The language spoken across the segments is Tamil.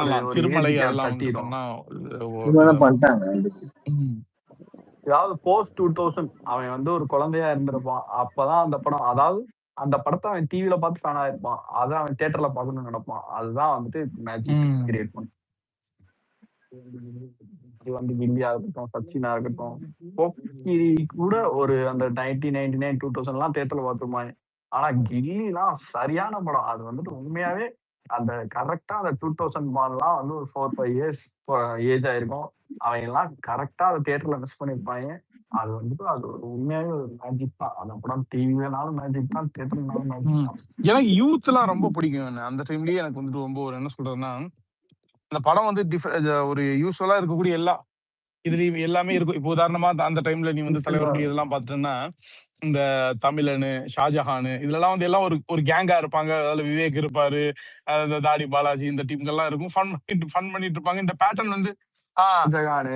ஒரு பண்ணலாம். ஒரு திருமலை ஏஜ் கேப் அதெல்லாம் வந்து தட்டிரும். பண்ணா இவங்க இதாகும். பண்ணிட்டாங்க. ம். ஏதாவது போஸ்ட் 2000 அவன் வந்து ஒரு குழந்தையா இருந்திருப்பான். அப்பதான் அந்த படம், அதாவது அந்த படத்தை அவன் டிவில பார்த்து ஃபேன் ஆயிருப்பான். அதை அவன் தியேட்டர்ல பார்க்கணும்னு நினைப்பான். அதுதான் வந்துட்டு மேஜிக் ம். கிரியேட் பண்ணும். அது வந்து கில்லியா இருக்கட்டும், சச்சினா இருக்கட்டும், போக்கிரி கூட ஒரு அந்த 1999 2000 எல்லாம் தியேட்டர்ல பார்த்துருப்பாங்க. ஆனா கில்லிலாம் சரியான படம். அது வந்துட்டு உண்மையாவே அந்த கரெக்டா அந்த 2000 பால்லாம் வந்து ஒரு 4-5 இயர்ஸ் ஏஜ் ஆயிருக்கும். அவங்க எல்லாம் கரெக்டா அந்த தியேட்டர்ல மிஸ் பண்ணிருப்பாங்க. அது வந்துட்டு அது ஒரு உண்மையாவே ஒரு மேஜிக் தான். அந்த படம் டிவினாலும் மேஜிக் தான், தியேட்டர்னாலும் மேஜிக் ம். தான். எனக்கு யூத்லாம் ரொம்ப பிடிக்கும். அந்த டைம்லயே எனக்கு வந்துட்டு ரொம்ப ஒரு என்ன சொல்றதுன்னா, அந்த படம் வந்து ஒரு யூஸ்வலா இருக்கக்கூடிய இதுலயும் எல்லாமே இருக்கும். இப்போ உதாரணமா அந்த டைம்ல நீ வந்து தலைவர்கள் இதெல்லாம் பார்த்துட்டேன்னா, இந்த தமிழனு, ஷாஜஹானு இதுலலாம் வந்து எல்லாம் ஒரு ஒரு கேங்கா இருப்பாங்க. அதுல விவேக் இருப்பாரு, இந்த தாடி பாலாஜி இந்த டீம்கள்லாம் இருக்கும். ஃபன் பண்ணிட்டு இருப்பாங்க. இந்த பேட்டர்ன் வந்து ஷாஜகானு,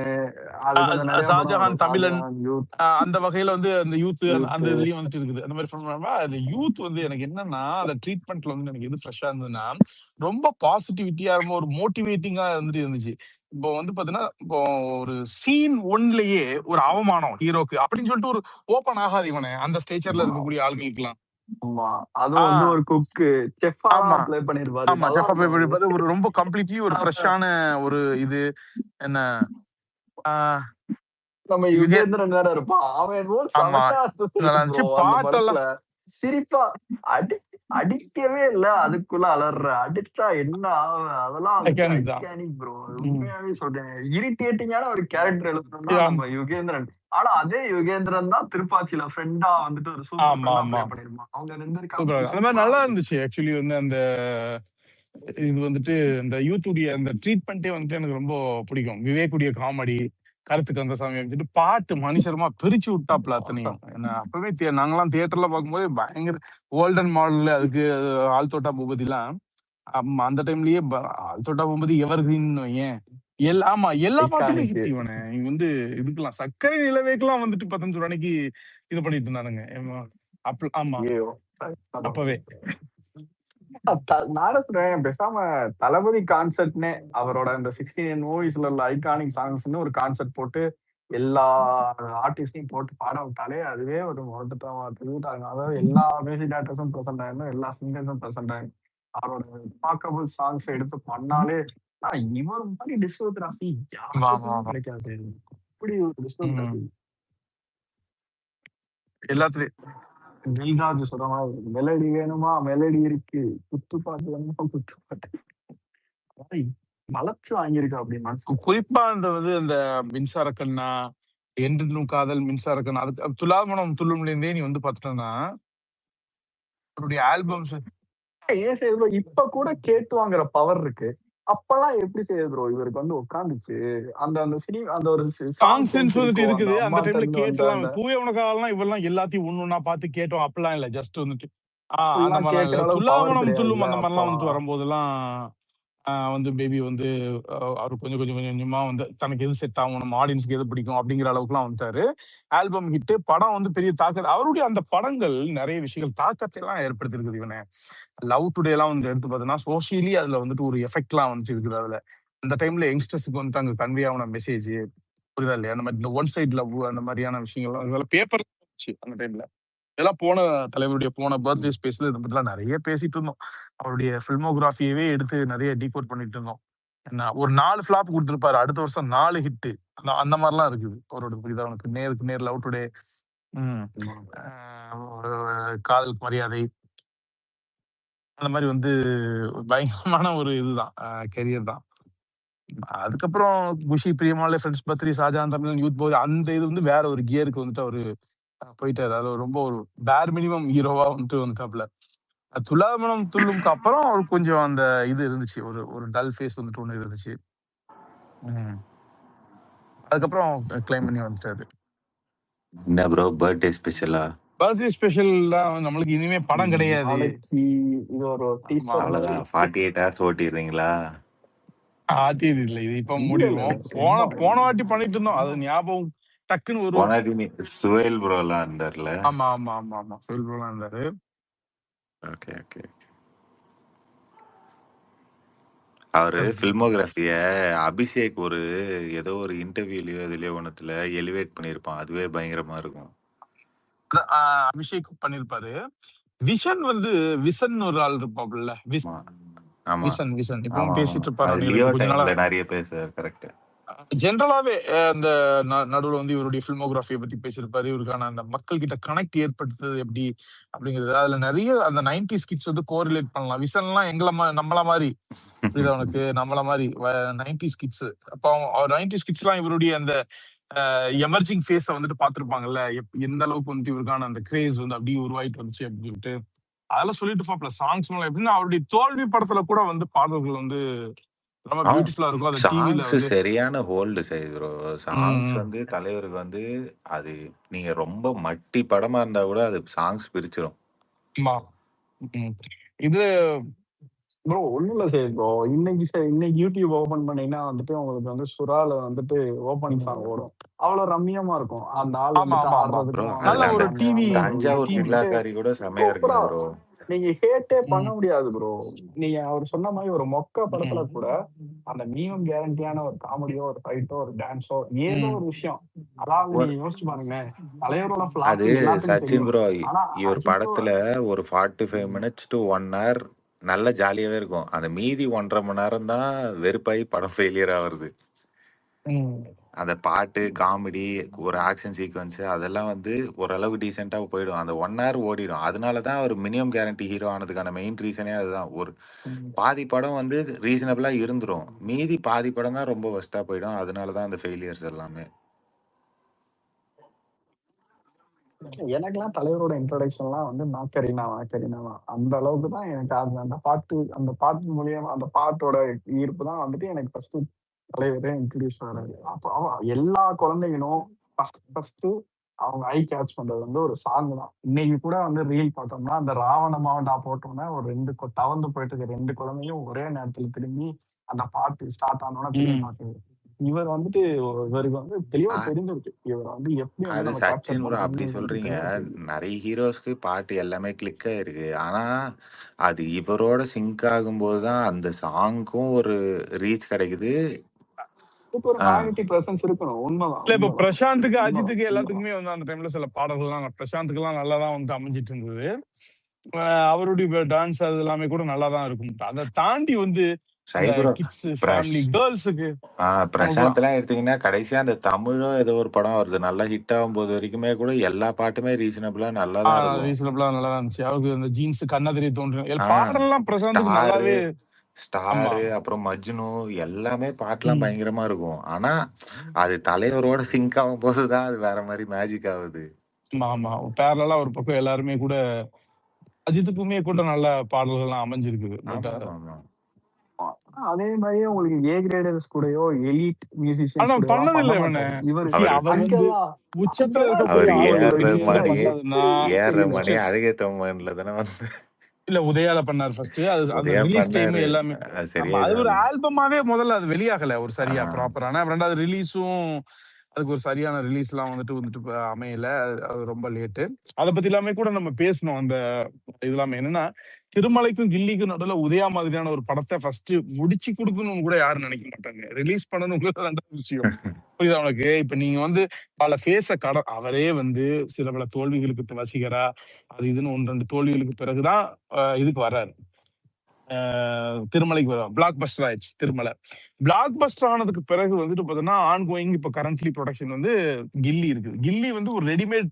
அது கொஞ்சம் நிறைய படம் ஷாஜஹான், வரும். தமிழன் ஷாஜகான், யூத் அந்த வகையில வந்து அந்த யூத் அந்த யூத் இதுலயும் வந்துட்டு இருக்குது. அந்த மாதிரி பண்ணாம அந்த யூத் வந்து எனக்கு என்னன்னா, அந்த ட்ரீட்மெண்ட்ல வந்து எனக்கு எது ஃப்ரெஷ்ஷா இருந்ததுன்னா, ரொம்ப பாசிட்டிவிட்டியா ரொம்ப ஒரு மோட்டிவேட்டிங்கா வந்துட்டு இருந்துச்சு. இப்போ வந்து பாத்தீங்கன்னா, இப்போ ஒரு சீன் 1லயே ஒரு அவமானம் ஹீரோக்கு அப்படின்னு சொல்லிட்டு ஒரு ஓப்பன் ஆகாது இவனே அந்த ஸ்டேச்சர்ல இருக்கக்கூடிய ஆட்களுக்குலாம். ஆமா, அதுவும் வந்து ஒரு குக்கு செஃப்பா ஆமா ப்ளே பண்ணிருப்பாரு. ஆமா நல்லா ஜெஃபா இருக்கும் அது. ஒரு ரொம்ப கம்ப்ளீட்லி ஒரு ஃப்ரெஷ்ஷான ஒரு இது என்ன ஆஹ் நம்ம யுகே யுகேந்திரன் வேற இருப்பான். அவன் ரோல் ஆமா செமையா நல்லா ப்ரோ. இருந்துச்சு அந்த பாட்டெல்லாம். படத்துல சிரிப்பா அடி அடிக்கவே இல்ல, அதுக்குள்ள அலற அடிச்சா என்ன ஆகும்? அதெல்லாம் வந்துட்டு மெக்கானிக் தான். Iconic bro. ம். உண்மையாவே சொல்றேன், இரிட்டேட்டிங்கான ஒரு கேரக்டர் எழுதணும்னா ஆம். நம்ம யுகேந்திரன். ஆனா அதே யுகேந்திரன் தான் திருப்பாச்சியில ஃப்ரெண்டா வந்துட்டு ஒரு சூப்பர் ஆமா ஃப்ரெண்டா ஆமா ப்ளே பண்ணிருப்பான். அவங்க ரெண்டு பேரும் சூப்பரா காமெடி அந்த மாதிரி சூப்பரா நல்லா இருக்கும். இருந்துச்சு. ஆக்சுவலி வந்து அந்த இது வந்துட்டு இந்த யூத்துடைய அந்த ட்ரீட்மெண்ட்டே வந்துட்டு எனக்கு ரொம்ப பிடிக்கும். விவேக்குடைய காமெடி, கருத்து கந்தசாமி வந்துட்டு பாட்டு மனுஷரமா பிரிச்சு விட்டாப்ல அத்தனையும். என்ன அப்பவே நாங்கெல்லாம் தியேட்டர்ல பார்க்கும்போது பயங்கர கோல்டன் மாடல் அதுக்கு ஆழ்தோட்டா பூபதிலாம் அந்த டைம்லயே ஆழ்தோட்டா பூபதி எவர் கிரீன் ஏன் ஆமா எல்லா பாட்டுமே ஐகானிக். ஹிட். இவன் வந்து இதுக்கெல்லாம் சர்க்கரை நிலவேக்கெல்லாம் வந்துட்டு 15 ரூபாய்க்கு இது பண்ணிட்டு இருந்தானுங்க. ஆமா ஐயோ, அப்பவே நானும் சொல்றேன், பேசாம தளபதி கான்சர்ட்னே அவரோட இந்த 16 மூவிஸ்ல உள்ள ஐகானிக் சாங்ஸ்னு ஒரு கான்சர்ட் போட்டு எல்லா ஆர்டிஸ்டையும் போட்டு பாட விட்டாலே அதுவே ஒரு ட்ரிபியூட் ஆகும். அதாவது எல்லா மியூசிக் டேரக்டர்ஸும் ப்ரெசென்ட் ஆயிரும், எல்லா சிங்கர்ஸும் ப்ரெசென்ட் ஆயிரும். அவரோட ரிமார்க்கபிள் சாங்ஸ் எடுத்து பண்ணாலே இவர் மாதிரி டிஸ்கோகிராஃபி ஆமா யாருக்குமே ஆமா கிடைக்காது. இப்படி ஒரு டிஸ்கோகிராஃபி ம். எல்லாத்துலயும் தில்ராஜ் சொல்ற மாதிரி மெலடி வேணுமா மெலடி இருக்கு, குத்து பாட்டு வேணுமா குத்து பாட்டு வளர்ச்சி வாங்கியிருக்கா அப்படி மனசு. குறிப்பா அந்த வந்து அந்த மின்சார கண்ணா என்றும் காதல் மின்சார கண்ணா அதுக்கு துலாமணம் துள்ளும்லேருந்தே நீ வந்து பாத்துட்டேன்னா அவருடைய ஆல்பம்ஸ் ஏன் செய்யுது bro? இப்ப கூட கேட்டு வாங்குற பவர் இருக்கு. அப்பெல்லாம் எப்படி செய்யுது ப்ரோ இவருக்கு வந்து உட்காந்துச்சு அந்த அந்த சினிமா அந்த ஒரு சாங் சாங் சென்ஸ் சென்ஸ் வந்துட்டு இருக்கும். அந்த இருக்குது. அந்த அம்மாட்ட டைம்ல இருந்து வந்த கேட்டெல்லாம் அந்த பூவே உனக்காகலாம் இவெல்லாம் எல்லாத்தையும் ஒண்ணு பார்த்து கேட்டோம். அப்படிலாம் இல்ல. ஜஸ்ட் வந்துட்டு அந்த எல்லாம் மாதிரிலாம் கேட்கற இல்ல. அளவுக்கு பவர் துலாவனம் கிடையாதுல்ல துள்ளும் அந்த மாதிரிலாம் அப்பெல்லாம். வந்துட்டு வரும்போதெல்லாம் வந்து பேபி வந்து அவர் கொஞ்சம் கொஞ்சம் கொஞ்சம் கொஞ்சமா வந்து தனக்கு எது செட் ஆகும், நம்ம ஆடியன்ஸ்க்கு எது பிடிக்கும் அப்படிங்கிற அளவுக்குலாம் வந்துட்டாரு. ஆல்பம் ஹிட், படம் வந்து பெரிய தாக்கத்தை அவருடைய அந்த படங்கள் நிறைய விஷயங்கள் தாக்கத்தை எல்லாம் ஏற்படுத்திருக்குது. இவனை லவ் டுடே எல்லாம் வந்து எடுத்து பார்த்தோன்னா சோசியலி அதுல வந்துட்டு ஒரு எஃபெக்ட்லாம் வந்துட்டு இருக்குது. அதுல அந்த டைம்ல யங்ஸ்டர்ஸுக்கு வந்துட்டு அங்க கன்வே ஆன மெசேஜ் புரியுதா இல்லையா? அந்த மாதிரி இந்த ஒன் சைட் லவ் அந்த மாதிரியான விஷயங்கள்லாம் அதெல்லாம் பேப்பர் அந்த டைம்ல இதெல்லாம் தலைவருடைய போன பர்த்டே ஸ்பேஸ்ல இதை பத்திலாம் நிறைய பேசிட்டு இருந்தோம். அவருடைய ஃபில்மோகிராஃபியவே எடுத்து நிறைய டீகோட் பண்ணிட்டு இருந்தோம். என்ன ஒரு 4 ஃபிளாப் கொடுத்திருப்பாரு, அடுத்த வருஷம் 4 ஹிட் அந்த அந்த மாதிரிலாம் இருக்குது அவரோட. புரியுதா உனக்கு? நேருக்கு நேர், லவ் டுடே, காதலுக்கு மரியாதை, அந்த மாதிரி வந்து பயங்கரமான ஒரு இதுதான் கெரியர் தான். அதுக்கப்புறம் குஷி, பிரியமாலே, ஃப்ரெண்ட்ஸ் பர்த்டே, ஷாஜகான், தமிழன், யூத் போய் அந்த இது வந்து வேற ஒரு கியருக்கு வந்துட்டு அவரு போயிட்டாரு. அதுல ரொம்ப ஒரு பேர் மினிமம் ஹீரோவா வந்துட்டு வந்துட்டாப்ல. துலாமணம் துள்ளும்க்கு அப்புறம் அவருக்கு கொஞ்சம் அந்த இது இருந்துச்சு, ஒரு ஒரு டல் ஃபேஸ் வந்துட்டு ஒண்ணு இருந்துச்சு. அதுக்கப்புறம் கிளைம் பண்ணி வந்துட்டாரு. என்ன ப்ரோ பர்த்டே ஸ்பெஷலா? பர்த்டே ஸ்பெஷல் தான் நம்மளுக்கு இனிமே படம் கிடையாது. நாளைக்கு இது ஒரு டீசர் அவ்வளவுதான் 48 hours ஓட்டிடுறீங்களா? ஆட்டிட்டு இல்ல, இது இப்ப இல்ல முடியும். சும்மா போன வாட்டி பண்ணிட்டு இருந்தோம், அது ஞாபகம் டக்குன்னு ஒரு போனாடி சுவேல் ப்ரோ எல்லாம் இருந்தார்ல. ஆமா ஆமா ஆமா ஆமா சொல்றோம் இருந்தாரு. Okay okay. அவரு ஃபில்மோகிராஃபிய அபிஷேக் ஒரு ஏதோ ஒரு இன்டர்வியூலயோ இதுலயோ ஒண்ணுத்துல எலிவேட் பண்ணியிருப்பான். அதுவே பயங்கரமா இருக்கும். அபிஷேக் பண்ணிருப்பாரு. விஷன் வந்து விசன் ஒரு ஆள் இருப்பாப்ல. ஆமா ஆமா விசன் ஆமா இப்பவும் ஆமா. பேசிட்டு இருப்பாரு அது நினைக்கிறேன். லியோ இப்ப கொஞ்ச நாளா டைம்ல நிறைய பேசுறாரு. கரெக்ட். ஜென்ரலாவே அந்த நடுவுல வந்து இவருடைய ஃபில்மோகிராஃபியை பத்தி பேசியிருப்பாரு. இவருக்கான அந்த மக்கள் கிட்ட கனெக்ட் ஏற்படுத்துறது எப்படி அப்படிங்கிறது. அதுல நிறைய அந்த 90s கிட்ஸ் வந்து கோரிலேட் பண்ணலாம். விசன்லாம் நம்மள மாதிரி புரியுதா உனக்கு? நம்மள மாதிரி 90s கிட்ஸ். அப்போ அவர் 90s கிட்ஸ் எல்லாம் இவருடைய அந்த எமர்ஜிங் ஃபேஸ வந்துட்டு பாத்திருப்பாங்கல்ல, எந்த அளவுக்கு வந்து இவருக்கான அந்த கிரேஸ் வந்து அப்படியே உருவாயிட்டு வந்துச்சு அப்படின்னு சொல்லிட்டு அதெல்லாம் சொல்லிட்டு பாப்பல. சாங்ஸ் எப்படின்னா அவருடைய தோல்வி படத்துல கூட வந்து பாடல்கள் வந்து ரொம்ப பியூட்டிஃபுல்லா இருக்கும். அந்த டிவில சாங்ஸ் வந்து சரியான ஹோல்டு செய்கிறோம். சாங்ஸ் ம், வந்து தலைவருக்கு வந்து அது நீங்க ரொம்ப மட்டி படமா இருந்தா கூட அது சாங்ஸ் பிரிச்சிரும். ஆமா. ம். இது ப்ரோ ஒண்ணும் இல்ல சார். இப்போ இன்னைக்கு யூடியூப் ஓபன் பண்ணீங்கன்னா வந்துட்டு உங்களுக்கு வந்து சுறால வந்துட்டு ஓபனிங் சாங் ஓடும். அவ்வளவு ரம்மியமா இருக்கும். அந்த ஆள் ஆமா வந்துட்டு ஆமா ஆமா ப்ரோ ஆடுறதுக்கும் நல்ல அதுல அந்த அந்த ஒரு அந்த டிவி அந்த தஞ்சாவூர் டிவி எடுத்துக்கிட்டு பில்லாக்காரி கூட செமையா சூப்பரா இருக்குல்ல ப்ரோ. நீங்க ஹேட்டே பண்ண ம், முடியாது ப்ரோ. நீங்க அவர் சொன்ன மாதிரி ஒரு மொக்க படத்துல ம், கூட அந்த மினிமம் கேரண்டியான ஒரு காமெடியோ ஒரு ஃபைட்டோ ஒரு டான்ஸோ ஏதோ ம், ஒரு விஷயம். அதாவது ஒரு நீங்க யோசிச்சு பாருங்க. தலைவரோட அது ஃபிளாப் எல்லாத்துக்கும் சச்சின் தெரியும். ப்ரோ ஆனா இவர் அஜித்தோ படத்துல ஒரு 45 மினிட்ஸ் டு 1 hour நல்ல ஜாலியாவே இருக்கும். அந்த மீதி 1.5 மணி நேரம் தான் வெறுப்பாகி படம் ஃபெயிலியர் ஆகுறது. ம். அந்த பாட்டு காமெடி ஒரு ஆக்ஷன் சீக்வன்ஸ் அதெல்லாம் வந்து ஓரளவு டீசெண்டா போயிடும். அந்த 1 hour ஓடிடும். அதனாலதான் அவர் மினிமம் கேரண்டி ஹீரோ ஆனதுக்கான மெயின் ரீசனே அதுதான். ஒரு பாதி படம் வந்து ரீசனபிளா இருந்துரும். மீதி பாதி படம் தான் ரொம்ப ஒஸ்டா போயிடும். அதனாலதான் அந்த ஃபெயிலியர்ஸ் எல்லாமே. எனக்கெல்லாம் தலைவரோட இன்ட்ரோடக்ஷன்லாம் வந்து நாக்கரினா அந்த அளவுக்கு தான் எனக்கு அந்த பாட்டு மூலியமா அந்த பாட்டோட ஈர்ப்பு தான் வந்துட்டு எனக்கு ஃபர்ஸ்ட் தலைவரே இன்ட்ரடியூஸ் ஆறாரு. அப்போ எல்லா குழந்தைகளும் ஃபர்ஸ்ட் அவங்க ஐ கேட்ச் பண்றது வந்து ஒரு சாங் தான். இன்னைக்கு கூட வந்து ரீல் பார்த்தோம்னா அந்த ராவண மாவட்டா போட்டோம்னா ஒரு தவந்து போயிட்டு இருக்க 2 குழந்தையும் ஒரே நேரத்துல திரும்பி அந்த பாட்டு ஸ்டார்ட் ஆனோன்னா திரும்பி ம். பாக்குது. இவர் வந்துட்டு இவருக்கு வந்து தெளிவா ஆ- தெரிஞ்சிருக்கு. இவர் வந்து எப்படி வந்து அது நம்ம கேப்சர் சச்சின் ப்ரோ அப்படி பண்றதுன்னு சொல்றீங்க. தெளிவா தெரியும். நிறைய ஹீரோஸ்க்கு பாட்டு எல்லாமே கிளிக் ஆயிருக்கு. ஆனா அது இவரோட சிங்க் ஆகும்போது தான் அந்த சாங்க்கும் ஒரு ரீச் கிடைக்குது. இதுக்கு ஒரு மேக்னெட்டிக் பிரசன்ஸ் இருக்கணும். உண்மைதான் இல்ல இப்ப உண்மைதான் பிரசாந்துக்கு உண்மைதான் அஜித்துக்கு உண்மைதான். எல்லாத்துக்குமே வந்து அந்த டைம்ல சில பாடல்கள்லாம் பிரசாந்துக்குலாம் நல்லா தான் வந்து அமைஞ்சிட்டு இருந்தது. அவருடைய டான்ஸ் அது எல்லாமே கூட நல்லா தான் இருக்கும். அதை தாண்டி வந்து இந்த சைப்ரோ கிட்ஸ் பிரஷ் ஃபேமிலி கேர்ள்ஸுக்கு பிரசாந்த் எல்லாம் எடுத்தீங்கன்னா கடைசியா அந்த தமிழோ ஏதோ ஒரு படம் வருது நல்லா ஹிட் ஆகும் போது வரைக்குமே கூட எல்லா பாட்டுமே ரீசனபிளா நல்லா தான் இருக்கும். ரீசனபிளா நல்லா தான் இருந்துச்சு. அவருக்கு அந்த ஜீன்ஸ் கண்ணாதிரி தோன்றும் ஆ பாடலாம் பிரசாந்துக்கு ஸ்டாரு நல்லாவே. ஆமா. ஸ்டாரு அப்புறம் மஜ்னு எல்லாமே பாட்டுலாம் ம். பயங்கரமா இருக்கும். ஆனா அது தலைவரோட சிங்க் ஆகும் போதுதான் அது வேற மாதிரி மேஜிக் ஆகுது. ஆமா ஆமா பேரலா ஒரு பக்கம் எல்லாருமே கூட அஜித்துக்குமே கூட நல்ல பாடல்கள்லாம் அமைஞ்சிருக்குது. பட் ஆமா ஆமா அதே மாதிரியே உங்களுக்கு ஏ கிரேடர்ஸ் கூடயோ எலிட் மியூசிஷியன்ஸ் ஆனா கூடயோ பண்ணது பண்ண இல்ல இவனு. மாட்டாரு. இவர் அவரு அவர் வந்து அங்கதான் உச்சத்துல அங்கதான் இருக்கக்கூடிய அவர் தெரியும் ஆளு அவரோட வந்து என்ன ஏற விஷயம் பண்ணாருன்னா எப்படின்னே தெரியல. உச்ச அழகே தம்மன்ல தானே வந்து இல்ல உதயால பண்ணாரு ஃபர்ஸ்ட். அது அந்த உதயா ரிலீஸ் டைம் பண்ணாரு. எல்லாமே. அது ஆமா சரியா அது ஒரு இதாகல. ஆல்பமாவே முதல்ல அது வெளியாகல ஒரு சரியா ஆஹ் ப்ராப்பரான. ரெண்டாவது ரிலீஸும் அதுக்கு ஒரு சரியான ரிலீஸ் எல்லாம் வந்துட்டு வந்துட்டு அமையல. அது ரொம்ப லேட்டு. அதை பத்தி எல்லாமே கூட நம்ம பேசணும். அந்த இது எல்லாமே என்னன்னா திருமலைக்கும் கில்லிக்கும் நடுவில் உதயா மாதிரியான ஒரு படத்தை ஃபர்ஸ்ட் முடிச்சு கொடுக்கணும்னு கூட யாரும் நினைக்க மாட்டாங்க. ரிலீஸ் பண்ணணுங்கிறது ரெண்டாவது விஷயம். புரியுதா உனக்கு? இப்ப நீங்க வந்து பல ஃபேஸ அவரே வந்து சில பல தோல்விகளுக்கு வசீகரா அது இதுன்னு 1-2 தோல்விகளுக்கு பிறகுதான் இதுக்கு வர்றாரு. திருமலைக்கு வரும். பிளாக் பஸ்டர் ஆயிடுச்சு திருமலை. பிளாக் பஸ்டர் ஆனதுக்கு பிறகு வந்துட்டு பாத்தீங்கன்னா ஆன்கோயிங் இப்ப கரண்ட்லி ப்ரொடக்ஷன் வந்து கில்லி இருக்குது. கில்லி வந்து ஒரு ரெடிமேட்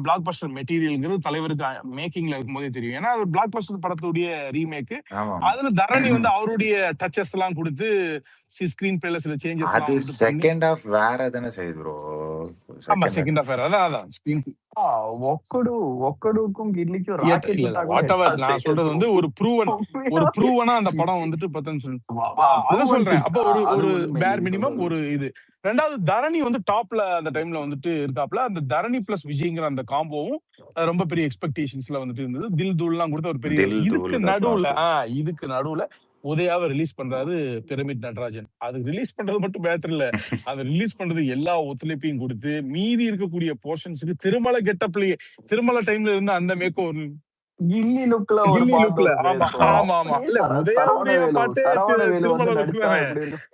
பிளாக் பஸ்டர் மெட்டீரியல்ங்கிறது தலைவருக்கு மேக்கிங்ல இருக்கும்போதே தெரியும். ஏன்னா அது பிளாக் பஸ்டர் படத்துடைய ரீமேக். ஆமா அதுல தரணி வந்து அவருடைய டச்சஸ் எல்லாம் கொடுத்து ஸ்கிரீன் பிளேல சில சேஞ்சஸ் எல்லாம் அது வந்துட்டு பண்ணி. செகண்ட் ஆஃப் வேற தானே செய்யுது ப்ரோ. ஆமா செகண்ட் செகண்ட் ஆஃப் அதான் ஸ்கிரீன் ஒக்கடுக்கும் கிட்லிக்கும் ராக்கெட் இல்ல விட்டா கூட வாட் எவர். நான் செகண்ட் சொல்றது ப்ரோ. வந்து ஒரு ப்ரூவனா அந்த படம் வந்துட்டு பார்த்தேன்னு அதான் ப்ரூவன் சொல்றேன். ஹிட். அப்போ ஒரு அது ஒரு உண்மை பேர் நீங்க மினிமம் சொல்றது. ஒரு இது. ரெண்டாவது தரணி வந்து டாப்ல அந்த டைம்ல வந்துட்டு இருக்காப்ல. அந்த தரணி பிளஸ் விஜய்ங்கிற அந்த காம்போவும் ரொம்ப பெரிய எக்ஸ்பெக்டேஷன்ஸ்ல வந்துட்டு இருந்தது. தில் தூள்லாம் கொடுத்த ஒரு பெரிய தில் இதுக்கு தூள் தான் நடுவுல flop. இதுக்கு நடுவுல உதயாவை ரிலீஸ் பண்றாரு பிரமிட் நடராஜன். அது ரிலீஸ் பண்றது மட்டும் பேட்டர் இல்ல. அதை ரிலீஸ் பண்றது எல்லா ஒத்துழைப்பையும் கொடுத்து மீதி இருக்கக்கூடிய போர்ஷன்ஸுக்கு திருமலை கெட்டப்லயே திருமலை டைம்ல இருந்து அந்த மேக்கோ கில்லி லுக்ல ஒரு கில்லி பாட்டு லுக்ல. வருது ஆமா ப்ரோ. ஆமா ஆமா. அப்படியே இல்ல உதயா உதயா பாட்டே சரவணவேலு வந்து திருமல லுக் நடிச்சா தானே. எப்படி இருக்கும்?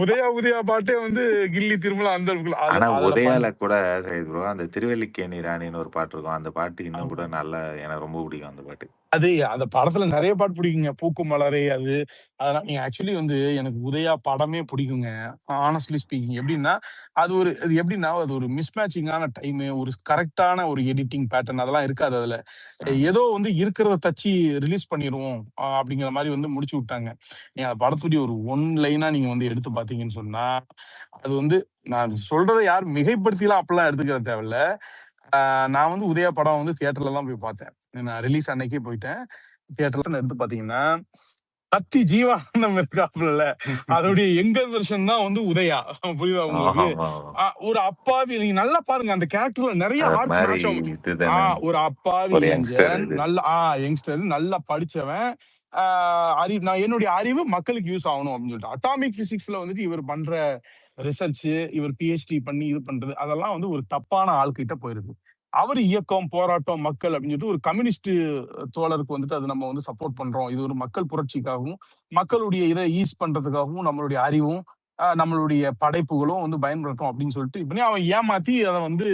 உதயா உதயா பாட்டே வந்து கில்லி திருமலா அந்த லுக்ல. ஆனா அதுல உதயால கூட சரி ப்ரோ அந்த திருவல்லிக்கேணி ராணின்னு ஒரு பாட்டு இருக்கும். அந்த பாட்டு இன்னும் கூட நல்லா எனக்கு ரொம்ப பிடிக்கும் அந்த பாட்டு. அது அந்த படத்துல நிறைய பாட்டு பிடிக்குங்க. பூக்கும் மலரே அது. அதெல்லாம் நீங்க ஆக்சுவலி வந்து எனக்கு உதயா படமே பிடிக்குங்க. Honestly speaking. எப்படின்னா, அது எப்படின்னா, அது ஒரு மிஸ்மேட்சிங்கான டைமு, ஒரு கரெக்ட்டான ஒரு எடிட்டிங் பேட்டர்ன் அதெல்லாம் இருக்காது அதுல. ம். ஏதோ வந்து இருக்கிறத தச்சு ரிலீஸ் பண்ணிருவோம் அப்படிங்கிற மாரி வந்து முடிச்சு விட்டாங்க. நீங்க அந்த படத்துடைய ஒரு ஒன் லைனா நீங்க வந்து எடுத்து பார்த்தீங்கன்னு சொன்னா, அது வந்து நான் சொல்றத யாரும் மிகைப்படுத்திலாம் அப்படிலாம் எடுத்துக்க தேவையில்ல. நான் வந்து உதயா படம் வந்து தியேட்டர்ல தான் போய் பார்த்தேன். நான் ரிலீஸ் அன்னைக்கே போயிட்டேன். தியேட்டர்ல எடுத்து பார்த்தீங்கன்னா, கத்தி ஜீவானந்தம் இருக்காப்புல, அதோடைய யங்கர் வெர்ஷன் தான் வந்து உதயா. புரியுதா உங்களுக்கு? ஆமா. ஒரு அப்பாவி நீங்க நல்லா பாருங்க. அந்த கேரக்டர்ல நெறைய அது ஆர்க் மாதிரி மேட்ச் ஆகும். இதுதானே ஒரு அப்பாவி ஒரு யங்ஸ்டர் இளைஞன், இது. யங்ஸ்டர் நல்லா படிச்சவன். ஆ நான் என்னுடைய அறிவு மக்களுக்கு யூஸ் ஆகணும் அப்படின்னு சொல்லிட்டு. அட்டாமிக் பிசிக்ஸ்ல வந்துட்டு இவர் பண்ற ரிசர்ச், இவர் பிஹெச்டி பண்ணி இது பண்றது, அதெல்லாம் வந்து ஒரு தப்பான ஆள்கிட்ட போயிருக்கு. அவர் இயக்கம், போராட்டம், மக்கள் அப்படின்னு சொல்லிட்டு ஒரு கம்யூனிஸ்ட் தோழருக்கு வந்துட்டு அது நம்ம வந்து சப்போர்ட் பண்றோம். இது ஒரு மக்கள் புரட்சிக்காகவும், மக்களுடைய இதை ஈஸ் பண்றதுக்காகவும் நம்மளுடைய அறிவும், நம்மளுடைய படைப்புகளும் வந்து பயன்படுத்தும் அப்படின்னு சொல்லிட்டு இப்ப அவன் ஏமாத்தி அதை வந்து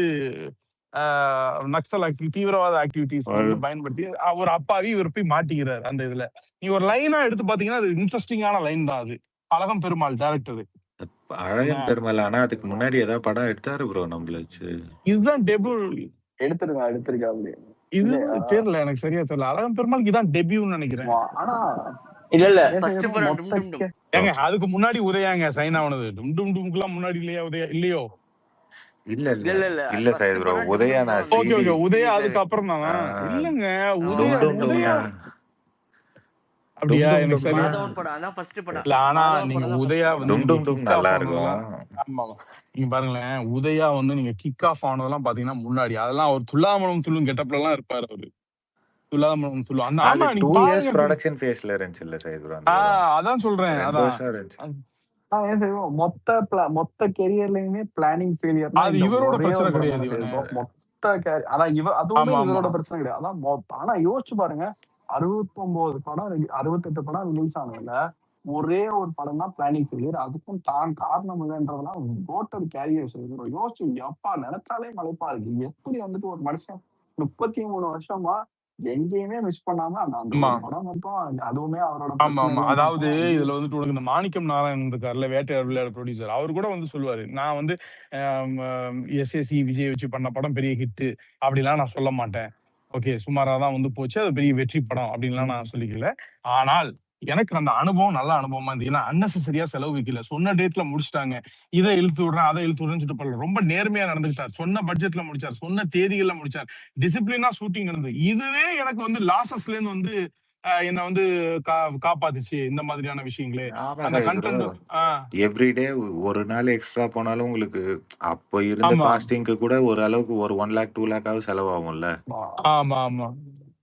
நக்சல் ஆக்டிவிட்டி, தீவிரவாத ஆக்டிவிட்டிஸ்க்கு வந்து பயன்படுத்தி ஒரு அப்பாவி இவர் போய் மாட்டிக்கிறாரு அந்த இதுல. நீ ஒரு லைனா எடுத்து பாத்தீங்கன்னா அது இன்ட்ரெஸ்டிங்கான லைன் தான் அது. அழகம் பெருமாள் டைரக்டர். அழகன் பெருமாள். ஆனா அதுக்கு முன்னாடி ஏதாவது படம் எடுத்தாரு ப்ரோ நம்மள வச்சு. இதுதான் டெபியூ. எடுத்திருக்கா அப்படி இது இல்லையா? தெரியல, எனக்கு சரியா தெரியல. அழகம் பெருமாளுக்கு இதான் டெபியூன்னு நினைக்கிறேன். ஆனா இல்ல ஏன் ஃபர்ஸ்ட் செய்யறோம் படம் மொத்த டும் டும் டும். ஏங்க அதுக்கு முன்னாடி உதயாங்க சைன் ஆனது. டும் டும் டும்க்குலாம் முன்னாடி இல்லையா உதயா? இல்லையோ? இல்ல இல்ல சைது ஃபர்ஸ்ட் ப்ரோ. படம் டும் உதயா டும் தான் நான் வந்து okay CD okay. Udhaya release அதுக்கு ஆயிருக்கு. அப்புறம் தானா? இல்லங்க டும் உதயா டும் உதயா டும்னா அப்படியா? டும் எனக்கு டும்னா சரியா மாதவன் படம் அதான் ஃபர்ஸ்ட் படம். இல்ல. ஆனா மாதவன் நீங்க படம் தான் உதயா ஃபர்ஸ்ட் வந்து படம். டும் நீங்க டும் டும் கிக் நல்லா ஆஃப் ஆனதெல்லாம், இருக்கும். ஆமா நீங்க பாருங்களேன், உதயா வந்து நீங்க கிக் ஆஃப் ஆனதெல்லாம் பாத்தீங்கன்னா முன்னாடி அதெல்லாம் அவர் துல்லாமலம் துள்ளும் கெட்டப்ல எல்லாம் இருப்பாரு அவரு. துல்லாமலம் துள்ளும் அந்த. அது ஆமா நீங்க 2 இயர்ஸ் பாருங்க. ப்ரொடக்ஷன் ஃபேஸ்ல இருந்துச்சு இல்ல சைது ப்ரோ அந்த படம். அதான் சொல்றேன். 2 அதான் வருஷம் இருந்துச்சு. ஏன் செய்வோம் மொத்த கெரியர்லயுமே பிளானிங் ஃபெயிலியர்னா அது இந்த இவரோட ஒரே பிரச்சனை ஒரு படம் கிடையாது தானே இவனு. செய்வோம். மொத்த அதான் அதுவுமே ஆமா ஆமா இவரோட பிரச்சனை கிடையாது. அதான் ஆனா யோசிச்சு பாருங்க, 69 படம் 68 படம் ரிலீஸ் ஆனதுல ஒரே ஒரு படம் தான் பிளானிங் ஃபெயிலியர். அதுக்கும் தான் காரணம் இல்லைன்றதெல்லாம் டோட்டல் கேரியர் செய்யணும். யோசிச்சு எப்பா நினைச்சாலே மலைப்பா இருக்கு. எப்படி வந்துட்டு ஒரு மனுஷன் 33 வருஷமா எங்கேயுமே மிஸ் பண்ணாம அந்த அந்த ஆமா ஒரு படம் மட்டும் அதுவுமே அவரோட ஆமா பிரச்சனை ஆமா. அதாவது இல்லைன்றப்போ இதுல வந்துட்டு உனக்கு இந்த மாணிக்கம் நாராயணன் இருக்காருல்ல, வேட்டையார் விளையாடு ப்ரொடியூசர், அவர் கூட வந்து சொல்லுவாரு, நான் வந்து எஸ்எஸ்சி விஜய் வச்சு பண்ண படம் பெரிய ஹிட் அப்படிலாம் நான் சொல்ல மாட்டேன். ஓகே சுமாரா தான் வந்து போச்சு, அது பெரிய வெற்றி படம் அப்படின்லாம் நான் சொல்லிக்கல. ஆனால் எனக்கு அந்த அனுபவம் நல்ல அனுபவமா இருந்தது. ஏன்னா அன்னெசரியா செலவு வைக்கல, சொன்ன டேட்ல முடிச்சிட்டாங்க. இதை இழுத்து விடுறேன் அதை இழுத்து விடுறேன்னு சொல்லிட்டு பண்ணல. ரொம்ப நேர்மையா நடந்துக்கிட்டார், சொன்ன பட்ஜெட்ல முடிச்சார், சொன்ன தேதிகள்ல முடிச்சார், டிசிப்ளினா ஷூட்டிங் நடந்தது. இதுவே எனக்கு வந்து லாசஸ்ல இருந்து வந்து என்ன வந்து காப்பாத்துச்சு இந்த மாதிரியான விஷயங்களே. ஆமா அந்த சைது ப்ரோ. கண்டென்ட். எவ்ரிடே ஒரு நாள் எக்ஸ்ட்ரா போனாலும் உங்களுக்கு அப்போ இருந்த ஆமா காஸ்டிங்க்கு கூட ஒரு அளவுக்கு ஒரு 1 லேக் 2 லேக்காவது செலவாகும்ல. ஆமா ஆமா.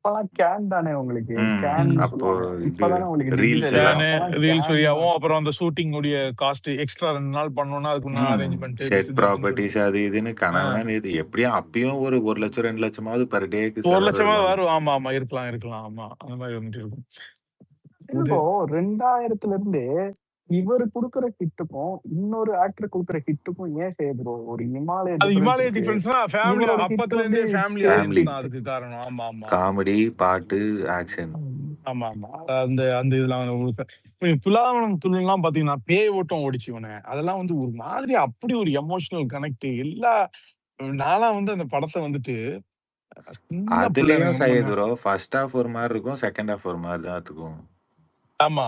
இப்பெல்லாம் கேன் தானே உங்களுக்கு கேன் அப்போ சொல்லுவாங்க. இது இப்பதானே உங்களுக்கு ரீல்ஸ் டிஜிட்டல். எல்லாம் கேனு அப்பெல்லாம் ரீல்ஸ் கேன் தான். வழியாவும், அப்புறம் அந்த ஷூட்டிங் உடைய காஸ்ட் எக்ஸ்ட்ரா 2 நாள் பண்ணோம்னா அதுக்கு அரேஞ்ச்மெண்ட் செட் இதுன்னு ப்ராப்பர்ட்டிஸ் சொல்லிட்டு அது இதுன்னு கனவுனா இது எப்படியும் அப்பயும் ஒரு 1 லட்சம் 2 லட்சமாவது பெர் டேக்கு 1 செலவு லட்சமா இருக்கும். வரும். ஆமா ஆமா இருக்கலாம். ஆமா அந்த மாதிரி வந்துட்டு இருக்கும். இப்போ 2000ல இருந்தே இவர் குடுக்குற ஹிட்டுக்கும் இன்னொரு ஆக்டர் குடுக்குற ஹிட்டுக்கும் ஏன் செய்யுது ஒரு இமாலய அது டிஃபரன்ஸ் இமாலய இருக்கு. டிஃபரன்ஸ்னா ஃபேமிலி இவரோட ஹிட் அப்பத்துல வந்து இருந்தே ஃபேமிலி ஸ்டேஜ் ஃபேமிலி ஆடியன்ஸ் தான் ஹிட். அதுக்கு காரணம். ஆமா ஆமா காமெடி பாட்டு ஆக்ஷன். ஆமா ஆமா. அந்த அந்த இதெல்லாம் இப்ப துலாவனம் துள்ளுலாம் பாத்தீங்கன்னா பேய் ஓட்டம் ஓடிச்சு இவனை. அதெல்லாம் வந்து ஒரு மாதிரி அப்படி ஒரு எமோஷனல் கனெக்ட் எல்லா. நான்லாம் வந்து அந்த படத்தை வந்துட்டு சின்ன பிள்ளை அதுலயும் எனக்கு சையது ரொம்ப. ப்ரோ ஃபர்ஸ்ட் ஹாஃப் ஒரு மாதிரி இருக்கும், செகண்ட் ஹாஃப் ஒரு மாதிரி தான் இருக்கும். ஆமா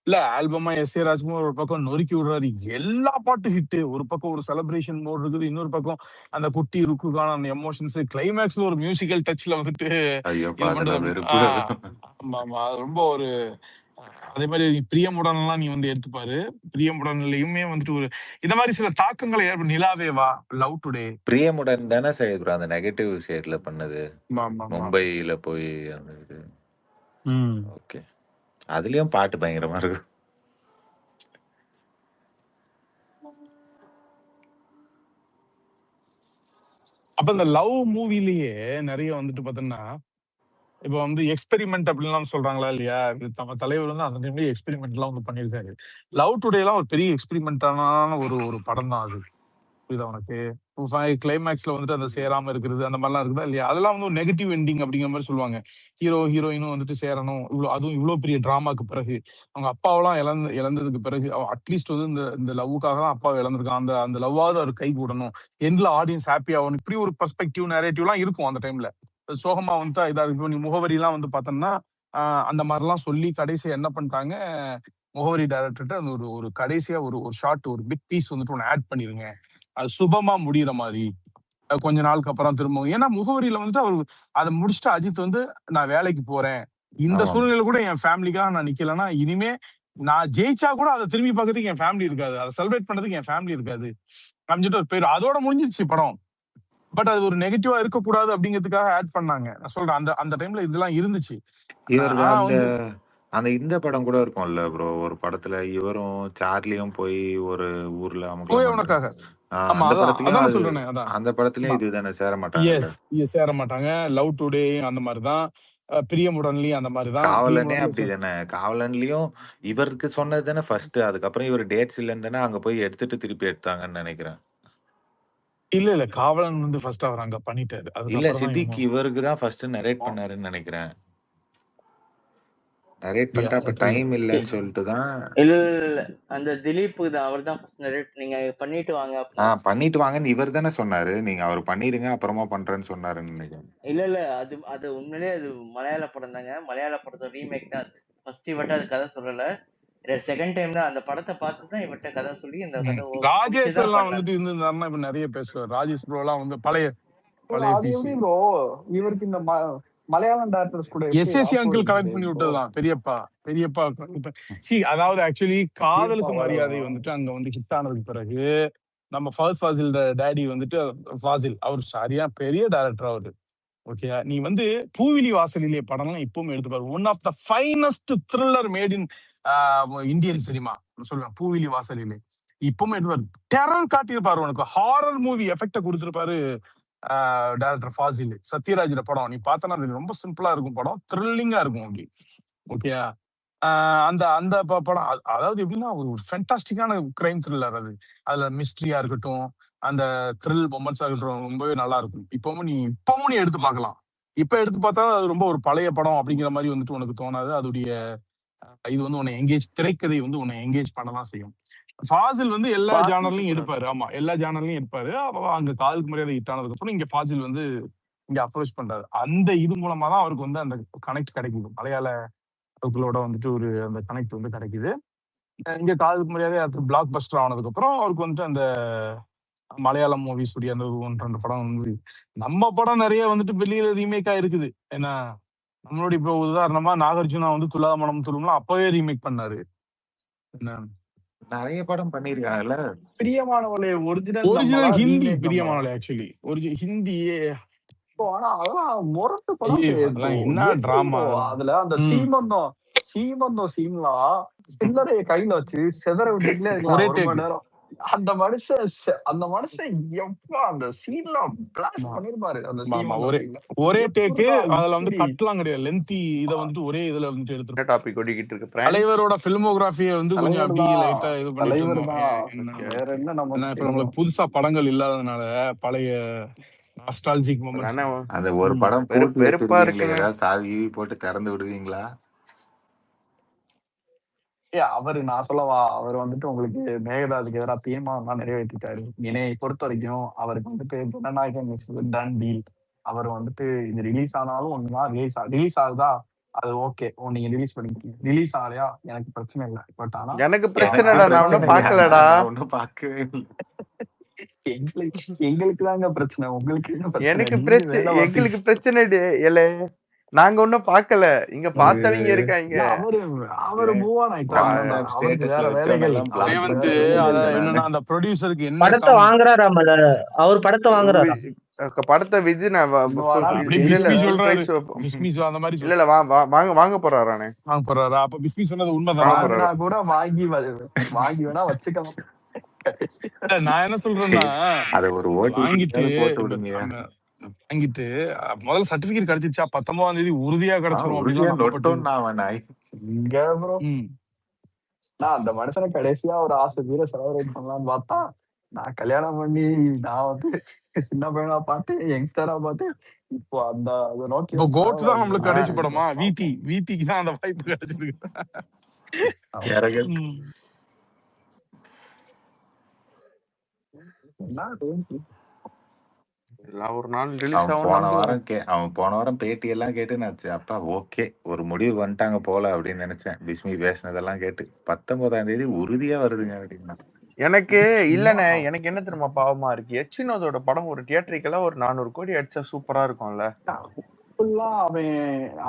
இல்ல ஆல்பமா எஸ் ஏ ராஜ்குமார் ஒரு பக்கம் நொறுக்கி விடுறாரு, எல்லா பாட்டு ஹிட். ஒரு பக்கம் ஒரு செலிப்ரேஷன் மோட் இருக்குது, இன்னொரு பக்கம் அந்த குட்டி ருக்குக்கான அந்த எமோஷன்ஸ், கிளைமேக்ஸ்ல ஒரு மியூசிக்கல் டச்ல வந்துட்டு ஐயோ இது அதெல்லாம் பண்றது. வெறுப்பு. ஆமா ஆமா. அது ரொம்ப ஒரு அதே மாதிரி பிரியமுடன்லாம் நீ வந்து எடுத்துப்பாரு. பிரியமுடன்லயுமே வந்துட்டு ஒரு இந்த மாதிரி சில தாக்கங்களை நிலாவேவா, லவ் டுடே. பிரியமுடன் தானே சையது ப்ரோ அந்த நெகட்டிவ் ஷேட்ல பண்ணது, ஆமா ஆமா ஆமா. மும்பையில போய் அந்த இது. ம். ஓகே. அதுலயும் பாட்டு பயங்கரமா இருக்கும். அப்ப இந்த லவ் மூவிலேயே நிறைய வந்துட்டு பாத்தீங்கன்னா, இப்ப வந்து எக்ஸ்பெரிமெண்ட் அப்படின்லாம் சொல்றாங்களா இல்லையா? இது நம்ம தலைவர் வந்து அந்த டைம்லயே எக்ஸ்பெரிமெண்ட் எல்லாம் வந்து பண்ணியிருக்காரு. லவ் டுடே எல்லாம் ஒரு பெரிய எக்ஸ்பெரிமெண்டான ஒரு ஒரு படம் தான் அது. புரியுதா உனக்கு? கிளைமேக்ஸ்ல வந்துட்டு அந்த சேராம இருக்கிறது அந்த மாதிரிலாம் இருக்குதா இல்லையா? அதெல்லாம் வந்து ஒரு நெகட்டிவ் எண்டிங் அப்படிங்கிற மாதிரி சொல்லுவாங்க. ஹீரோ ஹீரோயினும் வந்துட்டு சேரணும், அதுவும் இவ்வளவு பெரிய டிராமாக்கு பிறகு அவங்க அப்பாவெல்லாம் இழந்ததுக்கு பிறகு அட்லீஸ்ட் வந்து இந்த இந்த லவ்வுக்காக தான் அப்பாவை இழந்திருக்கான், அந்த அந்த லவ்வாவது அவர் கை கூடணும், எண்ட்ல ஆடியன்ஸ் ஹாப்பி ஆகணும், இப்படி ஒரு பெர்ஸ்பெக்டிவ் நரேட்டிவ்லாம் இருக்கும் அந்த டைம்ல. சோகமா வந்துட்டு இதா இருக்கு. நீ முகவரிலாம் வந்து பார்த்தோம்னா அந்த மாதிரிலாம் சொல்லி கடைசியா என்ன பண்ணிட்டாங்க, முகவரி டைரக்டர்கிட்ட அந்த ஒரு ஒரு கடைசியா ஒரு ஒரு ஷார்ட் ஒரு பிக் பீஸ் வந்துட்டு ஒன்று ஆட் பண்ணிருங்க, அது சுபமா முடியிற மாதிரி. கொஞ்ச நாளுக்கு அப்புறம் திரும்பவும் ஏன்னா முகவரியில வந்துட்டு அவர் அதை முடிச்சுட்டு அஜித் வந்து நான் வேலைக்கு போறேன், இந்த ஆமாம். சூழ்நிலை கூட என் ஃபேமிலிக்காக நான் நிக்கலன்னா இனிமே நான் ஜெயிச்சா கூட அதை திரும்பி பார்க்கறதுக்கு என் ஃபேமிலி இருக்காது, அதை செலிப்ரேட் பண்றதுக்கு என் ஃபேமிலி இருக்காது அப்படின்ட்டு ஒரு பேர் அதோட முடிஞ்சிருச்சு படம். பட் அது ஒரு நெகட்டிவா இருக்கக்கூடாது அப்படிங்கிறதுக்காக ஆட் பண்ணாங்க. நான் சொல்றேன் அந்த அந்த டைம்ல இதெல்லாம் இருந்துச்சு. இவரது ஆனா அந்த வந்து அந்த இந்த படம் கூட இருக்கும்ல ப்ரோ, ஒரு படத்துல இவரும் சார்லியும் போய் ஒரு ஊர்ல அமக்கலம் போய் பண்றாரு. உனக்காக ஆமா அந்த அதான் படத்துலயும் அதான் அது சொல்றேனே அதான் அந்த படத்துலயும் அதான் இதுதானே சேர மாட்டாங்கல்ல. எஸ் சேர மாட்டாங்க. லவ் டுடே அந்த மாதிரிதான், பிரியமுடன்லயும் அந்த மாதிரிதான். காவலனே பிரியமுடன்ல அப்படிதானே, காவலன்லயும் இவருக்கு சொன்னது தானே ஃபர்ஸ்ட், அதுக்கப்புறம் இவர் டேட்ஸ் இல்லைன்னு தானே அங்க போய் எடுத்துட்டு திருப்பி எடுத்தாங்கன்னு நினைக்கிறேன். இல்ல இல்ல காவலன் வந்து ஃபர்ஸ்ட் அவர் அங்க பண்ணிட்டாரு, இல்ல அதுக்கப்புறம் தான் சித்திக் இவங்க இவருக்கு தான் ஃபர்ஸ்ட் நரேட் பண்ணாருன்னு நினைக்கிறேன். நரேட் பண்ணிட்டு அப்ப தெரியல. டைம் இல்லைன்னு சொல்லிட்டு தான் இல்ல இல்ல அந்த திலீப் தான் அவர் தான் ஃபர்ஸ்ட் நரேட் நீங்க பண்ணிட்டு வாங்க அப்படின்னு. பண்ணிட்டு வாங்கன்னு இவர் தானே சொன்னாரு. நீங்க அவர் பண்ணிருங்க அப்புறமா பண்றேன்னு சொன்னாருன்னு நினைக்கிறேன். இல்ல அது அது உண்மையிலேயே அது மலையாள படம் தாங்க. மலையாள படத்தோட ரீமேக் தான் அது. ஃபர்ஸ்ட் இவட்ட அது கதை சொல்லல. செகண்ட் டைம் தான் அந்த படத்தை பார்த்து தான் இவட்ட கதை சொல்லி இந்த கதை ராஜேஷ் பிடிச்சதான் எல்லாம் பண்ணாங்க. வந்துட்டு இருந்திருந்தாருன்னா இப்ப நிறைய பேசுவார். ராஜேஷ் ப்ரோ எல்லாம் வந்து பழைய bro, பழைய அது பீஸ். எப்படி ப்ரோ இவருக்கு இந்த மலையாளம் டேரக்டர்ஸ் கூட எப்படி எஸ்எஸ்சி rapport அங்கிள் கனெக்ட் இருக்குது பண்ணி bro? விட்டதுதான் பெரியப்பா பெரியப்பா. அதாவது ஆக்சுவலி காதலுக்கு மரியாதை வந்துட்டு அங்க வந்து ஹிட் ஆனதுக்கு பிறகு நம்ம ஃபர்ஸ்ட் ஃபாசில் டேடி வந்துட்டு ஃபாசில் அவர் சரியா பெரிய டைரக்டர் அவரு. ஓகே, நீ வந்து பூவிலி வாசலிலே படம்லாம் இப்பவும் எடுத்து பாரு, one of the finest thriller made in Indian cinema சொல்லுவேன். பூவிலி வாசலிலே இப்பவுமே எடுப்பாரு, டெரர் காட்டியிருப்பாரு, உனக்கு ஹாரர் மூவி எஃபெக்ட கொடுத்திருப்பாரு டைரக்டர் ஃபாசில். சத்யராஜோட படம் நீ பார்த்தனா ரொம்ப சிம்பிளா இருக்கும் படம், த்ரில்லிங்கா இருக்கும் அப்படி. ஓகே, அந்த அந்த படம் அதாவது எப்படின்னா ஒரு ஃபேண்டாஸ்டிக்கான கிரைம் த்ரில்லர் அது. அதுல மிஸ்ட்ரியா இருக்கட்டும், அந்த த்ரில் மொமெண்ட்ஸா இருக்கட்டும், ரொம்பவே நல்லா இருக்கும். இப்பவும் நீ எடுத்து பார்க்கலாம். இப்ப எடுத்து பார்த்தா அது ரொம்ப ஒரு பழைய படம் அப்படிங்கிற மாதிரி வந்துட்டு உனக்கு தோணாது. அதுடைய இது வந்து உன்னை எங்கேஜ், திரைக்கதை வந்து உன்னை எங்கேஜ் பண்ணதான் செய்யும். ஃபாசில் வந்து எல்லா ஜானர்லயும் எடுப்பாரு. ஆமா, எல்லா ஜானர்லயும் எடுப்பாரு. அங்க காதலுக்கு மரியாதை ஹிட் ஆனதுக்கு அப்புறம் இங்க ஃபாசில் வந்து இங்க அப்ரோச் பண்றாரு. அந்த இது மூலமா தான் அவருக்கு வந்து அந்த கனெக்ட் கிடைக்குது, மலையாள அவங்களோட வந்துட்டு ஒரு அந்த கனெக்ட் வந்து கிடைக்குது. இங்க காதலுக்கு மரியாதை அது பிளாக் பஸ்டர் ஆனதுக்கு அப்புறம் அவருக்கு வந்துட்டு அந்த மலையாளம் மூவிஸ் உடைய அந்த 1-2 படம் வந்து நம்ம படம் நிறைய வந்துட்டு வெளியில ரீமேக்கா இருக்குது. ஏன்னா நம்மளுடைய இப்போ உதாரணமா நாகார்ஜுனா வந்து துல்லாத மனம் துள்ளும்லாம் அப்பவே ரீமேக் பண்ணாரு. என்ன நிறைய படம் பண்ணிருக்காங்கல்ல. பிரியமானவளே ஒரிஜினல் ஒரிஜினல் நம்மளா Hindi remake Priyamanavale actually original ஹிந்தியே. ஆனா அதெல்லாம் முரட்டு படம் ஐயோ bro. அதெல்லாம் என்ன எப்படி டிராமா bro? அதெல்லாம். அதுல அந்த சீமந்தம் சீன்லாம் சில்லறைய கையில வச்சு செதற விட்டுட்டே இருக்கலாம் ஒரே 1 டேக். மணி நேரம். அந்த மனுஷன் எப்பா அந்த சீன்ல பிளாஸ்ட் பண்ணிருப்பாரு அந்த சீமந்த சீன்ல. ஒரே டேக்கு. எப்படிடா அதுல வந்து இப்படி? கட்லாம் கிடையாது, லென்த்தி இத வந்துட்டு ஒரே இதுல வந்துட்டு எடுத்துருப்பாங்க. டாபிக் ஓடிக்கிட்டு இருக்கு பிரான்ஸ். தலைவரோட பிலிமோகிராஃபியை வந்து கொஞ்சம் தலைவர் அப்படி தான், லைட்டா இது பண்ணிட்டு தலைவர் இருந்தோம். தான். வேற என்ன ஏன்னா நமக்கு இப்ப தெரியும்? நம்மளுக்கு புதுசா படங்கள் இல்லாததுனால பழைய நாஸ்டால்ஜிக் மொமெண்ட்ஸ். அந்த ஒரு படம் போட்டு வெறுப்பா வச்சிருக்கீங்களே, இருக்குங்க. ஏதாவது சாவி கீவி போட்டு திறந்து விடுவீங்களா? அவரு நான் சொல்லவா, அவர் வந்துட்டு உங்களுக்கு மேகதாதுக்கு எதிராக தீர்மானம் தான் நிறைவேற்றிட்டாரு. என்னைய பொறுத்த வரைக்கும் அவருக்கு வந்துட்டு ஜனநாயகம் இஸ் டன் டீல். அவர் வந்துட்டு இது ரிலீஸ் ஆனாலும் ஒண்ணுதான், ரிலீஸ் ஆகுதா அது ஓகே, நீங்க ரிலீஸ் பண்ணிக்கீங்க. ரிலீஸ் ஆகலையா எனக்கு பிரச்சனை இல்லை. பட் ஆனா எனக்கு எனக்கு பிரச்சனைடா, நான் ஒன்னும் பிரச்சனை பாக்கலடா. நான் ஒன்னும் பார்க்கவே இல்லை. எங்களுக்கு தாங்க பிரச்சனை, உங்களுக்கு என்ன பிரச்சனை? எனக்கு நீங்க பிரச்சனை, வேலை பார்த்து எங்களுக்கு பிரச்சனை நாங்க ஒன்னும் பாக்கல, இங்க பார்த்தவங்க இருக்காங்க. அவரு மூவ் ஆன் ஆயிட்டாரு. வாட்ஸ்அப் அவருக்கு ஸ்டேட்டஸ்ல வேற வேலைகள், வச்சவனெல்லாம் பிளாக் அவருக்கு ரேவந்த் பண்ண வேற அத வேலைகள். சொல்லியிருக்கேன் என்னன்னா நானு. அந்த ப்ரொடியூசருக்கு என்ன படத்தை வாங்குறாராமல, அவர் படத்தை வாங்குறாரா? படத்தை விஜய் நான் அப்படியே இல்ல இல்ல பிஸ்மி full சொல்றாரு, price வைப்போம். பிஸ்மிஸ் அந்த மாதிரி இல்ல இல்ல வாங்க போறாரானே. வாங்க போறாரா? அப்ப பிஸ்மி சொன்னது உண்மைதானா? வாங்க போறாரு. வாங்கினா கூட வாங்கி வேணா வச்சுக்கலாம். இல்ல, நான் என்ன சொல்றேன்னா அதை ஒரு ஓட்டி வாங்கிட்டு போட்டு விடுங்க. வாங்கிட்டு முதல்ல சர்டிபிகேட் கிடைச்சிச்சா 19ஆம் தேதி உறுதியா கிடைச்சிரும் உறுதியா அப்படின்னு நொட்டோன்னு அவன் நாய். இங்க bro, நான் அந்த மனுஷனை கடைசியா ஒரு ஆசை தீர செலிப்ரேட் பண்ணலாம்னு பார்த்தா, நான் கல்யாணம் பண்ணி நான் வந்து சின்ன பையனா பார்த்தேன், யங்ஸ்டரா பார்த்தேன். இப்போ அந்த அதை நோக்கி இப்போ ஒரு கோட் கனவு தான் நம்மளுக்கு கடைசி வந்துருச்சு. படமா? வீட்டிக்கு தான் அந்த வாய்ப்பு கிடைச்சிருக்கு. இறகு என்ன தோணுச்சு? எல்லாம் ஒரு நாள் ரிலீஸ் அவன் ஆகும் போன நம்புவோம். வாரம் பேட்டி எல்லாம் கேட்டு நான் அப்பா ஓகே ஒரு முடிவு வந்துட்டாங்க போல அப்படின்னு நினைச்சேன். பிஸ்மி பேசினதெல்லாம் கேட்டு 19ஆம் தேதி உறுதியா வருதுங்க அப்படின்னா எனக்கு இல்லண்ணே, எனக்கு என்ன தெரியுமா பாவமா இருக்கு, எச்சினோதோட படம் ஒரு தியேட்டரிக்கெல்லாம் ஒரு 400 கோடி அடிச்சா சூப்பரா இருக்கும்ல. ஃபுல்லா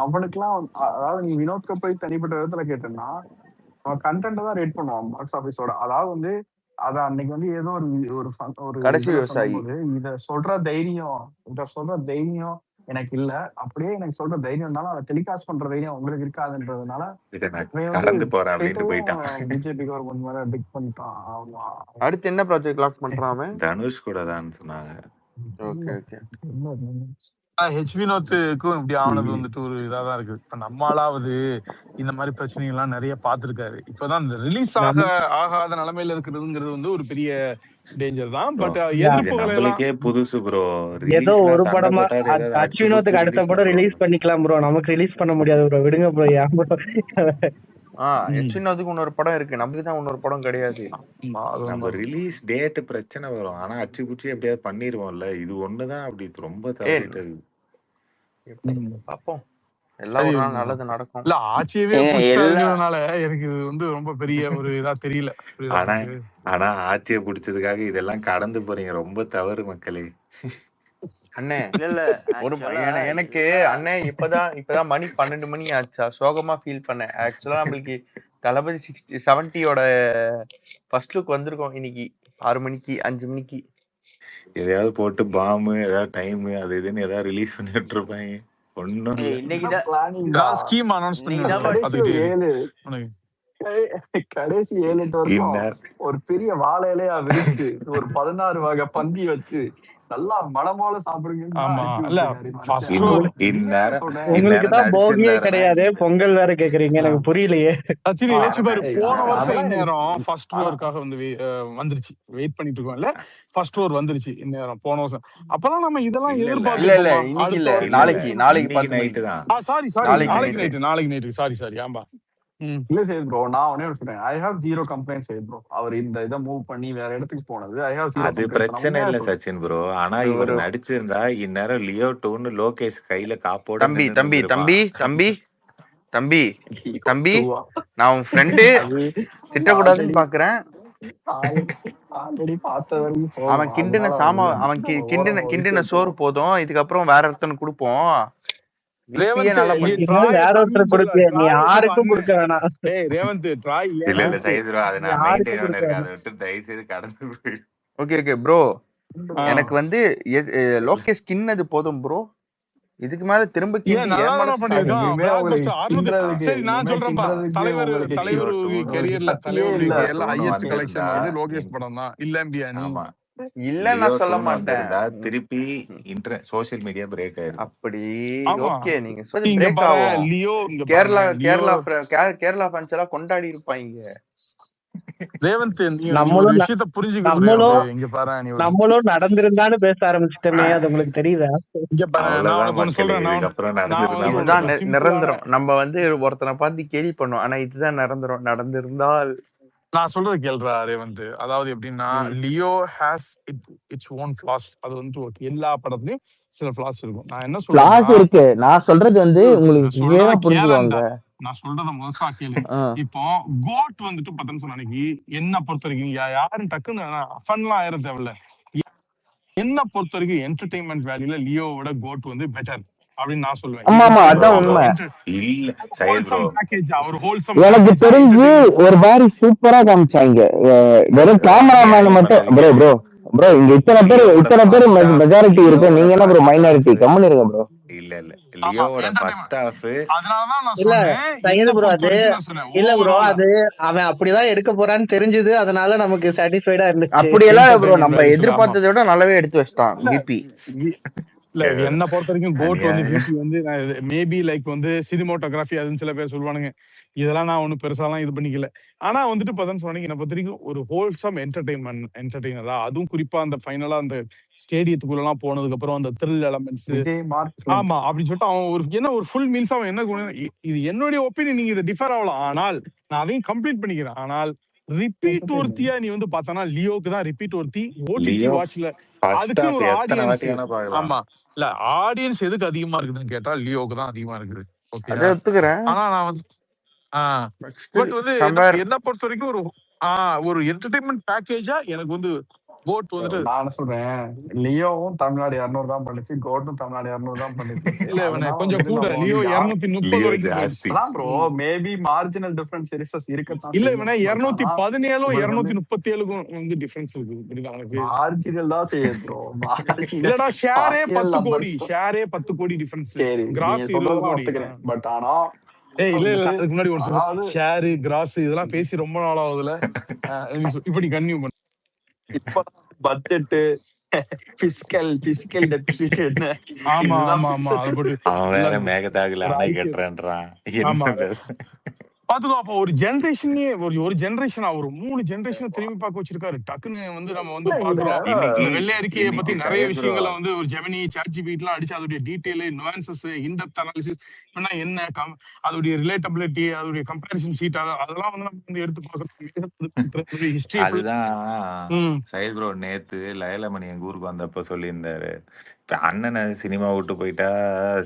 அவனுக்குலாம் அதாவது நீ வினோத்க்கு போய் தனிப்பட்ட விதத்துல கேட்டேன்னா அவன் கண்டென்ட் தான் ரேட் பண்ணுவான் பாக்ஸ் ஆபீஸோட. அதாவது வந்து அத அன்னைக்கு வந்து ஏதோ ஒரு கடைசி இதுல விவசாயி சொல்லும்போது இத சொல்ற தைரியம் எனக்கு இல்ல. அப்படியே எனக்கு சொல்ற தைரியம் இருந்தாலும் அதை டெலிகாஸ்ட் பண்ற தைரியம் உங்களுக்கு இருக்காதுன்றதுனால இதை நான் இவன் வந்து கடந்து போறேன் அப்படின்ட்டு போயிட்டான். ஸ்ட்ரெயிட்டாவும் பிஜேபி கவர்மெண்ட் மேல டிக் பண்ணிட்டான். ஆமா, அடுத்து என்ன ப்ராஜெக்ட் லாக் பண்றான் அவன்? தனுஷ் கூட தான் சொன்னாங்க. Okay okay. ஹெச் வினோத்துக்கும் இப்படி ஆனது வந்துட்டு ஒரு இதாதான் இருக்கு. இப்ப நம்மளாவது இந்த மாதிரி பிரச்சனைகள் எல்லாம் நிறைய பார்த்திருக்காரு. இப்பதான் இந்த ரிலீஸ் ஆகாத நிலைமையில இருக்கிறதுங்கிறது வந்து ஒரு பெரிய டேஞ்சர் தான். பட் இது எதிர்ப்புகள் எல்லாம் நம்மளுக்கே புதுசு ப்ரோ. ஏதோ ரிலீஸ்ல ஒரு சண்டை படமா போட்டா அது ஏதாவது அடிச்சு அச்சுவினோத்துக்கு அடுத்த ரிலீஸ் படம் ரிலீஸ் பண்ணுவாங்க. பண்ணிக்கலாம் ப்ரோ. நமக்கு ரிலீஸ் பண்ண முடியாது ப்ரோ. விடுங்க ப்ரோ. ஏன் bro? எச்சினோதுக்கு இன்னொரு படம் இருக்கு, நமக்கு தான் இன்னொரு படம் கிடையாது. ஆமா, அது நம்ம உண்மைதான். ரிலீஸ் டேட் பிரச்சனை வரும், ஆனா அச்சு புச்சி எப்படியாவது பண்ணிருவோம்ல. இது ஒண்ணுதான் அப்படி ரொம்ப தவறிட்டது. பாப்போம், எல்லாம் சரி, ஒரு நாள் நல்லது நடக்கும். இல்ல ஆட்சியவே புடிச்சிட்டாருங்கிறதுனால எனக்கு இது வந்து ரொம்ப பெரிய ஒரு இதா தெரியல. புரியுதா ஆனா உங்களுக்கு? ஆனா ஆட்சியை பிடிச்சதுக்காக இதெல்லாம் கடந்து போறீங்க, ரொம்ப தவறு மக்களே. அண்ணே இல்ல ஒரு எனக்கு அண்ணே இப்பதான் மணி 12 மணி ஆச்சா, சோகமா ஃபீல் பண்ணேன். ஆக்சுவலா நம்மளுக்கு தளபதி 70யோட ஃபர்ஸ்ட் லுக் வந்திருக்கோம் இன்னைக்கு 6 மணிக்கு 5 மணிக்கு. எதையாவது போட்டு பாம்பு ஏதாவது டைம் அது இதுன்னு ஏதாவது ரிலீஸ் பண்ணிட்டு இருப்பாங்க. ஒன்னும் இல்ல. ஏதாவது ஸ்கீம் அனௌன்ஸ் பண்ணி கடைசி 7-8 வருஷம் ஒரு பெரிய வாழை இலையா விரிச்சு ஒரு 16 வகை பந்தி வச்சு நல்லா மனமோல சாப்பிடுங்க. உங்களுக்கு தான் போகியே கிடையாது, பொங்கல் வேற கேக்குறீங்க, எனக்கு புரியலையே. போன வருஷம் இந்நேரம் ஃபர்ஸ்ட் ஃப்ளோருக்காக வந்து வந்துருச்சு, வெயிட் பண்ணிட்டு இருக்கோம் இல்ல, ஃபர்ஸ்ட் ஃப்ளோர் வந்துருச்சு இந்நேரம் போன வருஷம். அப்பதான் நம்ம இதெல்லாம் எதிர்பார்க்க. நாளைக்கு நைட்டு தான். நாளைக்கு நைட்டு சாரி ஆமா. இல்ல சரி ப்ரோ, நான் ஒண்ணே சொல்றேன், I have zero complaints bro. அவர் இந்த இதை மூவ் பண்ணி வேற இடத்துக்கு போனது ஐ ஹேவ் ஜீரோ. அது பிரச்சனை இல்ல சச்சின் ப்ரோ. ஆனா இவர் நடிச்சிருந்தா இந்நேரம் லியோ 2ன்னு லோகேஷ் கையில காப்போட. தம்பி நான் உன் ஃப்ரெண்டு, திட்டக்கூடாதுன்னு பாக்குறேன். அவன் கிண்டின சோறு போதும், இதுக்கப்புறம் வேற ஒருத்தனுக்கு கொடுப்போம். எனக்கு வந்து லோகேஷ் கிண்ணது போதும் ப்ரோ, இதுக்கு மேல திரும்ப லோகேஷ் படம் தான் இல்ல நான் சொல்ல மாட்டேன். திருப்பி சோசியல் மீடியா பிரேக் ஆயிடும். அப்படி ஓகே, நீங்க சொல்லி பிரேக் ஆகும். கேரளா ஃபேன்ஸ் எல்லாம் கொண்டாடி இருப்பாங்க. ரேவந்த் நம்மளும் நடந்திருந்தான்னு பேச ஆரம்பிச்சிட்டோமே, அது உங்களுக்கு தெரியுதா? நிரந்தரம். நம்ம வந்து ஒருத்தனை பார்த்து கேள்வி பண்ணோம், ஆனா இதுதான் நிரந்தரம். நடந்திருந்தால் நான் சொல்றது கேள்றா ரேவந்த். அதாவது எப்படின்னா, Leo has its own flaws. அது வந்து எல்லா படத்துலயும் சில ஃபிளாஸ் இருக்கும். நான் என்ன சொல்றேன், நான் சொல்றது வந்து உங்களுக்கு நான் சொல்றத முதல்ல கேளு. இப்போ கோட் வந்துட்டு பத்தன்ஸ் அன்னைக்கு என்ன பொறுத்த வரைக்கும் யாரும் டக்குன்னு ஃபன்லாம் ஆயிர தேவையில்ல. என்ன பொறுத்த வரைக்கும் என்டர்டைன்மெண்ட் வேல்யூல லியோவோட கோட் வந்து பெட்டர் அப்படின்னு நான் சொல்லுவேன். எனக்கு தெரிஞ்சு ஒரு மாதிரி சூப்பரா காமிச்சாங்க. வெறும் கேமராமேன் மட்டும் ப்ரோ இங்க இத்தனை பேர் லியோவோட ஃபர்ஸ்ட் மெஜாரிட்டி இருக்கு, நீங்க என்ன ப்ரோ ஹாஃப் மைனாரிட்டி? கம்முன்னு இருங்க ப்ரோ. இல்ல ஆமா லியோவோட என்டர்டைன்மெண்ட். ஃபர்ஸ்ட் ஹாஃப் அதனாலதான் நான் இல்ல சொன்னேன், சையது என்ன ப்ரோ, பொறுத்த அது வரைக்கும் நான் சொன்னேன் இல்ல ப்ரோ, ஓவரால். அது அவன் அப்படிதான் எடுக்க போறான்னு தெரிஞ்சது, அதனால நமக்கு சாட்டிஸ்ஃபைடா இருந்துச்சு. அப்படியெல்லாம் ப்ரோ, என்டர்டைன்மெண்ட் நம்ம ஆயிடுச்சுல. ஆமா எதிர்பார்த்ததை விட நல்லாவே எடுத்து வச்சிட்டான் இல்ல பிபி. இல்ல என்ன பொறுத்த வரைக்கும் கோட் வந்து அநியாயம். பிபி வந்து மேபி லைக் வந்து சினிமோட்டோகிராஃபி அதுன்னு சில பேர் சொல்லுவானுங்க. இதெல்லாம் நான் ஒன்றும் பெருசாலாம் இது பண்ணிக்கல. ஆனா வந்துட்டு இப்பதான் சொன்னீங்க, என்னை பொறுத்த வரைக்கும் ஒரு ஹோல்சம் என்டர்டைனரா, அதுவும் குறிப்பா அந்த ஃபைனலா அந்த ஸ்டேடியத்துக்குள்ள எல்லாம் போனதுக்கு அப்புறம் அந்த த்ரில் எலமெண்ட்ஸ், விஜய் மார்க் ஆமா அப்படின்னு சொல்லிட்டு அவன் ஒரு ஃபுல் மீல்ஸ் அவன் என்ன இது என்னுடைய ஒப்பீனியன், நீங்க இதை டிஃபர் ஆகலாம். ஆனால் நான் அதையும் கம்ப்ளீட் பண்ணிக்கிறேன். ஆனால் ரிப்பீட் ஒருத்தியா நீ வந்து பார்த்தனா லியோக்கு தான் ரிப்பீட் ஒருத்தி. ஓடிடி லியோ வாட்ச்ல ஃபர்ஸ்ட் அதுக்குன்னு ஹாஃப் ஒரு எத்தனை ஆடியன்ஸ். வாட்டி வேணா பார்க்கலாம். ஆமா இல்ல ஆடியன்ஸ் எதுக்கு அதிகமா இருக்குதுன்னு கேட்டா லியோக்கு தான் அதிகமா இருக்குது. ஓகே, அதை ஒத்துக்கிறேன். ஆனா நான் வந்து பட் வந்து கம்பேர் என்ன பொறுத்த வரைக்கும் ஒரு என்டர்டைன்மெண்ட் பேக்கேஜா எனக்கு வந்து கோட் வந்துட்டு. நான் என்ன சொல்றேன், லியோவும் தமிழ்நாடு 200 தான் பண்ணுச்சு, கோட்டும் தமிழ்நாடு 200 தான் பண்ணுச்சு. இல்ல அதனால கொஞ்சம் வந்துட்டு கூட நம்ம லியோ வந்து 230 லியோ வரைக்கும் போயிடுச்சு. ஜாஸ்தி. அதான் ப்ரோ, மேபி மார்ஜினல் டிஃபரன்ஸ் இருக்கத்தான் இல்ல செய்யும். இவனே பட் ஆனா 217 உங்களுக்கு வந்து 237க்கும் வந்து டிஃபரன்ஸ் இருக்கு. புரியுதா உனக்கு? மார்ஜினல் தான் செய்யுது ப்ரோ. இல்லடா ஷேரே பார்சியல் 10 கோடி, நம்பர்ஸ். ஷேரே 10 கோடி டிஃபரன்ஸ், சரி, கிராஸ் நீங்க 20 சொல்றதெல்லாம் கோடி. ஒத்துக்கிறேன். பட் ஆனா இல்ல வந்துட்டு அதுக்கு முன்னாடி ஒரு சொல்ல, அதாவது ஷேரு கிராஸ் இதெல்லாம் பேசி ரொம்ப நாள் ஆகுதுல. இப்ப நீ கன்டினியூ பண்ணு. இப்ப பட்ஜெட் பிசிக்கல் டெபிசிட் என்ன ஆமா இதுதான் ஆமா ஆமா அது போட்டு அவன் வேற எல்லாம் மேகதாகுல அணை ரைட்டு. கட்டுறேன்றான். ஆமா என்ன பாத்துக்கோ. அப்ப ஒரு ஜெனரேஷனே ஒரு ஜெனரேஷனா ஒரு 3 ஜெனரேஷன் திரும்பி பார்க்க வச்சிருக்காரு. டக்குன்னு வந்து நம்ம வந்து இல்ல இதுல பாக்குறோம். இன்னைக்கு இந்த வெள்ளை அறிக்கையை பத்தி இன்னைக்கு நிறைய சையத் ப்ரோ விஷயங்களை வந்து ஒரு ஜெமினி சாட்ஜிபிடி எல்லாம் அடிச்சு அதோடைய டீடைல் நுவான்சஸ் இன்டெப்த் அனாலிசிஸ் என்ன அதோடைய ரிலேட்டபிலிட்டி அதோடைய கம்பேரிசன் ஷீட் அதெல்லாம் வந்து நம்ம வந்து எடுத்து பார்க்கறோம். ஹிஸ்டரி அதுதான் சையத் ப்ரோ நேத்து லயலமணி எங்க ஊருக்கு வந்தப்ப சொல்லியிருந்தாரு. இப்ப அண்ணனை சினிமா விட்டு போயிட்டா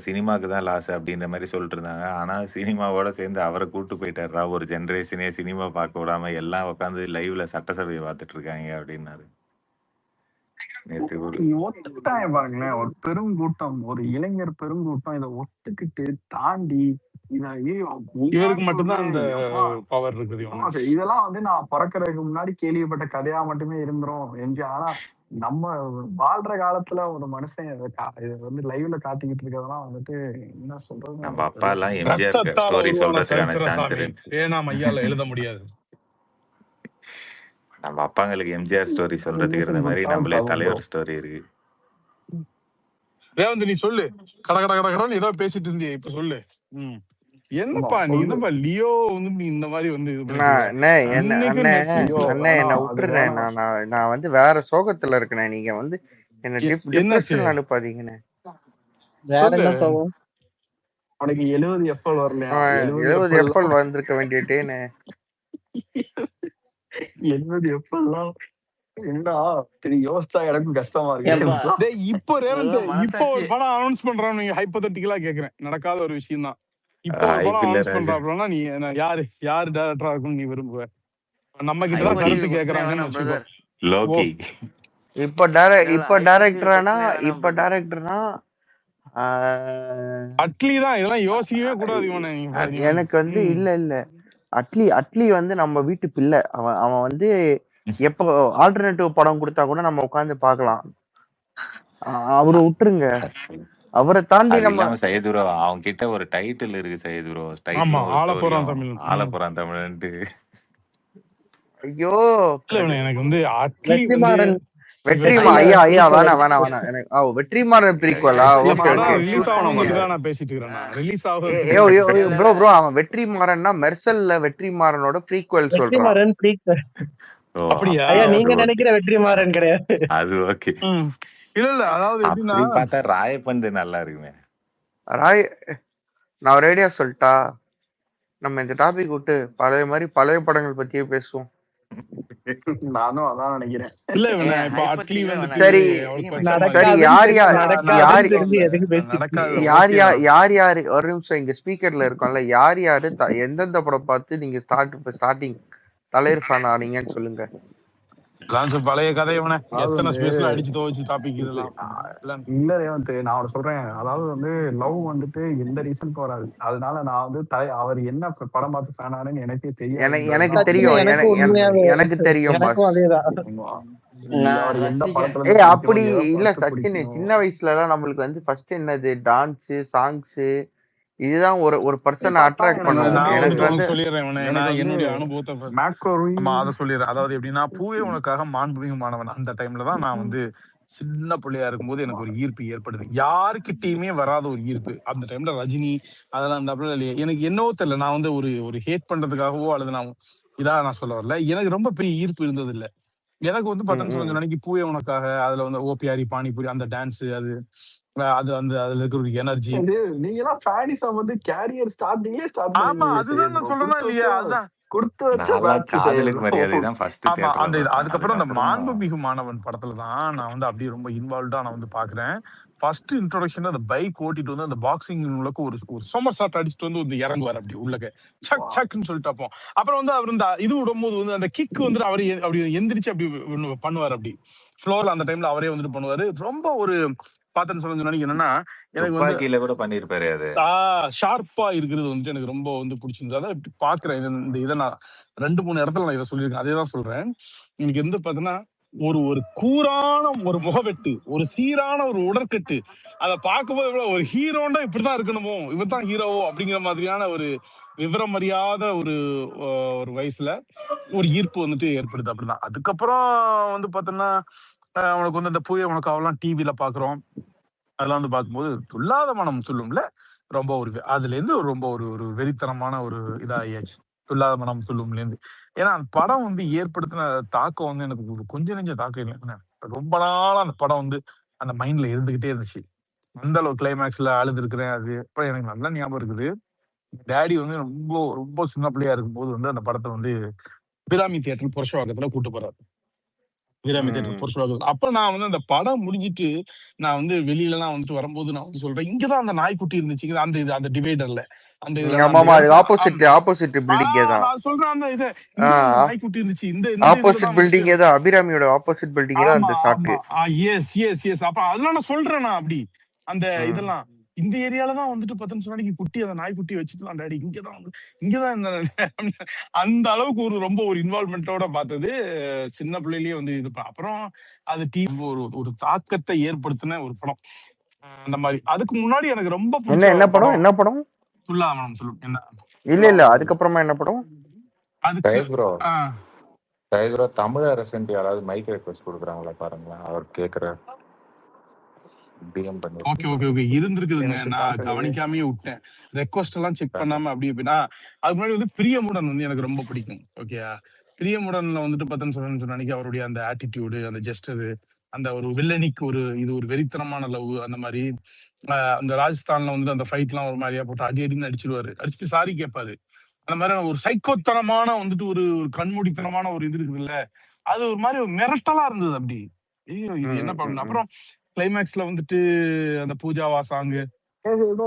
சினிமாக்கு தான் லாஸ் அப்படின்ற மாதிரி சொல்லிட்டு இருந்தாங்க. ஆனா சினிமாவோட சேர்ந்து அவரை கூட்டு போயிட்டாரா, ஒரு ஜெனரேஷனே சினிமா பார்க்க விடாம எல்லாம் உட்காந்து லைவ்ல சட்டசபையை பார்த்துட்டு இருக்காங்க அப்படின்னாரு நேத்து ஒரு ஒத்துக்கிட்டாங்க பாருங்களேன். ஒரு பெருங்கூட்டம், ஒரு இளைஞர் பெருங்கூட்டம் இதை ஒத்துக்கிட்டு தாண்டி இவருக்கு மட்டும்தான் அந்த பவர் இருக்குது. இதெல்லாம் வந்து நான் பிறக்கிறதுக்கு முன்னாடி கேள்விப்பட்ட கதையா மட்டுமே இருந்துரும் எம்ஜி. ஆனா நம்ம வாழ்ற காலத்துல ஒரு மனுஷன் இதை வந்து லைவ்ல காட்டிக்கிட்டு இருக்கிறதெல்லாம் வந்துட்டு என்ன சொல்றது, நம்ம அப்பா எல்லாம் எம்ஜிஆர் ஸ்டோரி சொல்றதுக்கான சான்ஸ் இருக்கு. ஏன்னா மையால எழுத முடியாது. நம்ம அப்பாங்களுக்கு எம்ஜிஆர் ஸ்டோரி சொல்றதுக்கு இருந்த மாதிரி நம்மளே தலைவர் ஸ்டோரி இருக்கு. ரேவந்த் நீ சொல்லு, கட கட கட கடன்னு ஏதோ பேசிட்டு இருந்தியே, இப்ப சொல்லு. என்னப்பா நீ என்னப்பா லியோ வந்து நீ இந்த மாதிரி வந்து என்ன விட்டுறேன். நான் வந்து வேற சோகத்துல இருக்கேன். நீங்க வந்து என்ன டிப்ரெஷன் அனுப்பாதீங்கண்ணே. வேற என்ன சோகம்? உனக்கு 70 எஃப்எல் வரலையா? 70 எஃப்எல் வந்திருக்க வேண்டியட்டேன்னு. 70 எஃப்எல்லாம் என்னடா சரி யோசிச்சா எனக்கும் கஷ்டமா இருக்கு. இப்போ ரேவந்த் இப்போ ஒரு படம் அனௌன்ஸ் பண்றான், நீங்க ஹைப்போதெட்டிக்கலா கேக்குறேன், நடக்காத ஒரு விஷயம் தான். இப்போ ஒரு படம் அனௌன்ஸ் பண்றாப்லன்னா நீ யாரு டைரக்டரா இருக்கும்னு நீ விரும்புவ? நம்ம கிட்ட தான் கருத்து கேக்குறாங்கன்னு வச்சுக்கோ. லோகி இப்போ டைரக்டர்னா அட்லி தான். இதெல்லாம் யோசிக்கவே கூடாது இவனை. எனக்கு வந்து இல்ல அட்லி வந்து நம்ம வீட்டு பிள்ளை. அவன் வந்து எப்போ ஆல்டர்னேட்டிவ் படம் கொடுத்தா கூட நம்ம உட்காந்து பாக்கலாம். அவரை விட்டுருங்க. அவரை தாண்டி நம்ம சையதுரோ அவங்க கிட்ட ஒரு டைட்டில் இருக்கு. சையதுரோ ஆலப்புறம் தமிழ் ஆலப்புறம் தமிழ். ஐயோ எனக்கு வந்து வெற்றிமாறன் ஐயா வேணாம் எனக்கு வெற்றிமாறன் பிரீக்வலா ரிலீஸ் ஆகணும்னு நான் பேசிட்டு இருக்கேன். ரிலீஸ் ஆகும் ப்ரோ அவன் வெற்றிமாறன்னா மெர்சல்ல வெற்றிமாறனோட பிரீக்வல் சொல்றான். அப்படியா? நீங்க நினைக்கிற வெற்றிமாறன் கிடையாது அது. ஓகே இல்ல அதாவது எப்படின்னா பார்த்தா ராயப்பந்து நல்லா இருக்குமே. நான் ஒரு ஐடியா சொல்லிட்டா, நம்ம இந்த டாபிக் விட்டு பழைய படங்கள் பத்தியே பேசுவோம். நானும் அதான் நினைக்கிறேன். இல்ல இப்ப அட்லி வந்து சரி யார் ஒரு நிமிஷம் இங்க ஸ்பீக்கர்ல இருக்கோம்ல, யாரு எந்தெந்த படம் பார்த்து நீங்க ஸ்டார்டிங் தலைவர் ஃபேன் ஆனீங்கன்னு சொல்லுங்க. பழைய கதை எத்தனை ஸ்பேஸ்ல அடிச்சு துவச்சு டாபிக் இதெல்லாம் இல்ல ரேவந்த், நான் சொல்றேன். அதாவது வந்து லவ் வந்துட்டு எந்த ரீசனுக்கு வராது. அதனால நான் வந்து அவர் என்ன படம் பார்த்து ஃபேன் ஆனேன்னு எனக்கே தெரியும். எனக்கு தெரியும். நான் அவர் எந்த ரசிகன். படத்துல இருந்து அப்படி பிடிக்கணும், எதை இல்ல பார்த்து சச்சின், பிடிக்கணும். சின்ன வயசுல எல்லாம் நம்மளுக்கு வந்து ஃபர்ஸ்ட் என்னது டான்ஸ், சாங்ஸ், இதுதான் ஒரு பர்சனை பார்த்தா அட்ராக்ட் எனக்கு பண்ணுவோம். நான் எனக்கு வந்துட்டு வந்து உனக்கு சொல்லிடுறேன் இவனே. எனக்கு நான் வந்து என்னுடைய அனுபவத்தை மேக்ரோரி ஆமா அதை சொல்லிடுறேன். அதாவது எப்படின்னா, பூவே உனக்காக மாண்புமிகு மாணவன் அந்த டைம்ல தான் நான் வந்து சின்ன பிள்ளையா இருக்கும்போது எனக்கு ஒரு ஈர்ப்பு ஏற்படுது. யாருக்கிட்டயுமே வராத ஒரு ஈர்ப்பு. அந்த டைம்ல ரஜினி அதெல்லாம் இருந்தாப்புல இல்லையா, எனக்கு என்னவோ தெரியல. நான் வந்து ஒரு ஹேட் பண்றதுக்காகவோ அல்லது நான் சொல்ல வரல. எனக்கு ரொம்ப பெரிய ஈர்ப்பு இருந்தது இல்ல. எனக்கு வந்து பார்த்தேன்னு சொல்ல நினைக்கி பூவே உனக்காக அதுல வந்து ஓபிஆரி பானிபூரி அந்த டான்ஸ் அது அது அந்த அதுல இருக்கிற ஒரு எனர்ஜி. நீங்க எல்லாம் ஃபேனிசம் வந்து கேரியர் ஸ்டார்டிங்லயே ஸ்டார்ட் ஆமா பண்ணிருக்கீங்க அதுதான் சையத் நான் ப்ரோ. சொல்றேன்னா கொடுத்து இல்லையா, வச்ச அதுதான் கொடுத்து வச்ச நான்லாம் பேட்ச் சையத் காதலுக்கு ப்ரோ. மரியாதை தான் ஃபர்ஸ்ட் ஆமா தியேட்டர்ல அந்த பார்த்தேன். அதுக்கப்புறம் அந்த அதுக்கப்புறம் தான் மாண்புமிகு மாணவன் படத்துல தான் நான் வந்து அப்படியே ரொம்ப இன்வால்வ்டா நான் வந்து பாக்குறேன். ஃபர்ஸ்ட் இன்ட்ரோடக்ஷன் அந்த பைக் ஓட்டிட்டு வந்து அந்த பாக்ஸிங் உள்ளக்கு ஒரு சோமர் ஷாட் அடிச்சுட்டு வந்து இறங்குவார் அப்படி உள்ளக்க சக் சக்னு சொல்லிட்டு அப்போ. அப்புறம் வந்து அவர் இந்த இது விடும்போது வந்து அந்த கிக் வந்து அவரு அப்படி எந்திரிச்சு அப்படி பண்ணுவார் அப்படி ஃப்ளோர்ல. அந்த டைம்ல அவரே வந்துட்டு பண்ணுவாரு. ரொம்ப ஒரு பாத்தேன்னு சொல்ல என்னன்னா எனக்கு வந்து துப்பாக்கியில கூட பண்ணிருப்பாரு அது. ஷார்ப்பா இருக்கிறது வந்துட்டு எனக்கு ரொம்ப வந்து பிடிச்சிருந்தது. அதான் இப்படி பாக்குறேன். இந்த இதை நான் 2-3 இடத்துல நான் இதை சொல்லியிருக்கேன். அதே தான் சொல்றேன். எனக்கு வந்து பாத்தீங்கன்னா ஒரு கூரான ஒரு முகவெட்டு, ஒரு சீரான ஒரு உடற்கட்டு, அதை பார்க்கும்போது ஒரு ஹீரோன்னா இப்படிதான் இருக்கணுமோ, இவர் தான் ஹீரோவோ அப்படிங்கிற மாதிரியான ஒரு விவரம் அறியாத ஒரு வயசுல ஒரு ஈர்ப்பு வந்துட்டு ஏற்படுது. அப்படிதான் அதுக்கப்புறம் வந்து பாத்தீங்கன்னா உனக்கு வந்து அந்த பூய உனக்கு அவெல்லாம் டிவில பாக்குறோம். அதெல்லாம் வந்து பார்க்கும்போது துல்லாத மனம் துள்ளும்ல ரொம்ப ஒரு அதுல இருந்து ரொம்ப ஒரு வெறித்தனமான ஒரு இதாகியாச்சு. துல்லாத மனம் துள்ளும்ல இருந்து. ஏன்னா அந்த படம் வந்து ஏற்படுத்தின தாக்கம் வந்து எனக்கு ஒரு கொஞ்ச நெஞ்ச தாக்கம் இல்லை. ரொம்ப நாளா அந்த படம் வந்து அந்த மைண்ட்ல இருந்துகிட்டே இருந்துச்சு. அந்த அளவு கிளைமேக்ஸ்ல அழுது இருக்கிறேன். அது அப்புறம் எனக்கு நல்லா ஞாபகம் இருக்குது. டேடி வந்து ரொம்ப ரொம்ப சின்ன பிள்ளையா இருக்கும்போது வந்து அந்த படத்தை வந்து பிராமி தியேட்டர் புருஷவாக்கத்துல கூட்டு போறாரு. வீராமி தேட்டர் புருஷவாக்கம். அப்ப நான் வந்து அந்த படம் முடிஞ்சிட்டு நான் வந்து வெளியில எல்லாம் வந்துட்டு வரும்போது நான் வந்து சொல்றேன், இங்கதான் அந்த நாய்க்குட்டி இருந்துச்சு. அந்த டிவைடர்ல அந்த இதுல ஆப்போசிட் பில்டிங்கே தான். நான் சொல்றேன் அந்த இதை இங்கதான் அந்த நாய்க்குட்டி இருந்துச்சு. இந்த ஆப்போசிட் பில்டிங்கே தான், அபிராமியோட ஆப்போசிட் பில்டிங்கே தான் அந்த ஷாட். S S S. அப்ப அதெல்லாம் நான் சொல்றேன். நான் அப்படி அந்த இதெல்லாம் இந்த ஏரியால தான் வந்துட்டு 10 சொன்னாடி குட்டி அந்த நாய்க்குட்டி வச்சுட்டு டேடி இங்கதான் இந்த அந்த அளவுக்கு ரொம்ப ஒரு இன்வால்வ்மெண்டோட பார்த்தது சின்ன பிள்ளையிலேயே வந்து இது. அப்புறம் அது ஒரு தாக்கத்தை ஏற்படுத்தின ஒரு படம் அந்த மாதிரி. அதுக்கு முன்னாடி எனக்கு ரொம்ப என்ன படம் துல்லாமனம் சொல்லும் என்ன இல்ல அதுக்கப்புறமா என்ன படம் அதுக்கு தமிழ் அரசன் யாராவது மைக் ரெக்வெஸ்ட் கொடுக்குறாங்களா பாருங்களேன். அவர் கேக்குற ஓகே இருந்திருக்குதுங்க. நான் கவனிக்காமயே விட்டேன். ரெக்வஸ்ட் எல்லாம் செக் பண்ணாம அப்படி எப்படின்னா அதுக்கு முன்னாடி வந்து பிரியமுடன் வந்து எனக்கு ரொம்ப பிடிக்கும். ஓகே பிரியமுடன்ல வந்துட்டு பார்த்தேன்னு சொன்ன அன்னைக்கு அவருடைய அந்த ஆட்டிடியூடு, அந்த ஜெஸ்டரு, அந்த ஒரு வில்லனிக்கு ஒரு வெறித்தனமான லவ், அந்த மாதிரி அந்த ராஜஸ்தான்ல வந்து அந்த ஃபைட் எல்லாம் ஒரு மாதிரியா போட்டு அடின்னு அடிச்சுட்டு சாரி கேட்பாரு. அந்த மாதிரி ஒரு சைக்கோத்தனமான வந்துட்டு ஒரு கண்மூடித்தனமான ஒரு இது இருக்குல்ல, அது ஒரு மாதிரி ஒரு மிரட்டலா இருந்தது. அப்படி ஐயோ இது என்ன பண்ணணும். அப்புறம் கிளைமேக்ஸ்ல வந்துட்டு அந்த பூஜாவா சாங்கு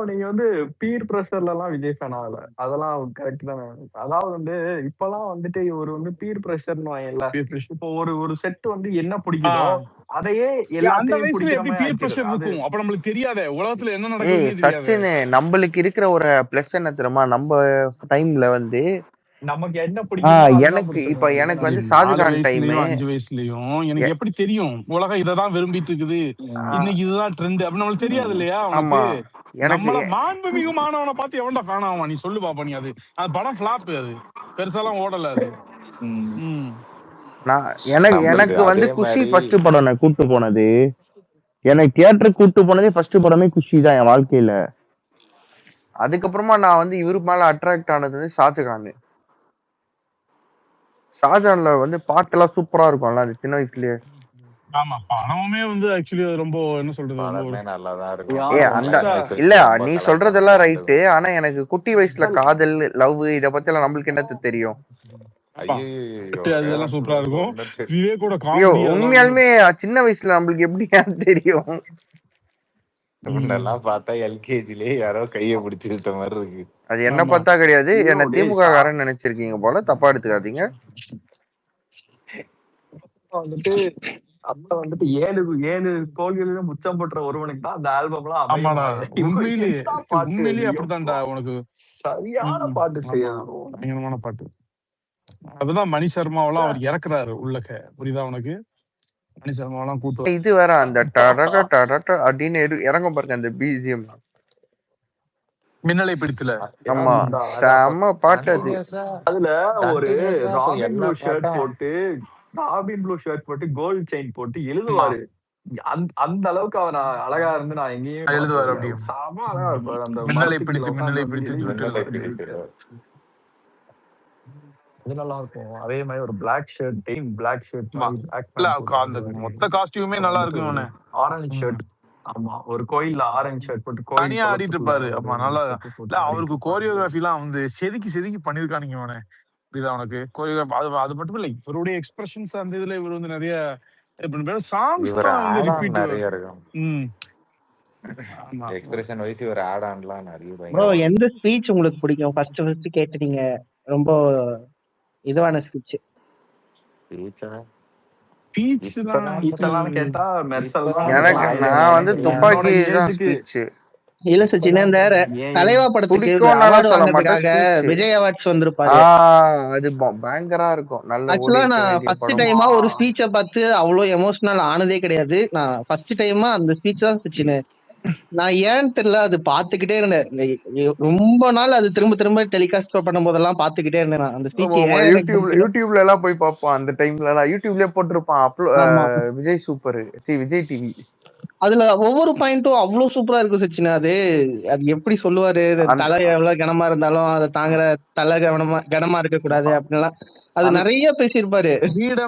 நீங்க வந்து பீர் பிரஷர்ல எல்லாம் விஜய் ஃபேன் ஆகல, அதெல்லாம் கரெக்ட் தானே. அதாவது வந்து இப்பெல்லாம் வந்துட்டு ஒரு வந்து பீர் பிரஷர்னு வாங்கல. இப்போ ஒரு செட் வந்து என்ன பிடிக்குதோ அதையே அந்த வயசுல எப்படி பீர் பிரஷர் இருக்கும் அப்ப நம்மளுக்கு தெரியாத உலகத்துல என்ன நடக்குதுன்னு. நம்மளுக்கு இருக்கிற ஒரு பிளஸ் என்ன தெரியுமா, நம்ம டைம்ல வந்து நமக்கு என்ன பிடிக்கும். எனக்கு வந்து ஷாஜகான் டைம் 5 வயசுலயும் எனக்கு எப்படி தெரியும் உலகம் இததான் விரும்பிட்டு இருக்குது, இன்னைக்கு இதுதான் ட்ரெண்ட் அப்படி நம்மளுக்கு தெரியாது இல்லையா. உனக்கு நம்மள மாண்புமிகு மாணவனை பார்த்து எவன்டா ஃபேன் ஆவான் நீ சொல்லு பாப்பா. நீ அது படம் ஃபிளாப், அது பெருசாலாம் ஓடல அது. எனக்கு வந்து குஷி ஃபர்ஸ்ட் படம் நான் கூட்டு போனது, எனக்கு தியேட்டருக்கு கூட்டு போனதே ஃபர்ஸ்ட் படமே குஷி தான் என் வாழ்க்கையில. அதுக்கப்புறமா நான் வந்து இவரு மேல அட்ராக்ட் ஆனது வந்து ஷாஜகான். ஷாஜகான்ல வந்து பாட்டெல்லாம் சூப்பரா இருக்கும்ல அது சின்ன வயசுலயே. ஆமா படமுமே வந்து ஆக்சுவலி ரொம்ப என்ன சொல்றது நல்லாதான் இருக்கும். இல்ல நீ சொல்றதெல்லாம் ரைட்டு, ஆனா எனக்கு குட்டி வயசுல காதல் லவ் இத பத்தி எல்லாம் நம்மளுக்கு என்னது தெரியும். அதெல்லாம் சூப்பரா இருக்கும். விவேக்கோட உண்மையாலுமே சின்ன வயசுல நம்மளுக்கு எப்படி தெரியும். முன்னெல்லாம் பார்த்தா எல்கேஜிலே யாரோ கைய பிடிச்சிருந்த மாதிரி இருக்கு. அது என்ன பார்த்தா கிடையாது, என்ன திமுக காரன் நினைச்சிருக்கீங்க போல, தப்பா எடுத்துக்காதீங்க. வந்துட்டு அப்ப வந்துட்டு 7 தோல்வியிலும் முச்சம் பெற்ற ஒருவனுக்கு தான் அந்த ஆல்பம்லாம் உண்மையிலேயே அப்படித்தான்டா. உனக்கு சரியான பாட்டு செய்யணும், பயங்கரமான பாட்டு. அதுதான் மணி சர்மாவெல்லாம் அவர் இறக்குறாரு உள்ளக்க, புரியுதா உனக்கு. மணி சர்மாலாம் கூட்டு இது வேற அந்த டடட டடட அப்படின்னு இறங்கும் பாருங்க அந்த பிஜிஎம். மின்னலை பிடித்துல ஆமா அந்த செம்ம பாட்டு அது. கண்டினியூஸா அதுல ஒரு கண்டினியூஸா அப்ப ராபின் எல்லா ப்ளூ ஷர்ட் பாட்டும் போட்டு கோல்ட் செயின் போட்டு எழுதுவாரு. அந்த அளவுக்கு அவன் அழகா இருந்து நான் எங்கேயுமே எழுதுவாரு பார்த்தது இல்ல. அப்படியே செம அழகா இருப்பாரு. அந்த மின்னலை மரத்துக்கு பிடித்து உட்கார்ந்து மின்னலை வந்து பிடித்து எழுதி மின்னலை இருப்பாரு லிரிக்க. பிடிக்கிறது. அது நல்லா இருக்கும். அதே மாதிரி ஒரு பிளாக் ஷர்ட் பிளாக் ஷர்ட் ஆமா மாதிரி பிளாக் இல்ல பேண்ட் போட்டு அந்த வருவாரு. மொத்த காஸ்டியூமே அப்புறம் நல்லா வந்துட்டு இருக்கும் ஒரு இவனே. ஆரஞ்சு ஷர்ட், ஆமா ஒரு கோயில்ல ஆரஞ்சு ஷர்ட் போட்டு கோயில் தனியா ஆடிட்டு குளத்துக்குள்ள இருப்பாரு. ஒரு ஆமா நல்லா ஷர்ட் இல்ல போட்டு ஆடிட்டு அவருக்கு இருப்பாரு. கோரியோகிராஃபி எல்லாம் வந்து செதுக்கி பண்ணிருக்கானுங்க இவனே. புரியுதா உனக்கு? கோரியோகிராஃபி அது மட்டும் இல்ல, இவருடைய எக்ஸ்பிரஷன்ஸ் அந்த இதுல இவர் வந்து நிறைய சாங்ஸ் இவர் தான் வந்து ஆட் ஆன் ரிப்பீட். நிறைய இருக்கும். ஆமா எக்ஸ்பிரஷன் வைஸ் இவர் ஆட் ஆன்லாம் நிறைய ப்ரோ பயங்கரமா எந்த ஸ்பீச் உங்களுக்கு பிடிக்கும்? ஃபர்ஸ்ட் கேட்டுட்டீங்க, ரொம்ப இதுவான ஸ்பீச். ஸ்பீச்சா ஸ்பீச்லாம் டீச்சர்லாம் கேட்டா மெர்சல் தான் எனக்கு நினைக்கிறேன். நான் வந்து என்னோட துப்பாக்கி தான் ஏஜுக்கு ஸ்பீச். இல்ல சச்சின், இந்த ஏன் தலைவா படத்துக்கு பிடிக்கும்னால அவார்டு சொல்ல மாட்டேன் வாங்குறதுக்காக ஸ்பீச். விஜய் அவார்ட்ஸ் வந்திருப்பாரு. அது பயங்கரா இருக்கும். நல்ல ஓடி ஆக்சுவலா இருக்க நான் வேண்டிய ஃபர்ஸ்ட் படம். டைமா ஒரு ஸ்பீச்சை பார்த்து அவ்வளோ எமோஷனல் ஆனதே கிடையாது. நான் ஃபர்ஸ்ட் டைமா அந்த ஸ்பீச் தான் சச்சின். நான் ஏன்னு தெரியல, அது பாத்துக்கிட்டே இருந்தேன். ரொம்ப நாள் அது திரும்ப டெலிகாஸ்ட் பண்ணும் போதெல்லாம் பாத்துக்கிட்டே இருந்தேன் நான் அந்த ஸ்பீச். யூடியூப்ல எல்லாம் போய் பார்ப்போம். அந்த டைம்ல எல்லாம் யூடியூப்லயே போட்டிருப்பான் விஜய் சூப்பர் விஜய் டிவி. அதுல ஒவ்வொரு பாயிண்ட்டும் அவ்வளவு சூப்பரா இருக்கும் சச்சின். அது எப்படி சொல்லுவாரு, தலை எவ்வளவு கனமா இருந்தாலும் அதை தாங்குற தலை கனமா இருக்க கூடாது அப்படின்லாம் அது நிறைய பேசியிருப்பாரு. இது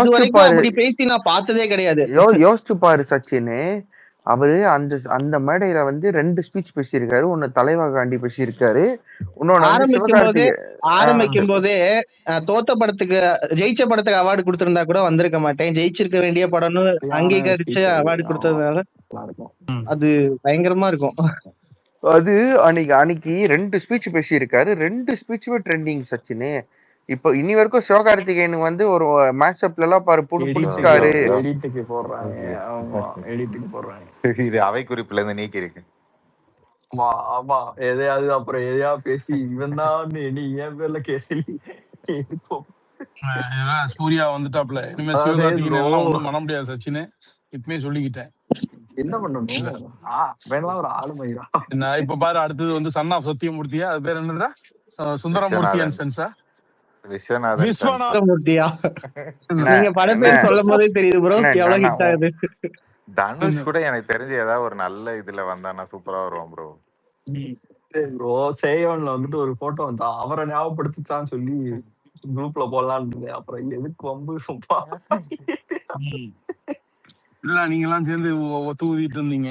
வரைக்கும் அப்படி பேசி நான் பார்த்ததே கிடையாது. யோசிச்சு பாரு சச்சின், அவரு அந்த மேடையில வந்து 2 ஸ்பீச் பேசியிருக்காரு. ஒன்னு தலைவாகாண்டி பேசியிருக்காரு, இன்னொன்னு ஆரம்பிக்கும் போதே தோத்த படத்துக்கு ஜெயிச்ச படத்துக்கு அவார்டு கொடுத்திருந்தா கூட வந்திருக்க மாட்டேன், ஜெயிச்சிருக்க வேண்டிய படம்னு அங்கீகரிச்சு அவார்டு கொடுத்ததுனால அது பயங்கரமா இருக்கும். அது அன்னைக்கு 2 ஸ்பீச் பேசியிருக்காரு. 2 ஸ்பீச்சுமே ட்ரெண்டிங் சச்சின். இப்போ இனி வரைக்கும் சிவகார்த்திகேயன் வந்து ஒரு மேட்ச்அப்ல எல்லாம் பாரு புடிச்சிட்டாரு. எடிட்டுக்கு போடுறாங்க. இது அவை குறிப்புல இருந்து நீக்கி இருக்கு. ஆமா எதையாவது அப்புறம் எதையாவது பேசி இவன் தான் நீ என் பேர்ல கேசி சூர்யா வந்துட்டாப்ல. இனிமே சிவகார்த்திகேயன் எல்லாம் ஒண்ணும் பண்ண முடியாது சச்சின், இப்பவே சொல்லிக்கிட்டேன். என்ன பண்ணணும் வேணாம் ஒரு ஆளுமையா. நான் இப்ப பாரு, அடுத்தது வந்து சன்னா சத்தியமூர்த்தியா, அது பேர் என்னடா, சுந்தரமூர்த்தி அண்ட் சன்ஸா, விஸ்வநாதமூர்த்தியா? நீங்க படம் பேர் சொல்லும் போதே தெரியுது ப்ரோ எவ்வளவு ஹிட் ஆகுது. தனுஷ் கூட எனக்கு தெரிஞ்சு ஏதாவது ஒரு நல்ல இதுல வந்தானா சூப்பரா வருவான் ப்ரோ. ப்ரோ சேவன்ல வந்துட்டு ஒரு போட்டோ வந்தா அவரை ஞாபகப்படுத்திச்சான்னு சொல்லி குரூப்ல போடலான்னு, அப்புறம் எதுக்கு வம்பு சும்மா இல்ல நீங்க எல்லாம் சேர்ந்து ஒத்து ஊதிட்டு இருந்தீங்க.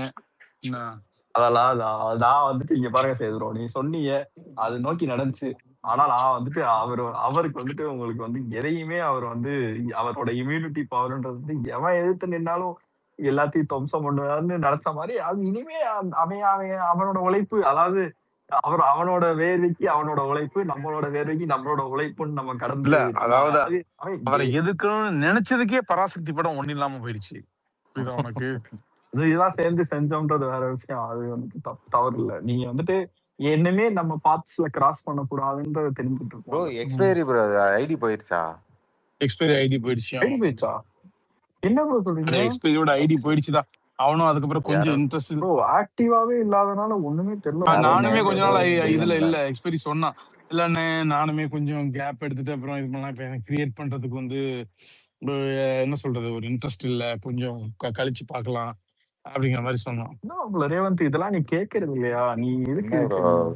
அதெல்லாம் நான் வந்துட்டு இங்க பாருங்க சேதுறோம், நீ சொன்னீங்க அது நோக்கி நடந்துச்சு. ஆனா நான் வந்துட்டு அவருக்கு வந்துட்டு உங்களுக்கு வந்து எதையுமே அவர் வந்து அவரோட இம்யூனிட்டி பவர்ன்றது வந்து எவன் எதிர்த்து நின்னாலும் எல்லாத்தையும் துவம்சம் பண்ணுவாருன்னு நினைச்ச மாதிரி அது இனிமே அவனோட உழைப்பு, அதாவது அவனோட வேர்வைக்கு அவனோட உழைப்பு, நம்மளோட வேர்வைக்கு நம்மளோட உழைப்புன்னு நம்ம கடந்து. அதாவது அவரை எதுக்கணும்னு நினைச்சதுக்கே பராசக்தி படம் ஒண்ணு இல்லாம போயிடுச்சு. உனக்கு இதெல்லாம் சேர்ந்து செஞ்சோம்ன்றது வேற விஷயம். அது வந்துட்டு தவறு இல்லை. நீங்க வந்துட்டு என்னமே நம்ம பாத்ஸ்ல கிராஸ் பண்ண கூடாதுன்றத தெரிஞ்சுட்டு இருக்கோம். எக்ஸ்பைரி ப்ரோ ஐடி போயிடுச்சா? எக்ஸ்பைரி ஐடி போயிடுச்சு. ஐடி போயிடுச்சா? என்ன ப்ரோ சொல்றீங்க? எக்ஸ்பைரியோட ஐடி போயிடுச்சுதான். அவனும் அதுக்கப்புறம் கொஞ்சம் இன்ட்ரெஸ்ட் ப்ரோ ஆக்டிவாவே இல்லாதனால ஒண்ணுமே தெரியல. நானுமே கொஞ்ச நாள் இதுல இல்ல எக்ஸ்பைரி சொன்னான் இல்லன்னு, நானுமே கொஞ்சம் கேப் எடுத்துட்டு அப்புறம் இது பண்ணலாம். இப்ப எனக்கு கிரியேட் பண்றதுக்கு வந்து என்ன சொல்றது, ஒரு இன்ட்ரெஸ்ட் இல்ல, கொஞ்சம் கழிச்சு பாக்கலாம் அப்படிங்கிற மாதிரி சொன்னான். ரேவந்த் இதெல்லாம் நீ கேக்குறது இல்லையா? நீ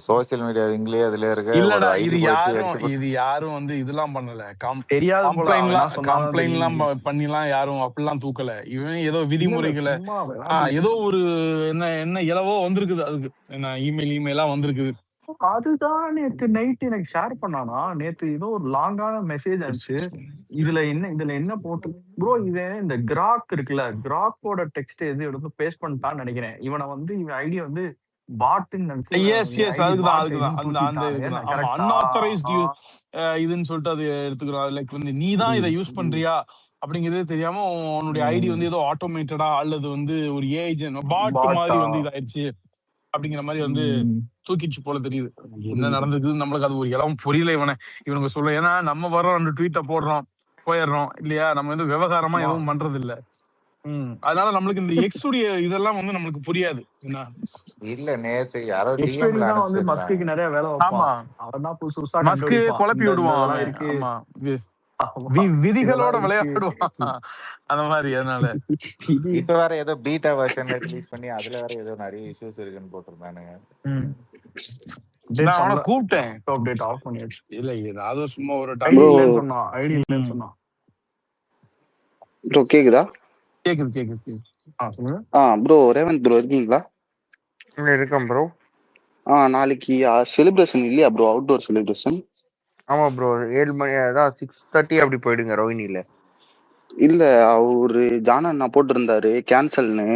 சோசியல் மீடியா விங்லயே அதுல இருக்க. இல்லடா, இது யாரும் வந்து இதெல்லாம் பண்ணல, கம்ப்ளைண்ட் எல்லாம் பண்ணிலாம் யாரும் அப்படிலாம் தூக்கல. இவன் ஏதோ விதிமுறைகளை ஏதோ ஒரு என்ன இலவோ வந்திருக்குது, அதுக்கு என்ன இமெயிலா வந்திருக்குது. அதுதான் நேத்து நைட் எனக்கு ஷேர் பண்ணானா. நேத்து ஏதோ ஒரு லாங்கான மெசேஜ் ஆச்சு. இதுல என்ன போட்டு ப்ரோ, இவன் இந்த கிராக் இருக்குல்ல, கிராக்கோட டெக்ஸ்ட் எது எடுத்து பேஸ்ட் பண்ணிட்டான்னு நினைக்கிறேன். இவனை வந்து இவன் ஐடியா வந்து பாட்டுன்னு இதுன்னு சொல்லிட்டு அது எடுத்துக்கிறான். லைக் வந்து நீ தான் இதை யூஸ் பண்றியா அப்படிங்கறதே தெரியாம உன்னுடைய ஐடி வந்து ஏதோ ஆட்டோமேட்டடா அல்லது வந்து ஒரு ஏஜென்ட் பாட் மாதிரி வந்து இதாயிடுச்சு அப்படிங்கிற மாதிரி வந்து தூக்கிச்சு போல தெரியுது. என்ன நடந்திருக்குது நம்மளுக்கு அது ஒரு இளம் புரியல. இவனுங்க சொல்ல, ஏன்னா நம்ம வரோம் 2 ட்வீட்டை போடுறோம், போயிடுறோம் இல்லையா? நம்ம வந்து விவகாரமா எதுவும் பண்றது இல்ல. அதனால நம்மளுக்கு இந்த எக்ஸ் உடைய இதெல்லாம் வந்து நம்மளுக்கு புரியாது. என்ன இல்ல நேத்து யாரோ எக்ஸ்பெரி டிஎம்ல தான் வந்து அனுப்பிச்சிருந்தாங்க. மஸ்குக்கு நிறைய வேலை ஆமா வைப்பான். அவன் தான் புதுசு புதுசா மஸ்கு கண்டுபிடிப்பான். குழப்பி இந்த விடுவான் இதெல்லாம் அவன். இருக்கு. ஆமா ஆமா, விதிகளோட இதெல்லாம் இருக்கு. விளையாடுவான் அந்த மாதிரி. அதனால இது இப்ப வேற ஏதோ பீட்டா வெர்ஷன்ல ரிலீஸ் பண்ணி அதுல வேற ஏதோ நிறைய இஷ்யூஸ் இருக்குன்னு போட்டிருந்தானுங்க. update நான் அவனை பண்ணல. கூப்பிட்டேன். auto update off பண்ணியாச்சு. இல்ல ஏதாவது சும்மா ஒரு ஐடி டாபிக். ப்ரோ இல்லைன்னு சொன்னான். ஐடி இல்லைன்னு சொன்னான். ப்ரோ கேக்குதா? கேக்குது. சொல்லுங்க. ப்ரோ ரேவந்த் ப்ரோ இருக்கீங்களா? இருக்கேன் ப்ரோ. நாளைக்கு செலிப்ரேஷன் இல்லையா ப்ரோ? Outdoor celebration. ஆமா ப்ரோ 7 மணி அதான் 6:30 அப்படி போயிடுங்க ரோஹினில. இல்ல அவரு ஜானா நான் போட்டிருந்தாரு கேன்சல்னு.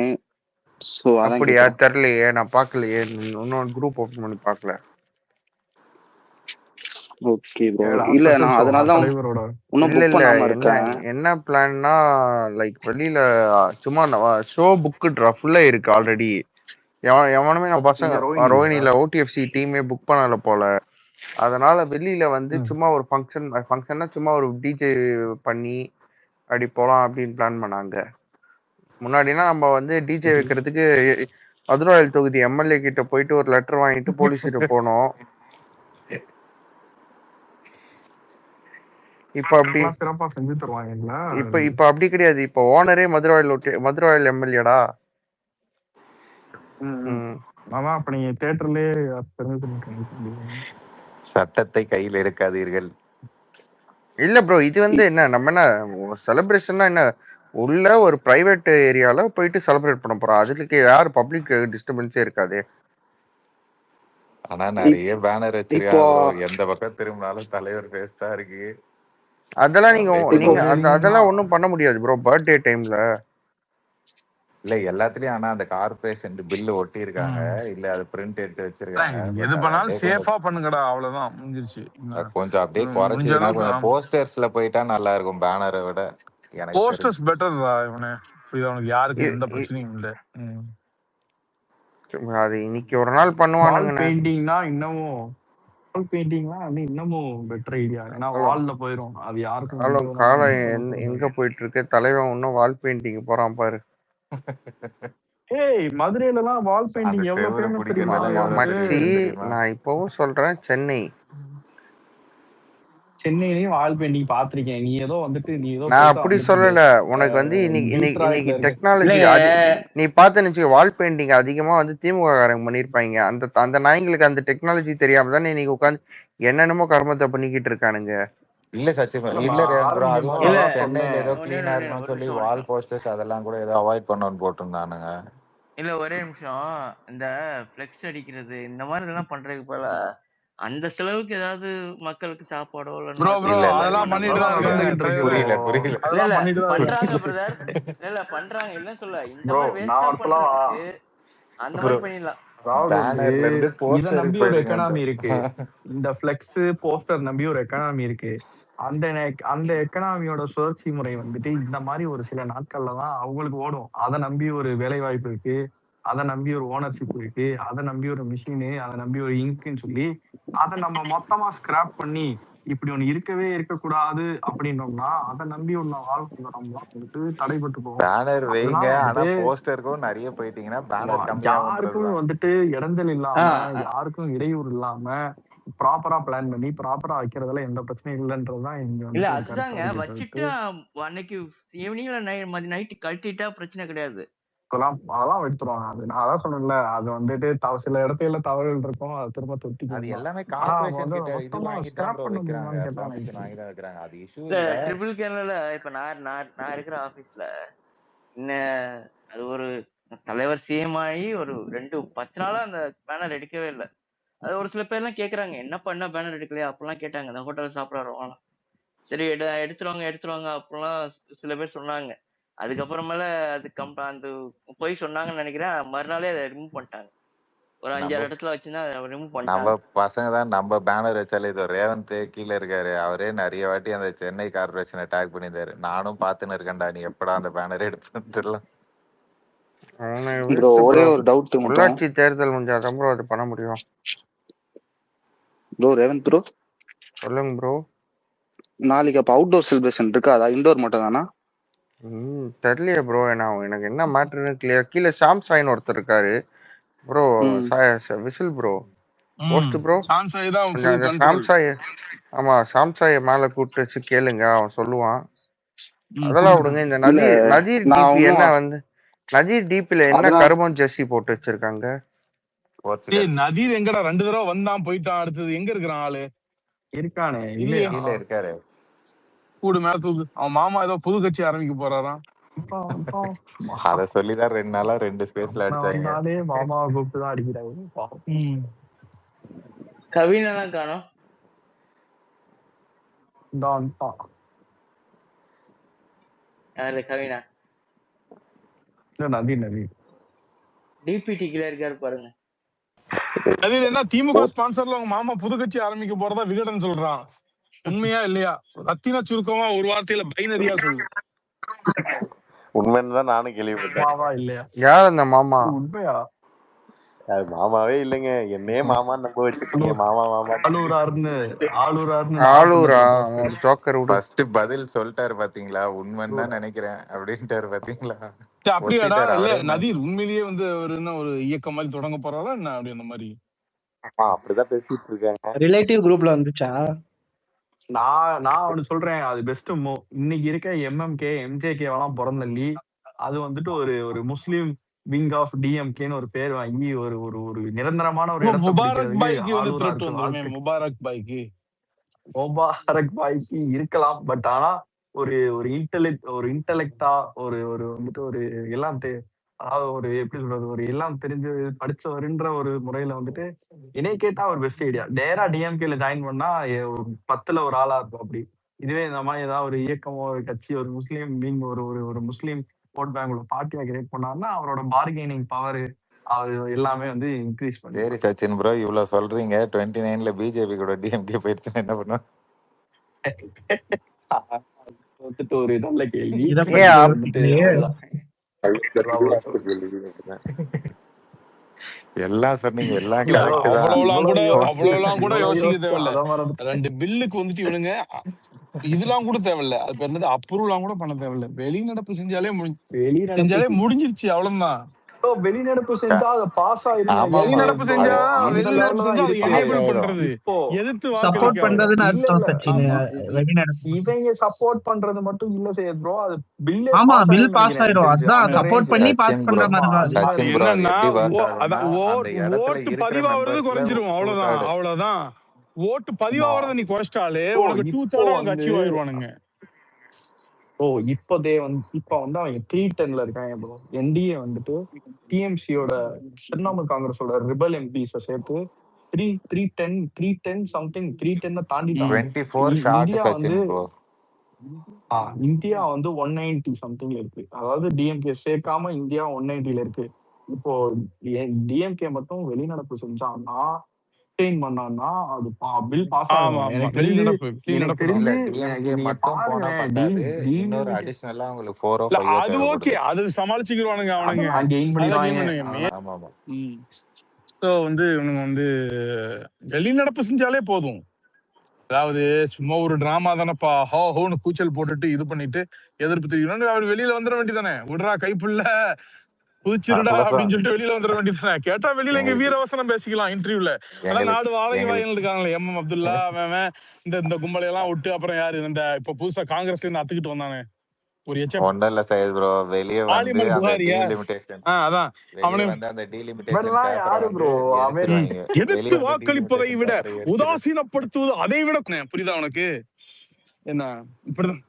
சோ அதான் அப்படியா? கேக்குறேன். தெரியலையே, நான் பார்க்கலையே. இன்னொரு குரூப் ஓபன் பண்ணி பார்க்கல. Okay bro. ஏடா இல்ல ஸ்பெஷல் நான் ஷோவா அதனால தான் தலைவரோட? இன்னும் இல்ல புக் இல்ல பண்ணாம என்ன இருக்கேன். என்ன பிளான்னா லைக் வெளியில சும்மா ஷோ புக்கு ஃபுல்லா இருக்கு ஆல்ரெடி. எவனுமே நம்ம இங்க பசங்க ரோஹிணிலயா? ரோஹினில ஓடிஎஃப்சி டீமே புக் பண்ணல போல. அதனால வெளியில வந்து சும்மா ஒரு ஃபங்க்ஷன்னா சும்மா ஒரு டிஜே பண்ணி அப்படி போலாம் அப்படின்னு பிளான் பண்ணாங்க. முன்னாடினா நம்ம வந்து டிஜே வைக்கிறதுக்கு மதுராயில் தொகுதி எம்எல்ஏ கிட்ட போயிட்டு ஒரு லெட்டர் வாங்கிட்டு போலீஸ் கிட்ட போனோம். இப்ப அப்படி எல்லாம் சிறப்பா செஞ்சு தருவாங்கல்ல. இப்ப அப்படி கிடையாது. இப்ப ஓனரே மதுராயில் எம்எல்ஏடா. அதான் அப்ப நீங்க தியேட்டர்லயே தெரிஞ்சு சட்டத்தை கையில் எடுக்காதீர்கள். இல்ல ப்ரோ, இது வந்து என்ன நம்ம என்ன செலிப்ரேஷன்னா என்ன உள்ள ஒரு பிரைவேட் ஏரியால போயிட்டு செலிப்ரேட் பண்ண போறோம். அதுக்கு யாரு பப்ளிக் டிஸ்டர்பன்ஸே இருக்காது. ஆனா நிறைய பேனர் இப்போ வச்சிருக்காங்க ப்ரோ. எந்த பக்கம் திரும்பினாலும் தலைவர் ஃபேஸ் தான் இருக்கு. அதெல்லாம் நீங்க அப்படியே அதெல்லாம் ஒண்ணும் பண்ண முடியாது ப்ரோ பர்த்டே டைம்ல. இல்ல எல்லாத்துலயும் ஆனா அந்த கார்பரேஷன் பில்லு ஒட்டி இருக்காங்க, இல்ல அது பிரிண்ட் எடுத்து வச்சிருக்காங்க. எது பண்ணாலும் சேஃபா பண்ணுங்கடா, அவ்வளவுதான், முடிஞ்சிருச்சு. கொஞ்சம் அப்படியே முடிஞ்ச குறைச்சதுன்னா அளவுக்கு கொஞ்சம் போஸ்டர்ஸ்ல போயிட்டா நல்லா இருக்கும் பேனரை விட. எனக்கு போஸ்டர்ஸ் பெட்டர்டா இவனே. இது அவனுக்கு யாருக்கும் எந்த பிரச்சனையும் இல்ல. அது இன்னைக்கு ஒரு நாள் பண்ணுவானுங்க. பெயிண்டிங்னா இன்னமும் வால் பெயிண்டிங்லாம் வந்து இன்னமும் பெட்டர் ஐடியா. ஏன்னா வால்ல போயிடும். அது யாருக்கும் காலம் எங்க போயிட்டு இருக்கு. தலைவன் இன்னும் வால் பெயிண்டிங் போறான் பாரு. ஏய் மதுரையில எல்லாம் வால் பெயிண்டிங் எவ்வளவு ஃபேமஸ் தெரியுமா? நான் இப்பவும் சொல்றேன், சென்னையிலயும் வால் பெயிண்டிங் பாத்திருக்கேன். நீ ஏதோ வந்துட்டு நீ ஏதோ நான் அப்படி சொல்லல. உனக்கு வந்து இன்னைக்கு டெக்னாலஜி நீ பார்த்து வால் பெயிண்டிங் அதிகமா வந்து திமுக காரங்க பண்ணிருப்பாங்க. அந்த நாய்களுக்கு அந்த டெக்னாலஜி தெரியாம தானே இன்னைக்கு உட்காந்து என்னென்னமோ கர்மத்தை பண்ணிக்கிட்டு இருக்கானுங்க. இல்ல சச்சின் இல்ல ப்ரோ, அதுவும் சென்னையில ஏதோ கிளீனா இருக்கணும்னு சொல்லி வால் போஸ்டர்ஸ் அதெல்லாம் கூட ஏதோ அவாய்ட் பண்ணணும்னு போட்டிருந்தானுங்க. இல்ல ஒரே நிமிஷம். இந்த ஃபிளெக்ஸ் அடிக்கிறது இந்த மாதிரி இதெல்லாம் பண்றதுக்கு போல அந்த செலவுக்கு ஏதாவது மக்களுக்கு சாப்பாடோ அதெல்லாம் பண்ணிட்டு தான் இருக்காங்க. பண்றாங்க பிரதர். இல்ல பண்றாங்க இல்ல சொல்ல. இந்த மாதிரி வேஸ்டா பண்றதுக்கு அந்த மாதிரி பண்ணிடலாம். இத நம்பி ஒரு எக்கனாமி இருக்கு. இந்த ஃபிளெக்ஸ் போஸ்டர் நம்பி ஒரு எக்கனாமி இருக்கு. அந்த எக்கனாமியோட சுழற்சி முறை வந்துட்டு இந்த மாதிரி ஒரு சில நாட்கள்ல தான் அவங்களுக்கு ஓடும். அதை நம்பி ஒரு வேலை வாய்ப்பு இருக்கு, அதை நம்பி ஒரு ஓனர்ஷிப் இருக்கு, அதை நம்பி ஒரு மிஷினு, அதை நம்பி ஒரு இங்க்குன்னு சொல்லி அதை நம்ம மொத்தமா ஸ்கிராப் பண்ணி இப்படி ஒண்ணு இருக்கவே இருக்கக்கூடாது அப்படின்னோம்னா அதை நம்பி உள்ள வாழ்க்கை வந்துட்டு தடைபட்டு போகும். பேனர் வைங்க, ஆனா போஸ்டருக்கும் நிறைய போயிட்டீங்கன்னா பேனர் கம்மியா யாருக்கும் வந்துட்டு இடைஞ்சல் இல்லாம, யாருக்கும் இடையூறு இல்லாம ப்ராப்பரா பிளான் பண்ணி ப்ராப்பரா வைக்கிறதுல எந்த பிரச்சனையும் இல்லன்றதுதான் இங்க இல்ல. அதுதாங்க வச்சுட்டு அன்னைக்கு ஈவினிங்ல நைட்டு கழட்டிட்டா பிரச்சனை கிடையாது. அதெல்லாம் எடுத்துருவாங்க. அது நான் அதான் சொன்னேன்ல, அது வந்துட்டு சில இடத்துல தவறுகள் இருக்கும். அது திரும்ப திருத்தி அது எல்லாமே கார்ப்பரேஷன் கிட்ட இது வாங்கி தான் ப்ரோ வைக்கிறாங்க, பெர்மிஷன் வாங்கி தான் வைக்கிறாங்க. அது இஷ்யூ இல்ல. ட்ரிபிள் கேன்ல இப்ப நான் இருக்கிற ஆபீஸ்ல அது ஒரு தலைவர் சிஎம் ஆகி ஒரு 10 நாளா அந்த பேனர் எடுக்கவே இல்லை. அது ஒரு சில பேர்லாம் கேக்குறாங்க, என்னப்பா என்ன பேனர் எடுக்கலையா அப்படிலாம் கேட்டாங்க. அந்த ஹோட்டல் சாப்பிட்றோம். சரி எடுத்துருவாங்க அப்படிலாம் சில பேர் சொன்னாங்க. அதுக்கப்புறமேல அது அந்த போய் சொன்னாங்கன்னு நினைக்கிறேன். மறுநாளே அதை ரிமூவ் பண்ணிட்டாங்க. ஒரு 5-6 இடத்துல வச்சுதான் ரிமூவ் பண்ணிட்டாங்க. நம்ம பசங்க தான் நம்ம பேனர் வச்சாலே இது ரேவந்த் கீழே இருக்காரு, அவரே நிறைய வாட்டி அந்த சென்னை கார்பரேஷனை டேக் பண்ணியிருந்தாரு. நானும் பாத்துன்னு இருக்கேன்டா, நீ எப்படா அந்த பேனரே எடுத்துட்டு. ஒரே ஒரு டவுட். உள்ளாட்சி தேர்தல் முடிஞ்சாதான் ப்ரோ அது பண்ண முடியும். ப்ரோ ரேவந்த் ப்ரோ சொல்லுங்க ப்ரோ. நாளைக்கு அப்ப அவுட்டோர் செலிப்ரேஷன் இருக்காதா? இண்டோர் மட்டும் தானா? தெரியலையே ப்ரோ. எனக்கு என்ன மேட்டர்னு கிளியர். கீழே ஷாம் சாய்னு ஒருத்தர் இருக்காரு ப்ரோ. Whistle bro, post bro. சாம்சாய் தான் கொஞ்சம் ஃபுல் அந்த ஷாம் கண்ட்ரோல். சாய், ஆமா ஷாம் சாயை மேல கூப்பிட்டு வச்சு கேளுங்க, அவன் சொல்லுவான். அதெல்லாம் விடுங்க. இந்த இல்ல நதீர் நான் டிபி ஒன்னும் என்ன வந்து நதீர் டிபில என்ன அதெல்லாம் கருமம் ஜெர்சி போட்டு வச்சிருக்காங்க? போர்ச்சுகல் நதீர் எங்கடா 2 தடவை வந்தான் போயிட்டான். அடுத்தது எங்க இருக்கிறான் ஆளு? இருக்கானே இல்லையே. இல்லையா? கீழே இருக்காரு. கூடு மேல தூக்கு. அவன் மாமா ஏதோ புது கட்சி ஆரம்பிக்க போறாராம். அத சொல்லிதான் 2 நாளா 2 ஸ்பேஸ்ல அடிச்சாங்க. வந்தாலே மாமாவை கூப்பிட்டு தான் அடிக்கிறாங்க. பாவம். கவினெல்லாம் காணோம். இந்தா வந்துட்டான். யாரு கவினா? இல்ல நதி டிபிடி கீழே இருக்காரு பாருங்க. நதீர் என்ன திமுக ஸ்பான்சர்ல உங்க மாமா புது கட்சி ஆரம்பிக்க போறதா விகடன் சொல்றான். உண்மையா இல்லையா? ரத்தின சுருக்கமா ஒரு வார்த்தையில பைனரியா சொல்லு. உண்மைன்னு தான் நானும் கேள்விப்பட்டேன். மாமா இல்லையா? யார் அந்த மாமா? உண்மையா? அது மாமாவே இல்லைங்க, என்னையே மாமான்னு நம்ப வச்சிருக்கீங்க. மாமா மாமா ஆளூரா ஜோக்கர் விடு. ஃபர்ஸ்ட் பதில் சொல்லிட்டாரு பாத்தீங்களா, உண்மைன்னு தான் நினைக்கிறேன் அப்படின்ட்டாரு பாத்தீங்களா. அப்படியாடா? இல்ல நதீர் உண்மையிலேயே வந்து ஒரு என்ன ஒரு இயக்கம் மாதிரி தொடங்க போறாரா என்ன? அப்படி அந்த மாதிரி அப்படிதான் பேசிட்டு இருக்காங்க. ரிலேட்டிவ் குரூப்ல வந்துச்சா? நான் ஒண்ணு சொல்றேன், அது பெஸ்ட் இன்னைக்கு இருக்க எம்எம்கே எம்ஜேகே எல்லாம் பிறந்தள்ளி அது வந்துட்டு ஒரு முஸ்லீம் விங் ஆஃப் டிஎம்கேன்னு ஒரு பேர் வாங்கி ஒரு ஒரு ஒரு நிரந்தரமான ஒரு முபாரக் பாய்க்கு வந்து த்ரெட் வந்துருமே. முபாரக் பாய்க்கு இருக்கலாம். பட் ஆனா ஒரு இன்டெலெக்டா ஒரு வந்துட்டு ஒரு எல்லாம் அதாவது ஒரு எப்படி சொல்றது, ஒரு எல்லாம் தெரிஞ்சு படிச்சவருன்ற ஒரு முறையில வந்துட்டு என்னைய கேட்டா ஒரு பெஸ்ட் ஐடியா. நேரா டிஎம்கேல ஜாயின் பண்ணா 10ல ஒரு ஆளா இருக்கும். அப்படி இதுவே இந்த மாதிரி ஏதாவது ஒரு இயக்கமோ ஒரு கட்சி ஒரு முஸ்லீம் விங் ஒரு முஸ்லீம் ஓட் பேங்க் பார்ட்டியா கிரியேட் பண்ணாருன்னா அவரோட பார்கெனிங் பவர் அது எல்லாமே வந்து இன்க்ரீஸ் பண்ணி. சரி சச்சின் ப்ரோ, இவ்வளவு சொல்றீங்க, 29ல பிஜேபி கூட டிஎம்கே போயிருச்சுன்னா என்ன பண்ணும்? வந்துட்டு ஒரு நல்ல கேள்வி. எல்லாம் சொன்னீங்க, எல்லாம் அவ்வளவுலாம் கூட யோசிக்க தேவையில்ல. 2 பில்லுக்கு வந்துட்டு இவனுங்க இதெல்லாம் கூட தேவையில்ல. அது பேர் என்னது, அப்ரூவலாம் கூட பண்ண தேவையில்ல. வெளிநடப்பு செஞ்சாலே முடிஞ்சிருச்சு, அவ்வளவுதான். வெளிநடப்பு செஞ்சா அது பாஸ் ஆயிடும். வெளிநடப்பு செஞ்சா அது எனேபிள் பண்றது, எதிர்த்து சப்போர்ட் பண்றதுன்னு அர்த்தம் சச்சின். இவங்க சப்போர்ட் பண்றது மட்டும் இல்ல செய்ய ப்ரோ, அது பில் பாஸ் ஆயிடும். அதான் சப்போர்ட் பண்ணி பாஸ் பண்ற மாதிரி தான். என்னன்னா ஓட்டு பதிவாகிறது குறைஞ்சிரும், அவ்வளவுதான். ஓட்டு பதிவாகிறத நீ குறைச்சிட்டாலே உனக்கு 2/3 அச்சீவ் ஆயிடுவானுங்க. இப்ப வந்து அவங்க 310ல இருக்காங்க ப்ரோ. என்டிஏ வந்துட்டு டிஎம்சியோட திரிணாமுல் காங்கிரஸோட ரிபல் எம்பிஸ சேர்த்து 310 சம்திங் 310 தாண்டிட்டாங்க. இந்தியா வந்து 190 சம்திங்ல இருக்கு. அதாவது டிஎம்கே சேர்க்காம இந்தியா 190ல இருக்கு. இப்போ டிஎம்கே மட்டும் வெளிநடப்பு செஞ்சாங்கன்னா பண்ணான்னா அது பில் பாஸ் ஆகும். எனக்கு அது ஓகே, அது சமாளிச்சுக்கிடுவானுங்க அவனுங்க. வந்து இவனுங்க வந்து வெளிநடப்பு செஞ்சாலே போதும். அதாவது சும்மா ஒரு டிராமா தானப்பா, ஹோன்னு கூச்சல் போட்டுட்டு இது பண்ணிட்டு எதிர்ப்பு தெரிவிக்கணும். அவர் வெளியில வந்துட வேண்டியதானே, விடுறா கைப்புள்ள புதுச்சிருடா அப்படின்னு சொல்லிட்டு வெளியில வந்துட வேண்டியதானே. கேட்டா வெளியில எங்க வீரவசனம் பேசிக்கலாம் இன்டர்வியூல. அதான் நாடு வாழைகள் இருக்காங்களே, எம் அப்துல்லா அவன் இந்த கும்பலையெல்லாம் விட்டு அப்புறம் யாரு இந்த இப்ப புதுசா காங்கிரஸ்ல இருந்து அத்துக்கிட்டு வந்தானே ஒரு எதிர்த்து வாக்களிப்பதை விட உதாசீனப்படுத்துவது அதை விட புரியுதா உனக்கு? என்ன இப்படிதான்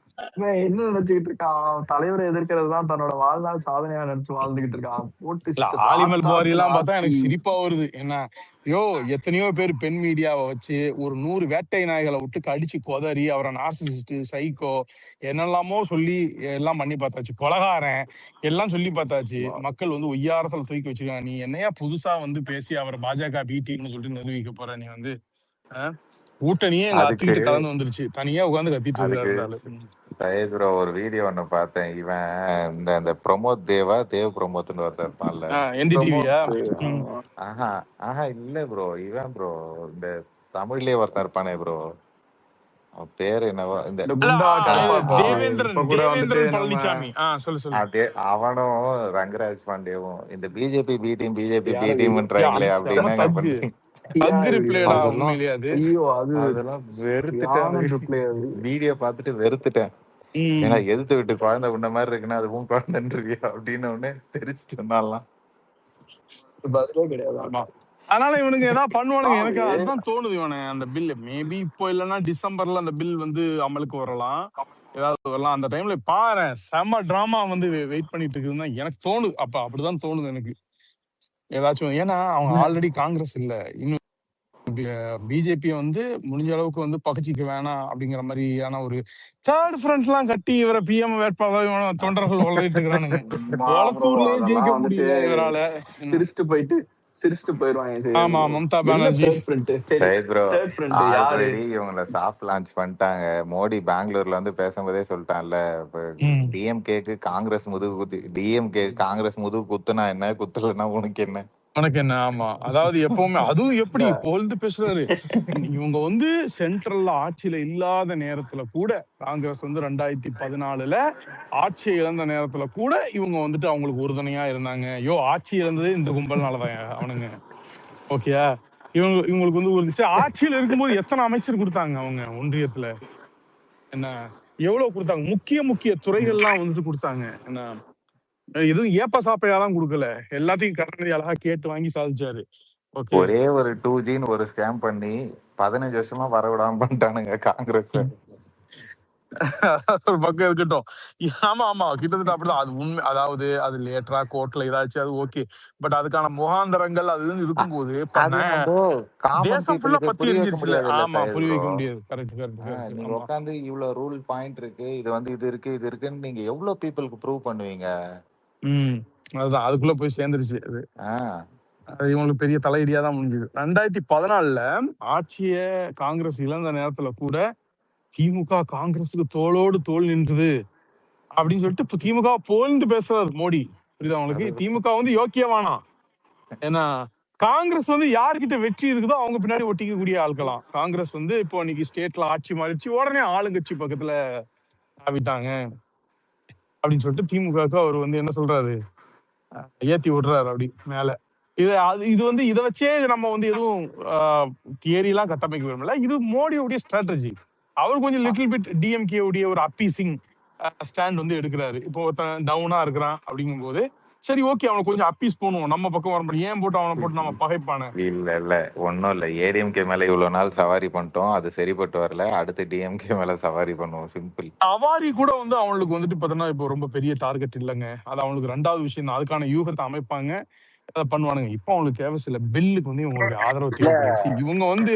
என்ன நினைச்சுக்கிட்டு இருக்கான், தலைவரை எதிர்க்கிறதுதான் தன்னோட வாழ்நாள் சாதனையா நினைச்சு வாழ்ந்துகிட்டு இருக்கான். ஆலிமல் புகாரி எல்லாம் பார்த்தா எனக்கு சிரிப்பா வருது. என்ன எத்தனையோ பேர் பெண் மீடியாவை வச்சு ஒரு 100 வேட்டை நாய்களை விட்டு கடிச்சு கொதறி அவரை நார்சிசிஸ்ட் சைக்கோ என்னெல்லாமோ சொல்லி எல்லாம் பண்ணி பார்த்தாச்சு, கொலகாரன் எல்லாம் சொல்லி பார்த்தாச்சு. மக்கள் வந்து ஒய்யாரத்துல தூக்கி வச்சிருக்காங்க. நீ என்னையா புதுசா வந்து பேசி அவரை பாஜக பீட்டிங்னு சொல்லிட்டு நிரூபிக்க போற? நீ வந்து கூட்டணியே எங்க அத்திட்டு கலந்து வந்துருச்சு, தனியா உட்காந்து கத்திட்டு இருக்காரு. சையத்ரோ ஒரு வீடியோ ஒண்ணு பார்த்தேன். இவன் இந்த பிரமோத் தேவ் பிரமோத்னு ஒருத்தர் இருப்பான்ல, இல்ல ப்ரோ, இவன் ப்ரோ இந்த தமிழ்லயே ஒருத்தர் இருப்பானே ப்ரோ, அவன் பேரு என்னவோ இந்த இந்த இல்ல குண்டா கருப்பா இருப்பான் தேவேந்திரன் இப்ப கூட வந்துட்டு தேவேந்திரன் நம்ம பழனிசாமி சொல்லு சொல்லு. அதே அவனும் ரங்கராஜ் பாண்டேவும் இந்த BJP B team BJP B யார் அது? டீம்ன்றாங்களே அது அப்படி செம என்னங்க தக்கு பண்ணி யார் தக்கு இப்படி ரிப்ளேடா பண்றது? அதெல்லாம் உண்மையிலேயே அது. ஐயோ அது அதெல்லாம் வெறுத்துட்டேன். சரியான அது ட்ரிப்ளே அது. வீடியோ பார்த்துட்டு வெறுத்துட்டேன். ஏன்னா எதிர்த்து விட்டு குழந்தை உன்ன மாதிரி இருக்குன்னா அதுவும் குழந்தைன்றியா அப்படின்னு உடனே தெரிச்சுட்டு இருந்தாலாம். பதிலே கிடையாது ஆமா, அவன்கிட்ட. அதனால இவனுங்க ஏதாவது பண்ணுவானுங்க. எனக்கு பாவு அதுதான் தோணுது. இவனு அந்த பில் மேபி இப்போ இல்லைன்னா டிசம்பர்ல அந்த பில் வந்து அமலுக்கு வரலாம், ஏதாவது வரலாம். அந்த டைம்ல பாரு செம டிராமா வந்து வெயிட் பண்ணிட்டு இருக்குதுன்னு தான் எனக்கு தோணுது. அப்ப அப்படிதான் தோணுது எனக்கு ஏதாச்சும். ஏன்னா அவங்க ஆல்ரெடி காங்கிரஸ் இல்ல, இன்னும் பிஜேபி வந்து முடிஞ்ச அளவுக்கு வந்து பகச்சிக்க வேணாம் அப்படிங்கிற மாதிரியான ஒரு தேர்ட் ஃப்ரண்ட் எல்லாம் கட்டி இவரை பிஎம் வேட்பாளர் தொண்டர்கள் உளறிட்டு இருக்கிறானுங்க. ப்ரோ ஒலத்தூர்லயே அதெல்லாம் ஜெயிக்க வந்துட்டு முடியல இவரால. என்ன சிரிச்சுட்டு போயிடுவாங்க. சரி ஆமா, மம்தா என்ன பானர்ஜி. Third front? சரி சைத் ப்ரோ தேர்ட் ஃப்ரண்ட் யாரு? ஆல்ரெடி இவங்கள சாஃப்ட் லான்ச் பண்ணிட்டாங்க. மோடி பெங்களூர்ல வந்து பேசும்போதே சொல்லிட்டான்ல, டிஎம்கேக்கு காங்கிரஸ் முதுகு குத்தி, டிஎம்கே காங்கிரஸ் முதுகு குத்துனா என்ன, குத்தலைன்னா உனக்கு என்ன? உனக்கு என்ன? ஆமா, அதாவது எப்பவுமே அதுவும் எப்படி புகழ்ந்து பேசுறாரு. இவங்க வந்து சென்ட்ரல்ல ஆட்சியில இல்லாத நேரத்துல கூட, காங்கிரஸ் வந்து 2014 ஆட்சி இழந்த நேரத்துல கூட இவங்க வந்துட்டு அவங்களுக்கு உறுதுணையா இருந்தாங்க. ஆட்சி இழந்ததே இந்த கும்பல்னாலதான் அவனுங்க. ஓகேயா? இவங்களுக்கு வந்து ஒரு ஆட்சியில இருக்கும்போது எத்தனை அமைச்சர் கொடுத்தாங்க அவங்க ஒன்றியத்துல? என்ன எவ்வளவு கொடுத்தாங்க? முக்கிய துறைகள்லாம் வந்துட்டு கொடுத்தாங்க. என்ன எதுவும் ஏப்ப சாப்பையாலாம் கொடுக்கல, எல்லாத்தையும் கருணாநிதி அழகா கேட்டு வாங்கி சாதிச்சாரு. ஓகே, ஒரே ஒரு 2Gன்னு ஒரு ஸ்கேம் பண்ணி 15 வருஷமா வரவிடாம பண்ணிட்டானுங்க காங்கிரஸ். ஒரு பக்கம் இருக்கட்டும். ஆமா கிட்டத்தட்ட அப்படிதான். அது உண்மை. அதாவது அது லேட்டரா கோர்ட்ல ஏதாச்சும் அது ஓகே, பட் அதுக்கான முகாந்தரங்கள் அது இருக்கும்போது அது நம்ம காமன் தேசம் ஃபுல்லா பீப்புளுக்கு பத்தி புரிய வைக்க எரிஞ்சிருச்சுல. முடியாது இல்ல ஆமா, சைத் புரிய ப்ரோ. வைக்க முடியாது. கரெக்ட். நீங்க ஆமா, உட்காந்து இவ்வளவு ரூல் பாயிண்ட் இருக்கு, இது வந்து இது இருக்கு இது இருக்குன்னு நீங்க எவ்வளவு பீப்புளுக்கு ப்ரூவ் பண்ணுவீங்க? அதுதான் அதுக்குள்ள போய் சேர்ந்துருச்சு. அது ஆஹ் அது இவங்களுக்கு பெரிய தலையடியா தான் முடிஞ்சது. 2014 ஆட்சிய காங்கிரஸ் இழந்த நேரத்துல கூட திமுக காங்கிரஸுக்கு தோளோடு தோள் நின்றது அப்படின்னு சொல்லிட்டு இப்ப திமுக போல்ந்து பேசுறாரு மோடி. புரியுதா உங்களுக்கு? திமுக வந்து யோக்கியமானா, ஏன்னா காங்கிரஸ் வந்து யாருக்கிட்ட வெற்றி இருக்குதோ அவங்க பின்னாடி ஒட்டிக்கக்கூடிய ஆட்களாம். காங்கிரஸ் வந்து இப்போ இன்னைக்கு ஸ்டேட்ல ஆட்சி மாறிடுச்சு, உடனே ஆளுங்கட்சி பக்கத்துல ஆவிட்டாங்க அப்படின்னு சொல்லிட்டு திமுகவுக்கு அவர் வந்து என்ன சொல்றாரு, ஏத்தி விடுறாரு அப்படி மேல. இது வந்து இதை வச்சே நம்ம வந்து எதுவும் தியரி எல்லாம் கட்டமைக்க விரும்பல. இது மோடியோடைய ஸ்ட்ராட்டஜி. அவர் கொஞ்சம் லிட்டில் பிட் டிஎம்கே உடைய ஒரு அப்பீசிங் ஸ்டாண்ட் வந்து எடுக்கிறாரு. இப்போ ஒருத்தன் டவுனா இருக்கிறான் அப்படிங்கும் போது சரி ஓகே அவனை கொஞ்சம் அப்பீஸ் பண்ணுவோம், நம்ம பக்கம் வர முடியும், ஏன் போட்டு அவனை போட்டு நம்ம பகைப்பானு. இல்ல ஒன்னும் இல்ல, ஏடிஎம்கே மேல இவ்வளவு நாள் சவாரி பண்ணிட்டோம், அது சரிப்பட்டு வரல, அடுத்து டிஎம்கே மேல சவாரி பண்ணுவோம், சிம்பிள். சவாரி கூட வந்து அவங்களுக்கு வந்துட்டு பாத்தீங்கன்னா இப்போ ரொம்ப பெரிய டார்கெட் இல்லைங்க. அது அவங்களுக்கு 2வது விஷயம் தான். அதுக்கான யூகத்தை அமைப்பாங்க, அதை பண்ணுவானுங்க. இப்போ அவங்களுக்கு தேவையில்ல, பில்லுக்கு வந்து இவங்களுடைய ஆதரவு தேவைப்படுது. இவங்க வந்து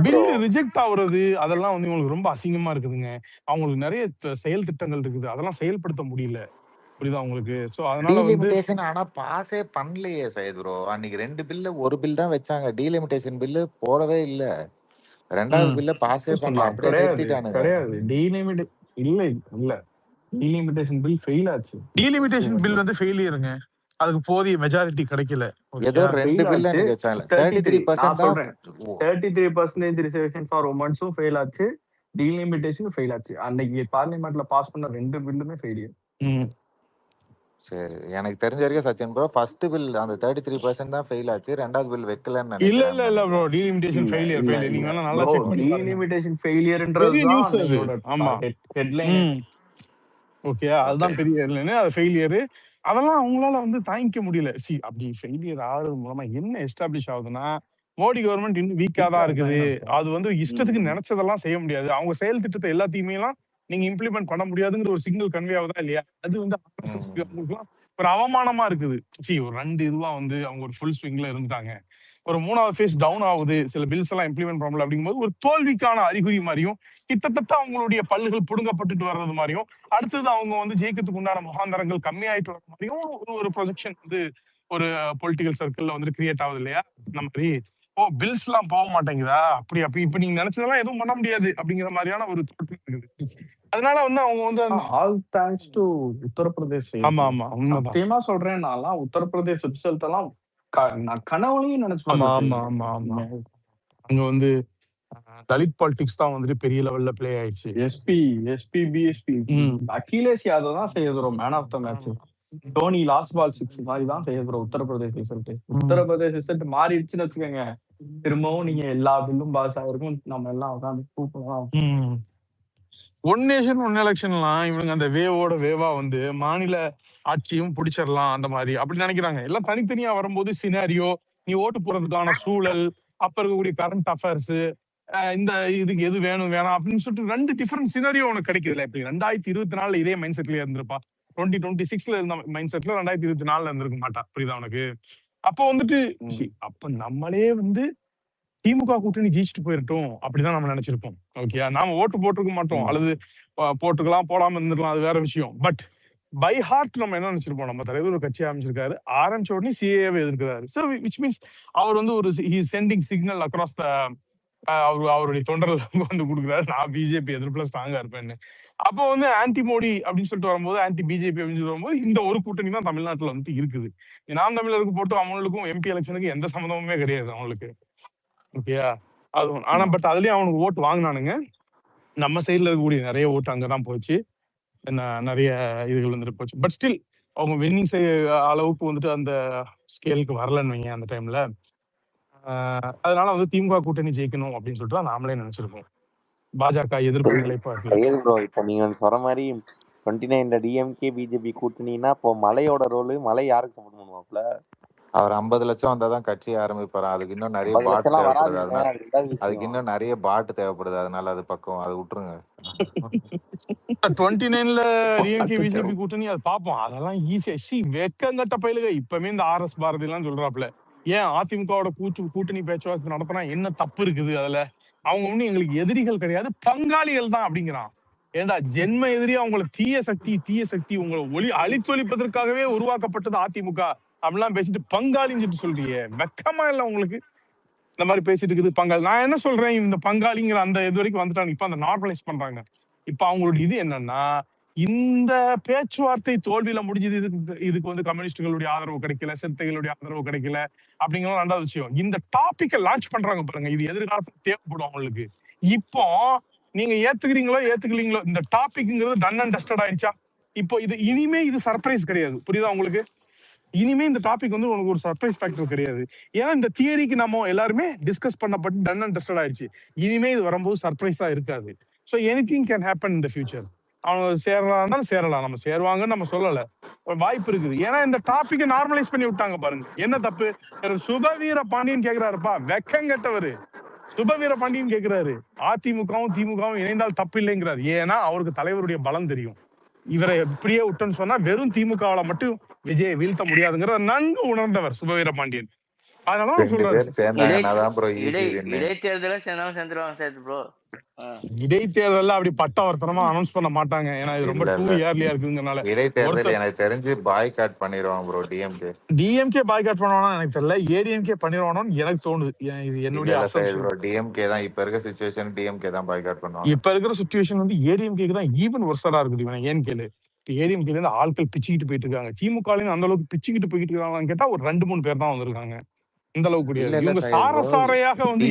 பில்லு ரிஜெக்ட் ஆகுறது அதெல்லாம் வந்து இவங்களுக்கு ரொம்ப அசிங்கமா இருக்குதுங்க. அவங்களுக்கு நிறைய செயல் திட்டங்கள் இருக்குது, அதெல்லாம் செயல்படுத்த முடியல. புரியுதா உங்களுக்கு? சோ அதனால வந்து டீலிமிட்டேஷன் ஆனா பாஸே பண்ணலையே சைத் ப்ரோ. அன்னைக்கு 2 பில்ல, ஒரு பில் தான் வச்சாங்க, டீலிமிட்டேஷன் பில்லு போடவே இல்ல. 2வது பில்ல பாஸே பண்ணல, அப்படியே நிறுத்திட்டானுங்க. கிடையாது இல்ல டீலிமிட்டேஷன் பில் ஃபெயில் ஆச்சு. டீலிமிட்டேஷன் பில் வந்து ஃபெயிலியருங்க. அதுக்கு போதிய மெஜாரிட்டி கிடைக்கல. ஏதோ 2 பில் அன்னைக்கு வச்சாங்க. 33% தான் 33% ரிசர்வேஷன் ஃபார் உமன்ஸும் ஃபெயில் ஆச்சு, டீலிமிட்டேஷன் ஃபெயில் ஆச்சு. அன்னைக்கு பார்லிமெண்ட்ல பாஸ் பண்ண 2 பில்லுமே ஃபெயிலியர். சரி, எனக்கு தெரிஞ்ச வரைக்கும் சச்சின் ப்ரோ ஃபர்ஸ்ட் பில் அந்த 33% தான் ஃபெயில் ஆச்சு, 2வது பில் வைக்கலன்னு நினைக்கிறேன். இல்ல ப்ரோ, டீலிமிட்டேஷன் ஃபெயிலியர். நீங்க வேணா நல்லா செக் பண்ணி பாருங்க. டீலிமிட்டேஷன் ஃபெயிலியர்ன்றது பெரிய நியூஸ் அது. ஆமா, ஹெட்லைன். ஓகே, அதுதான் பெரிய ஹெட்லைன். அது ஃபெயிலியர். அதெல்லாம் அவங்களால வந்து தாங்கிக்க முடியல. அப்படி ஃபெயிலியர் ஆகுறது மூலமா என்ன எஸ்டாப்ளிஷ் ஆகுதுன்னா, மோடி கவர்மெண்ட் இன்னும் வீக்கா தான் இருக்குது. அது வந்து இஷ்டத்துக்கு நினைச்சதெல்லாம் செய்ய முடியாது. அவங்க செயல் திட்டத்தை எல்லாத்தையுமே எல்லாம் நீங்க இம்ப்ளிமெண்ட் பண்ண முடியாதுங்கிற ஒரு சிங்கிள் கன்வே ஆகுதா இல்லையா? அது வந்து ஒரு அவமானமா இருக்குது. ஒரு 2 இதுவா வந்து அவங்க ஒரு ஃபுல் ஸ்விங்ல இருந்துட்டாங்க, ஒரு 3வது ஃபேஸ் டவுன் ஆகுது, சில பில்ஸ் எல்லாம் இம்ப்ளிமெண்ட் பண்ணல அப்படிங்கும்போது ஒரு தோல்விக்கான அறிகுறி மாதிரியும், கிட்டத்தட்ட அவங்களுடைய பல்லுகள் புடுங்கப்பட்டுட்டு வர்றது மாதிரியும், அடுத்தது அவங்க வந்து ஜெயிக்கிறதுக்கு உண்டான முகாந்தரங்கள் கம்மியாயிட்டு வர மாதிரியும் ஒரு ப்ரொஜெக்ஷன் வந்து ஒரு பொலிட்டிக்கல் சர்க்கிள்ல வந்து கிரியேட் ஆகுது இல்லையா? இந்த மாதிரி பில்ஸ் எல்லாம் போக மாட்டேங்குதா, அப்படி இப்ப நீங்க நினைச்சதெல்லாம் எதுவும் பண்ண முடியாது அப்படிங்கிற மாதிரியான ஒரு தோற்றம் இருக்குது. அதனால வந்து அவங்க வந்து ஆல் தேங்க்ஸ் டு உத்தரப்பிரதேஷ். ஆமா சத்தியமா சொல்றேன், நான் உத்தரப்பிரதேஷ் ரிசல்ட் எல்லாம் நான் கனவுலையும் நினைச்சு அங்க வந்து தலித் பாலிடிக்ஸ் தான் வந்துட்டு பெரிய லெவல்ல ப்ளே ஆயிடுச்சு. பிஎஸ்பி அகிலேஷ் யாதவ் தான் செய்ய man of the match. Dhoni last ball 6 மாதிரி தான் செய்ய உத்தரப்பிரதேஷ் ரிசல்ட். உத்தரப்பிரதேஷ் ரிசல்ட் மாறிடுச்சுன்னு வச்சுக்கோங்க, திரும்பவும் நீங்க எல்லா பில்லும் பாஸ் ஆயிருக்கும், நம்ம எல்லாம் உட்காந்து கூப்பலாம். ஒன் நேஷன் ஒன் எலெக்ஷன்லாம் இவனுங்க அந்த வேவோட வேவா வந்து மாநில ஆட்சியும் பிடிச்சிடலாம் அந்த மாதிரி அப்படி நினைக்கிறாங்க. எல்லாம் தனித்தனியா வரும்போது சினாரியோ, நீ ஓட்டு போறதுக்கான சூழல், அப்ப இருக்கக்கூடிய கரண்ட் அஃபேர்ஸ், இந்த இதுக்கு எது வேணும் வேணாம் அப்படின்னு சொல்லிட்டு 2 டிஃபரெண்ட் சினாரியோ உனக்கு கிடைக்குதுல்ல. இப்படி 2024 இதே மைண்ட் செட்லயே இருந்திருப்பா, 2026 இருந்த மைண்ட் செட்ல 2024 இருந்திருக்க மாட்டா. புரியுதா உனக்கு? அப்போ வந்துட்டு அப்ப நம்மளே வந்து திமுக கூட்டணி ஜெயிச்சுட்டு போயிட்டோம் அப்படிதான் நம்ம நினைச்சிருப்போம். ஓகே, நாம ஓட்டு போட்டிருக்க மாட்டோம், அல்லது போட்டுக்கலாம் போடாம இருந்துக்கலாம், அது வேற விஷயம். பட் பை ஹார்ட் நம்ம என்ன நினைச்சிருப்போம், நம்ம தலைவர் ஒரு கட்சி ஆரம்பிச்சிருக்காரு, ஆரம்பிச்ச உடனே சிஏவை எதிர்க்கிறாரு. ஸோ விச் மீன்ஸ் அவர் வந்து ஒரு சென்டிங் சிக்னல் அக்ராஸ் த அவருடைய தொண்டர்களுக்கு வந்து கொடுக்குறாரு, நான் பிஜேபி எதிர்ப்புல ஸ்ட்ராங்கா இருப்பேன்னு. அப்போ வந்து ஆன்டி மோடி அப்படின்னு சொல்லிட்டு வரும்போது, ஆன்டி பிஜேபி அப்படின்னு சொல்லிட்டு வரும்போது, இந்த ஒரு கூட்டணி தான் தமிழ்நாட்டுல வந்து இருக்குது. நாம் தமிழருக்கு போட்டு அவங்களுக்கும் எம்பி எலெக்ஷனுக்கு எந்த சம்மந்தமுமே கிடையாது அவங்களுக்கு. ஓகேயா? அது ஆனா பட் அதுலயும் அவனுக்கு ஓட்டு வாங்கினானுங்க. நம்ம சைட்ல இருக்கக்கூடிய நிறைய ஓட்டு அங்கதான் போச்சு, நிறைய இதுகள் வந்துட்டு போச்சு. பட் ஸ்டில் அவங்க வின்னிங் அளவுக்கு வந்துட்டு அந்த ஸ்கேலுக்கு வரலன்னு வைங்க அந்த டைம்ல. அதனால வந்து திமுக கூட்டணி ஜெயிக்கணும் அப்படின்னு சொல்லிட்டு நாமளே நினைச்சிருக்கோம். பாஜக எதிர்ப்பு நிலைப்பாட்டுல இப்ப நீங்க சொல்ற மாதிரி 29 டிஎம்கே பிஜேபி கூட்டணினா இப்போ மலையோட ரோல், மலை யாருக்கு சப்போர்ட் பண்ணுவாப்ல? அவர் 50 லட்சம் வந்தாதான் கட்சி ஆரம்பிப்பாரு. அதுக்கு இன்னும் நிறைய பாட்டு தேவைப்படுது, அதனால அதுக்கு இன்னும் நிறைய பாட்டு தேவைப்படுது, அதனால அது பக்கம் அது விட்டுருங்க. 29ல டிஎம்கே பிஜேபி கூட்டணி அது பாப்போம், அதெல்லாம் ஈஸியா. வெக்கங்கட்ட பயிலுக இப்பவுமே இந்த RS பாரதி எல்லாம் சொல்றாப்ல, ஏன் அதிமுகவோட கூட்டணி பேச்சுவார்த்தை நடத்தினா என்ன தப்பு இருக்குது அதுல? அவங்க ஒண்ணு எங்களுக்கு எதிரிகள் கிடையாது, பங்காளிகள் தான் அப்படிங்கிறான். ஏண்டா ஜென்ம எதிரி அவங்களை தீய சக்தி உங்களை அழித்தொழிப்பதற்காகவே உருவாக்கப்பட்டது அதிமுக அப்படிலாம் பேசிட்டு பங்காளின்னு சொல்றியே, வெக்கமா இல்லை உங்களுக்கு? இந்த மாதிரி பேசிட்டு இருக்குது பங்காளி. நான் என்ன சொல்றேன், இந்த பங்காளிங்கிற அந்த இது வரைக்கும் வந்துட்டாங்க, இப்ப அந்த நார்மலைஸ் பண்றாங்க. இப்ப அவங்களோட இது என்னன்னா, இந்த பேச்சுவார்த்தை தோல்வியில முடிஞ்சது, இதுக்கு வந்து கம்யூனிஸ்டுகளுடைய ஆதரவு கிடைக்கல, சிறுத்தைகளுடைய ஆதரவு கிடைக்கல அப்படிங்கிறது 2வது விஷயம். இந்த டாபிக்கை லான்ச் பண்றாங்க பாருங்க, இது எதிர்காலத்துக்கு தேவைப்படும் அவங்களுக்கு. இப்போ நீங்க ஏத்துக்கிறீங்களோ இந்த டாபிக்ங்கிறது டன் அண்ட் டஸ்டட் ஆயிடுச்சா? இப்போ இது இனிமே இது சர்ப்ரைஸ் கிடையாது. புரியுதா உங்களுக்கு? இனிமே இந்த டாபிக் வந்து உனக்கு ஒரு சர்ப்ரைஸ் ஃபேக்டர் கிடையாது. ஏன்னா இந்த தியரிக்கு நம்ம எல்லாருமே discuss Pannapattu done and dusted ஆயிடுச்சு. இனிமே இது வரும்போது சர்ப்ரைஸா இருக்காது. So anything can happen in the future. அவங்க சேரலாம் சேரலாம், நம்ம சேருவாங்கன்னு நம்ம சொல்லல, வாய்ப்பு இருக்குது. ஏன்னா இந்த டாபிக்கை நார்மலைஸ் பண்ணி விட்டாங்க பாருங்க. என்ன தப்பு? சுபவீர பாண்டியன் கேக்குறாருப்பா, வெக்கங்கட்டவரு. சுபவீர பாண்டியன் கேக்குறாரு, அதிமுகவும் திமுகவும் இணைந்தால் தப்பு இல்லைங்கிறாரு. ஏன்னா அவருக்கு தலைவருடைய பலம் தெரியும். இவரை இப்படியே விட்டுன்னு சொன்னா வெறும் திமுகவால மட்டும் விஜயை வீழ்த்த முடியாதுங்கிறத நன்கு உணர்ந்தவர் சுபவீர பாண்டியன். அதனால சொல்றாரு, இடைத்தேர்தல சேர்ந்துருவாங்க ப்ரோ. இடைத்தேர்தல் அப்படி பட்டவர்த்தனமா அனௌன்ஸ் பண்ண மாட்டாங்க, ஏன்னா இது ரொம்ப டூ இயர்லியா இருக்குங்கனால. இடைத்தேர்தல் எனக்கு தெரிஞ்சு பாய்காட் பண்ணிடுவாங்க ப்ரோ. டிஎம்கே பாய்காட் பண்ணுவானு எனக்கு தெரியல, ஏடிஎம்கே பண்ணிடுவானு எனக்கு தோணுது. இது என்னுடைய டிஎம்கே தான் இப்ப இருக்க சிச்சுவேஷன், டிஎம்கே தான் பாய்காட் பண்ணுவாங்க. இப்ப இருக்கிற சிச்சுவேஷன் வந்து ஏடிஎம்கே தான் ஈவன் வருஷரா இருக்குது. ஏன்னு கேளு, ஏடிஎம்கே இருந்து ஆட்கள் பிச்சுக்கிட்டு போயிட்டு இருக்காங்க, திமுக அந்த அளவுக்கு பிச்சுக்கிட்டு போயிட்டு இருக்காங்கன்னு கேட்டா ஒரு 2-3 பேர் தான் வந்திருக்காங்க. இந்த அளவுக்கு இவங்க சாரசாரையாக வந்து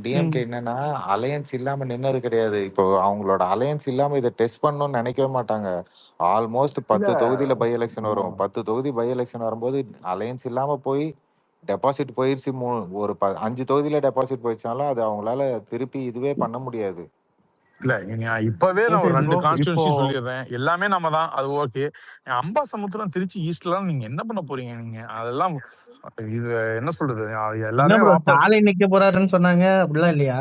டிஎம்கே என்னன்னா அலையன்ஸ் இல்லாம நின்னது கிடையாது. இப்போ அவங்களோட அலையன்ஸ் இல்லாம இதை டெஸ்ட் பண்ணணும்னு நினைக்கவே மாட்டாங்க. ஆல்மோஸ்ட் 10 தொகுதியில பை எலெக்ஷன் வரும். 10 தொகுதி பை எலெக்ஷன் வரும்போது அலையன்ஸ் இல்லாம போய் டெபாசிட் போயிருச்சு. ஒரு 5 தொகுதியில டெபாசிட் போயிடுச்சாலும் அது அவங்களால திருப்பி இதுவே பண்ண முடியாது. இல்ல இப்பவே நான் ஒரு 2 கான்ஸ்டிட்யூன்சி சொல்லிடுறேன், எல்லாமே நம்ம தான், அது ஓகே. அம்பாசமுத்திரம், திருச்சி ஈஸ்ட்லாம் நீங்க என்ன பண்ண போறீங்க? நீங்க அதெல்லாம் இது என்ன சொல்றது, எல்லாரும் நிக்க போறாருன்னு சொன்னாங்க, அப்படிலாம் இல்லையா?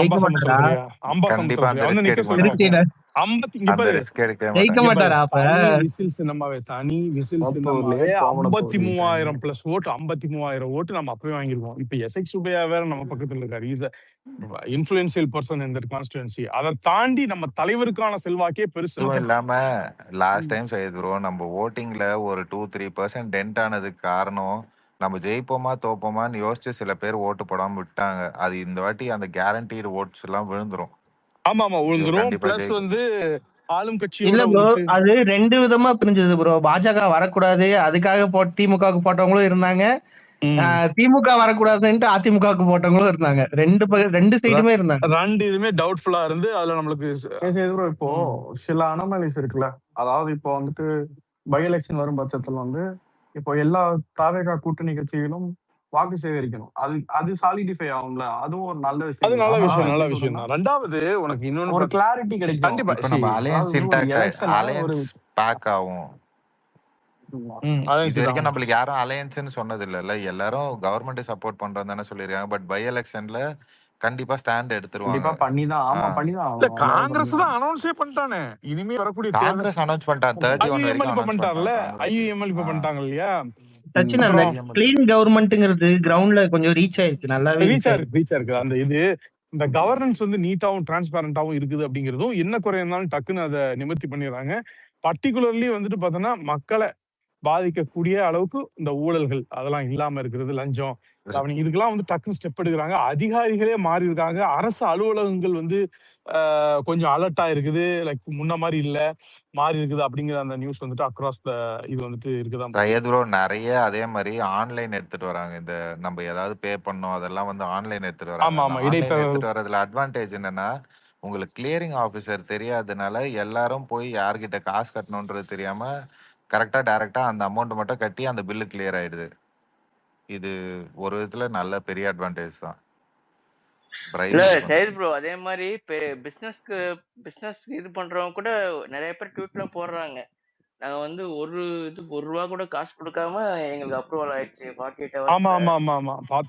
அம்பாசமுத்திரம் நிக்க சொல்லுங்க. 53,000 பிளஸ் ஓட்டு, 53,000 ஓட்டு நம்ம அப்பவே வாங்கிருக்கோம். இப்ப எஸ்எக்ஸ் சுப்பையா வேற நம்ம பக்கத்துல இருக்காரு, is influential person in that constituency. அதை தாண்டி நம்ம தலைவருக்கான செல்வாக்கே பெருசு இல்லாம லாஸ்ட் டைம் செய்துறோம். நம்ம ஓட்டிங்ல ஒரு 2-3% டென்ட் ஆனதுக்கு காரணம் நம்ம ஜெயிப்போமா தோப்போமான்னு யோசிச்சு சில பேர் ஓட்டு போடாம விட்டாங்க. அது இந்த வாட்டி அந்த கேரண்டீடு ஓட்ஸ் எல்லாம் விழுந்துரும். ஆமா விழுந்துரும். பிளஸ் வந்து ஆளும் கட்சி இல்ல ப்ரோ, அது 2 விதமா பிரிஞ்சது ப்ரோ. பாஜக வரக்கூடாது அதுக்காக திமுகவுக்கு போட்டவங்களும் இருந்தாங்க, திமுக வரக்கூடாதுன்ட்டு அதிமுகவுக்கு போட்டவங்களும் இருந்தாங்க. ரெண்டு சைடுமே இருந்தாங்க. ரெண்டு இதுமே டவுட்ஃபுல்லா இருந்து அதுல நம்மளுக்கு ப்ரோ இப்போ சில அனாமலிஸ் இருக்குல்ல, அதாவது இப்போ வந்துட்டு பை எலெக்ஷன் வரும் பட்சத்துல வந்து இப்போ எல்லா தாவேகா கூட்டணி கட்சிகளும் வாக்கு சேகரிக்கணும். அது சாலிடிஃபை ஆகும்ல, அதுவும் ஒரு நல்ல அது விஷயம். நல்ல அதனால விஷயம், நல்ல எப்படி விஷயம் சொல்றேன்னா தான். ரெண்டாவது உனக்கு இன்னொன்னு ஒரு கிளாரிட்டி கிடைக்கும். கண்டிப்பா இப்போ நம்ம அலையன்ஸ் அதாவது ஒரு இன்டாக்ட் எலெக்ஷன்ல ஒரு அலையன்ஸ் பேக் ஆகும். இது வரைக்கும் நம்மளுக்கு யாரும் அலையன்ஸ்னு சொன்னது இல்லைல்ல, எல்லாரும் கவர்மெண்ட் சப்போர்ட் பண்றோம் தானே சொல்லிருக்காங்க. பட் பை எலெக்ஷன்ல கண்டிப்பா ஸ்டாண்ட் எடுத்துருவாங்க. கண்டிப்பா பண்ணிதான் பண்ணிதான் இல்ல ஆகணும். காங்கிரஸ் தான் அனௌன்ஸே பண்ணிட்டானே இனிமே வரக்கூடிய தேர்தல். காங்கிரஸ் அனௌன்ஸ் பண்ணிட்டான் 31 ஐயுஎம்எல் வரைக்கும் இப்ப அனௌன்ஸ் பண்ணிட்டார்ல, பண்ணிட்டான் காங்கிரஸ். ஐயுஎம்எல் இப்ப பண்ணிட்டாங்க இல்லையா. சச்சின், அந்த கிளீன் கவர்மெண்ட்ங்கிறது கிரவுண்ட்ல கொஞ்சம் ரீச் ஆயிருக்கு, நல்லாவே ரீச் ஆயிருக்கு. அந்த இது இந்த கவர்னன்ஸ் வந்து நீட்டாவும் டிரான்ஸ்பரண்டாவும் இருக்குது அப்படிங்கிறதும் என்ன குறை இருந்தாலும் டக்குன்னு அதை நிவர்த்தி பண்ணிடுறாங்க. பர்டிகுலர்லி வந்துட்டு பார்த்தோன்னா மக்களை பாதிக்கக்கூடிய அளவுக்கு இந்த ஊழல்கள் அதெல்லாம் இல்லாம இருக்கிறது, லஞ்சம் இதுக்கெல்லாம் வந்து டக்குன்னு ஸ்டெப் எடுக்கிறாங்க. அதிகாரிகளே மாறி இருக்காங்க. அரசு அலுவலகங்கள் வந்து கொஞ்சம் அலர்ட்டா இருக்குது, லைக் முன்ன மாதிரி இல்ல, மாறி இருக்குது அப்படிங்கிற அந்த நியூஸ் வந்துட்டு அக்ராஸ் த இது வந்துட்டு இருக்குதான். ப்ரோ நிறைய அதே மாதிரி ஆன்லைன் எடுத்துட்டு வராங்க. இந்த நம்ம ஏதாவது பே பண்ணோம் அதெல்லாம் வந்து ஆன்லைன் எடுத்துட்டு வராங்க. ஆன்லைன் எடுத்துட்டு வரதுல அட்வான்டேஜ் என்னன்னா, உங்களுக்கு கிளியரிங் ஆஃபீஸர் தெரியாதனால எல்லாரும் போய் யார்கிட்ட காசு கட்டணும்ன்றது தெரியாம கரெக்டா டைரக்டா அந்த அமௌண்ட் மட்டும் கட்டி அந்த பில்லு கிளியர் ஆயிடுது. இது ஒரு விதத்துல நல்ல பெரிய அட்வான்டேஜ் தான். இல்ல சரி ப்ரோ, அதே மாதிரி பிசினஸ் இது பண்றவங்க கூட நிறைய பேர் ட்வீட்ல போடுறாங்க, நாங்க வந்து ஒரு ரூபா கூட காசு கொடுக்காம எங்களுக்கு அப்ரூவல் ஆயிடுச்சு 48 hours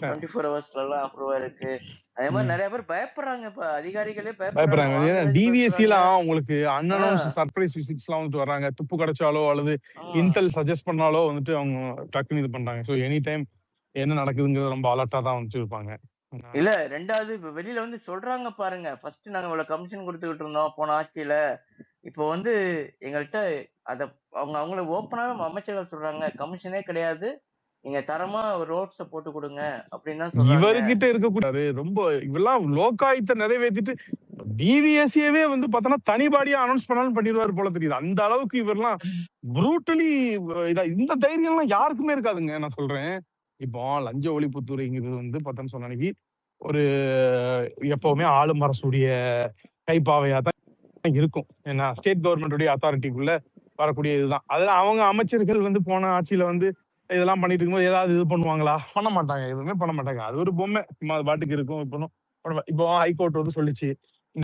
24 hours அப்ரூவ் இருக்கு. அதே மாதிரி நிறைய பேர் பயப்படுறாங்க. இப்ப அதிகாரிகளே பயப்படுறாங்க. டிவிஎஸ்சிலாம் உங்களுக்கு அன்அனௌன்ஸ் சர்ப்ரைஸ் விசிட்ஸ்லாம் வந்துட்டு வர்றாங்க. துப்பு கிடைச்சாலோ அல்லது இன்டெல் சஜஸ்ட் பண்ணாலோ வந்துட்டு அவங்க டக்குன்னு இது பண்றாங்க. ஸோ எனி டைம் என்ன நடக்குதுங்கிறது ரொம்ப அலர்ட்டா தான் வந்துட்டு இருப்பாங்க. இல்ல ரெண்டாவது இப்ப வெளியில வந்து சொல்றாங்க பாருங்க, ஃபர்ஸ்ட் நாங்க இவ்வளவு கமிஷன் கொடுத்துக்கிட்டு இருந்தோம் போன ஆட்சியில, இப்போ வந்து எங்கள்கிட்ட அத அவங்கள ஓப்பனாவே அமைச்சர்கள் சொல்றாங்க, கமிஷனே கிடையாது, நீங்க தரமா ரோட்ஸ போட்டு கொடுங்க அப்படின்னு தான் சொல்றாங்க. இவர்கிட்ட இருக்கக்கூடாது. ரொம்ப இவெல்லாம் லோகாயுத்த நிறைவேற்றிட்டு டிவிஎஸ்சியவே வந்து பார்த்தோன்னா தனிபாடியா அனௌன்ஸ் பண்ணாலும் பண்ணிடுவாரு போல தெரியுது. அந்த அளவுக்கு இவரெல்லாம் ப்ரூட்டலி இந்த தைரியம்லாம் யாருக்குமே இருக்காதுங்க. நான் சொல்றேன், இப்போ லஞ்ச ஒழிப்புத்துறைங்கிறது வந்து பார்த்தோன்னு சொன்ன அன்னைக்கு ஒரு எப்பவுமே ஆளும் அரசுடைய கைப்பாவையா தான் இருக்கும். ஏன்னா ஸ்டேட் கவர்மெண்டுடைய அத்தாரிட்டிக்குள்ள வரக்கூடிய இதுதான். அதுல அவங்க அமைச்சர்கள் வந்து போன ஆட்சியில வந்து இதெல்லாம் பண்ணிட்டு இருக்கும்போது ஏதாவது இது பண்ணுவாங்களா? பண்ண மாட்டாங்க, எதுவுமே பண்ண மாட்டாங்க. அது ஒரு பொம்மை, சும்மா பாட்டுக்கு இருக்கும். இப்போ ஹைகோர்ட் வந்து சொல்லிச்சு,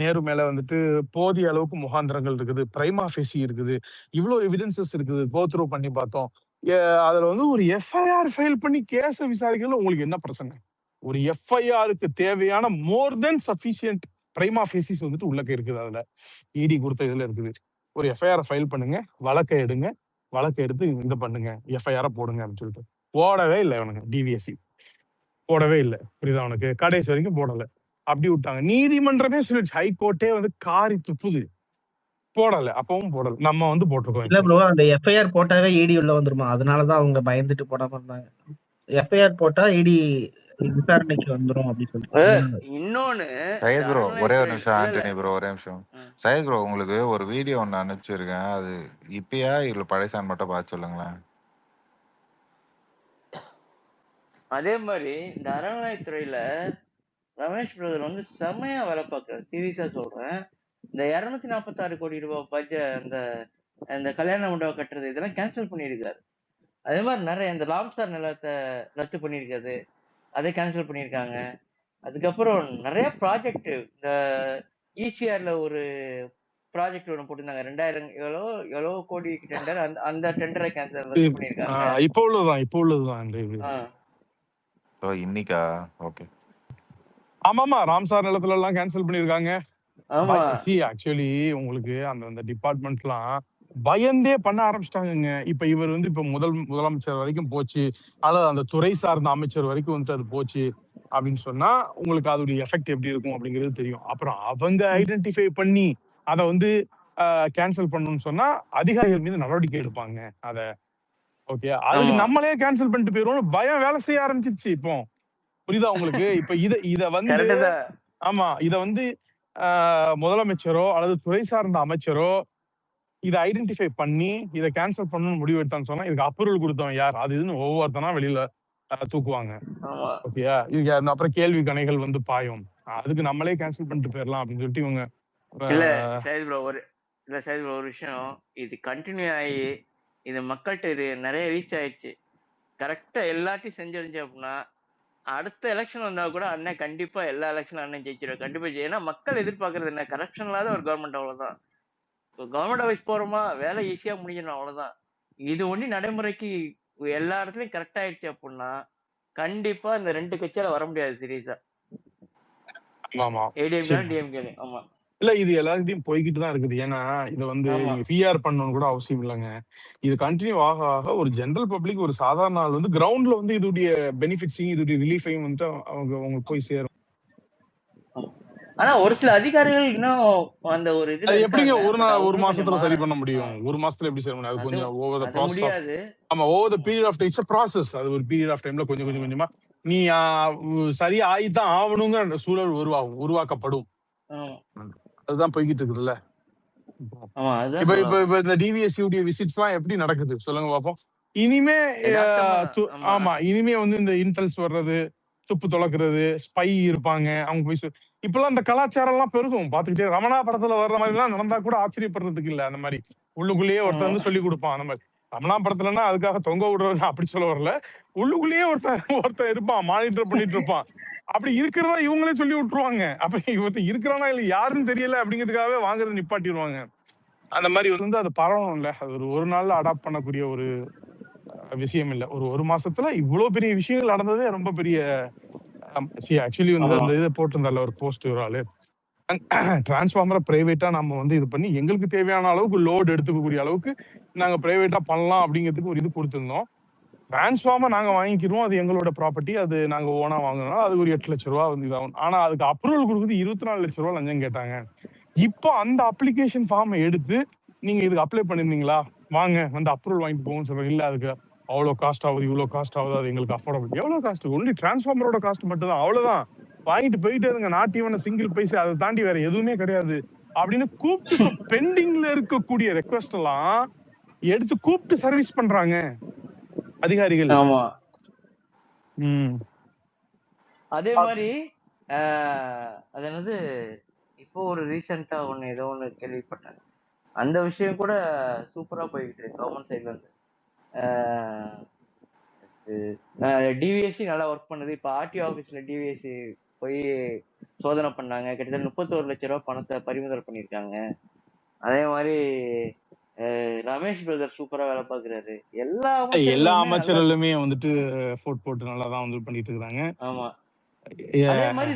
நேரு மேல வந்துட்டு போதிய அளவுக்கு முகாந்திரங்கள் இருக்குது, பிரைமா ஃபேசி இருக்குது, இவ்வளவு எவிடன்சஸ் இருக்குது, கோத்ரூ பண்ணி பார்த்தோம். அதுல வந்து ஒரு எஃப்ஐஆர் ஃபைல் பண்ணி கேஸ விசாரிக்கல. உங்களுக்கு என்ன பிரச்சனை? ஒரு எஃப்ஐஆருக்கு தேவையான மோர் தென் சஃபிஷியன்ட் பிரைமா ஃபேசிஸ் வந்துட்டு உள்ளக்க இருக்குது. அதுல இடி கொடுத்த இதுல இருக்குது. ஒரு எஃப்ஐஆர் ஃபைல் பண்ணுங்க, வழக்கை எடுங்க, வழக்கை எடுத்து இது பண்ணுங்க, எஃப்ஐஆர் போடுங்க அப்படின்னு சொல்லிட்டு போடவே இல்லை. அவனுக்கு டிவிஎஸ்சி போடவே இல்லை. புரியுதா உனக்கு? கடைசி வரைக்கும் போடல, அப்படி விட்டாங்க. நீதிமன்றமே சொல்லிடுச்சு, ஹைகோர்ட்டே வந்து காரி துப்புது, போடல. அப்பவும் போடல. நம்ம வந்து போட்டிருக்கோம். இல்ல ப்ரோ, அந்த எஃப்ஐஆர் போட்டாவே இடி உள்ள வந்துருமா? அதனாலதான் அவங்க பயந்துட்டு போடாம இருந்தாங்க. எஃப்ஐஆர் போட்டா இடி விசாரணைக்கு வந்துரும் அப்படின்னு சொல்லிட்டு. இன்னொன்னு சையத் ப்ரோ, ஒரே ஒரு நிமிஷம். ஆண்டனி ப்ரோ, ஒரே நிமிஷம். சையத் ப்ரோ, உங்களுக்கு ஒரு வீடியோ ஒன்று அனுப்பிச்சிருக்கேன். அது இப்பயா இவ்வளவு பழைசான்னு மட்டும் பார்த்து சொல்லுங்களேன். அதே மாதிரி இந்த அறநிலையத்துறையில ரமேஷ் பிரதர் வந்து செம்மையா வேலை பார்க்கறாரு. சீரியஸா சொல்றேன். இந்த 246 கோடி ரூபாய் பட்ஜெட் அந்த கல்யாண மண்டபம் கட்டுறது இதெல்லாம் கேன்சல் பண்ணியிருக்காரு. அதே மாதிரி நிறைய இந்த லாம்சார் நிலத்தை ரத்து பண்ணியிருக்காது, அதை கேன்சல் பண்ணியிருக்காங்க. அதுக்கப்புறம் நிறைய ப்ராஜெக்ட், இந்த ஈசிஆர்ல ஒரு ப்ராஜெக்ட் ஒன்று போட்டிருந்தாங்க, 2000 எவ்வளோ கோடி டெண்டர், அந்த டெண்டரை கேன்சல் பண்ணியிருக்காங்க. இப்போ உள்ளதுதான் இன்னைக்கா? ஓகே, ஆமாமா, ராம்சார் நிலத்துல எல்லாம் கேன்சல் பண்ணிருக்காங்க. ஆக்சுவலி உங்களுக்கு அந்த டிபார்ட்மெண்ட்லாம் பயந்தே பண்ண ஆரம்பிச்சிட்டாங்க. இப்ப இவர் வந்து இப்ப முதலமைச்சர் வரைக்கும் போச்சு, அல்லது அந்த துறை சார்ந்த அமைச்சர் வரைக்கும் வந்துட்டு அது போச்சு அப்படின்னு சொன்னா உங்களுக்கு அதோடைய எஃபெக்ட் எப்படி இருக்கும் அப்படிங்கிறது தெரியும். அப்புறம் அவங்க ஐடென்டிஃபை பண்ணி அதை வந்து கேன்சல் பண்ணணும்னு சொன்னா அதிகாரிகள் மீது நடவடிக்கை எடுப்பாங்க. அத ஓகே, அதுக்கு நம்மளே கேன்சல் பண்ணிட்டு போயிருவோம், பயம் வேலை செய்ய ஆரம்பிச்சிருச்சு இப்போ. புரியுதா உங்களுக்கு? இப்ப இத வந்து ஆமா, இத வந்து முதலமைச்சரோ அல்லது துறை சார்ந்த அமைச்சரோ இதை ஐடென்டிஃபை பண்ணி இதை கேன்சல் பண்ணணும்னு முடிவு எடுத்தான்னு சொன்னா இதுக்கு அப்ரூவல் கொடுத்தவன் யார், அது இதுன்னு ஒவ்வொருத்தனா வெளியில தூக்குவாங்க. ஆமா ஓகேயா, இது அப்புறம் கேள்வி கணைகள் வந்து பாயும். அதுக்கு நம்மளே கேன்சல் பண்ணிட்டு போயிடலாம் அப்படின்னு சொல்லிட்டு இவங்க இல்ல அஹ், சைது ப்ரோ ஒரு விஷயம், இது கண்டினியூ ஆகி இது மக்கள்கிட்ட இது நிறைய ரீச் ஆயிடுச்சு. கரெக்டா எல்லாத்தையும் செஞ்சிருந்துச்சு அப்படின்னா அடுத்த எலெக்ஷன் வந்தா கூட அண்ணன் கண்டிப்பா எல்லா எலெக்ஷனும் அண்ணன் ஜெயிச்சிருவார். கண்டிப்பா ஏன்னா மக்கள் எதிர்பார்க்கறது என்ன, கரப்ஷன் இல்லாத ஒரு கவர்மெண்ட், அவ்வளவுதான். கவர்மெண்ட் ஆஃபீஸ் போறோமா, வேலை ஈஸியா முடிஞ்சிடும், அவ்வளவுதான். இது ஒண்ணு நடைமுறைக்கு எல்லா இடத்துலயும் கரெக்ட் ஆயிடுச்சு அப்படின்னா கண்டிப்பா இந்த ரெண்டு கட்சியால வர முடியாது சீரியஸா, ஆமா ஏடிஎம்கே சரி. டிஎம்கே. ஆமா இல்ல இது எல்லாத்தையும் போய்கிட்டு தான் இருக்குது. ஏன்னா இதை வந்து ஆமா நீங்க பிஆர் பண்ணணும்னு கூட அவசியம் இல்லைங்க. இது கண்டினியூ ஆக ஆக ஒரு ஜெனரல் பப்ளிக், ஒரு சாதாரண ஆள் வந்து கிரவுண்ட்ல வந்து இதோடைய பெனிஃபிட்ஸையும் இதோடைய ரிலீஃபையும் வந்து அவங்க போய் சேரும். ஆனா ஒரு சில அதிகாரிகள் இன்னும் அந்த ஒரு இதுல அது எப்படிங்க இருக்காங்க. ஒரு பட் ஒரு அவங்க கொஞ்சம் மாசத்துல சரி பண்ண முடியும்? ஒரு மாசத்துல எப்படி சரி பண்ண? அது அது கொஞ்சம் ஓவர் த அது ப்ராசஸ் ஆஃப் முடியாது. ஆமா over the period of its process. அது ஒரு பீரியட் ஆஃப் டைம்ல கொஞ்சம் கொஞ்சம் கொஞ்சமா நீ சரியா ஆயிதான் ஆகணுங்கிற அந்த சூழல் உருவாக்கப்படும். ஆமா அதுதான் போய்கிட்டு இருக்குதுல்ல. ஆமா அதுதான் இப்ப சொல்ல இப்ப வரேன். இப்ப இந்த டிவிஎஸ்யூடைய விசிட்ஸ் எல்லாம் எப்படி நடக்குது சொல்லுங்க பாப்போம். இனிமே யதார்த்தமா தான். ஆமா ஆமா இனிமே வந்து இந்த இன்டெல்ஸ் வர்றது, துப்பு துளக்குறது, ஸ்பை இருப்பாங்க, அவங்க போய் இப்பெல்லாம் இந்த கலாச்சாரம் எல்லாம் பெருகும். பாத்துக்கிட்டே ரமணா படத்துல வர்ற மாதிரி எல்லாம் நடந்தா கூட ஆச்சரியப்படுறதுக்கு இல்ல. அந்த மாதிரி உள்ளுக்குள்ளேயே ஒருத்தன் வந்து சொல்லி கொடுப்பான். அந்த மாதிரி ரமணா படத்துலன்னா அதுக்காக தொங்க விடுறது அப்படி சொல்ல வரல. உள்ளுக்குள்ளேயே ஒருத்தன் இருப்பான், மானிட்டர் பண்ணிட்டு இருப்பான். அப்படி இருக்கிறதா இவங்களே சொல்லி விட்டுருவாங்க. அப்ப இவன் இருக்கிறானா இல்ல யாருன்னு தெரியல அப்படிங்கிறதுக்காகவே வாங்குறது நிப்பாட்டிடுவாங்க. அந்த மாதிரி வந்து அது பரவணும்ல. அது ஒரு நாள்ல அடாப்ட் பண்ணக்கூடிய ஒரு விஷயம் இல்ல. ஒரு மாசத்துல இவ்வளவு பெரிய விஷயங்கள் நடந்ததே ரொம்ப பெரிய ஆக்சுவலி வந்து அந்த இதை போட்டிருந்தால ஒரு போஸ்ட் ஒரு ஆளு, டிரான்ஸ்ஃபார்மரை பிரைவேட்டா நம்ம வந்து இது பண்ணி எங்களுக்கு தேவையான அளவுக்கு லோடு எடுத்துக்கக்கூடிய அளவுக்கு நாங்க பிரைவேட்டா பண்ணலாம் அப்படிங்கிறதுக்கு ஒரு இது கொடுத்திருந்தோம். டிரான்ஸ்ஃபார்மர் நாங்க வாங்கிக்கிறோம், அது எங்களோட ப்ராப்பர்ட்டி, அது நாங்க ஓனா வாங்கினோம், அது ஒரு 8 லட்ச ரூபா வந்து இதாகும். ஆனா அதுக்கு அப்ரூவல் கொடுக்குறது 24 லட்ச ரூபா லஞ்சம் கேட்டாங்க. இப்போ அந்த அப்ளிகேஷன் ஃபார்மை எடுத்து நீங்க இதுக்கு அப்ளை பண்ணிருந்தீங்களா, வாங்க வந்து அப்ரூவல் வாங்கிட்டு போகணும்னு சொல்றேன். இல்ல அதுக்கு அவ்வளவு காஸ்ட் ஆகுது, இவ்வளவு காஸ்ட் ஆகுது, அது எங்களுக்கு அஃபோர்டபிள். எவ்வளவு காஸ்ட்? ஒன்லி டிரான்ஸ்ஃபார்மரோட காஸ்ட் மட்டும் தான், அவ்வளவுதான். வாங்கிட்டு போயிட்டே இருங்க, நாட் ஈவன் சிங்கிள் பைசா, அதை தாண்டி வேற எதுவுமே கிடையாது அப்படின்னு கூப்பிட்டு பெண்டிங்ல இருக்கக்கூடிய ரெக்வஸ்ட் எல்லாம் எடுத்து கூப்பிட்டு சர்வீஸ் பண்றாங்க அதிகாரிகள். ஆமா ம் அதே மாதிரி அது என்னது, இப்போ ஒரு ரீசெண்டா ஏதோ ஒண்ணு கேள்விப்பட்டேன். அந்த விஷயம் கூட சூப்பரா போய்கிட்டு இருக்கு கவர்மெண்ட் சைட்ல இருந்து. டிவிஎஸ்சி நல்லா ஒர்க் பண்ணுது. இப்போ ஆர்டிஓ ஆஃபீஸ்ல டிவிஎஸ்சி போய் சோதனை பண்ணாங்க, கிட்டத்தட்ட 31 லட்ச ரூபா பணத்தை பறிமுதல் பண்ணியிருக்காங்க. அதே மாதிரி ரமேஷ் பிரதர் சூப்பரா வேலை பார்க்கறாரு. எல்லா அமைச்சர்களுமே வந்துட்டு எஃபோர்ட் போட்டு நல்லா தான் வந்து பண்ணிட்டு இருக்காங்க. ஆமா அதே மாதிரி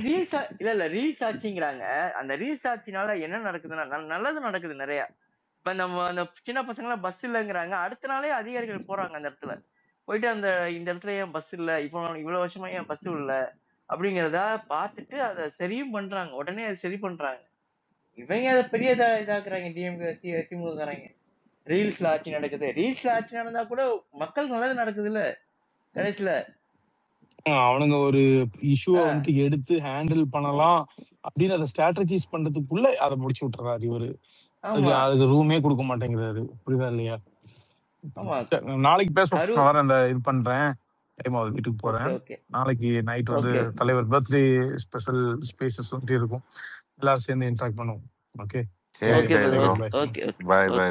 ரீல்ஸ் ஆச்சுங்கிறாங்க. அந்த ரீல்ஸ் ஆச்சுனால என்ன நடக்குதுன்னா நல்லது நடக்குது நிறைய. இப்ப நம்ம அந்த சின்ன பசங்க எல்லாம் பஸ் இல்லைங்கிறாங்க, அடுத்த நாளே அதிகாரிகள் போறாங்க அந்த இடத்துல போயிட்டு இந்த இடத்துல ஏன் பஸ் இல்ல, இப்போ இவ்வளவு வருஷமா ஏன் பஸ் இல்ல அப்படிங்கிறத பார்த்துட்டு அதை சரியும் பண்றாங்க, உடனே அதை சரி பண்றாங்க. இவங்க அதை பெரிய இதாக்குறாங்க டிஎம்கே திமுகறாங்க. ரீல்ஸ்ல ஆட்சி நடக்குது, ரீல்ஸ்ல ஆட்சி நடந்தா கூட மக்கள் நல்லது நடக்குது இல்ல கடைசியில. அவனுங்க ஒரு இஷ்யூவை வந்து எடுத்து ஹேண்டில் பண்ணலாம் அப்படின்னு அதை ஸ்ட்ராட்டஜைஸ் பண்றதுக்குள்ள அதை முடிச்சு விட்டுறாரு இவரு. அதுக்கு ரூமே கொடுக்க மாட்டேங்கிறாரு. புரியுதா இல்லையா? நாளைக்கு பேசுவோம். நான் வரேன், இந்த இது பண்றேன், டைம் ஆகுது, வீட்டுக்கு போறேன். நாளைக்கு நைட் வந்து தலைவர் பர்த்டே ஸ்பெஷல் ஸ்பேசஸ் வந்து இருக்கும், எல்லாரும் சேர்ந்து இன்டராக்ட் பண்ணுவோம். ஓகே, சரி, பை பை.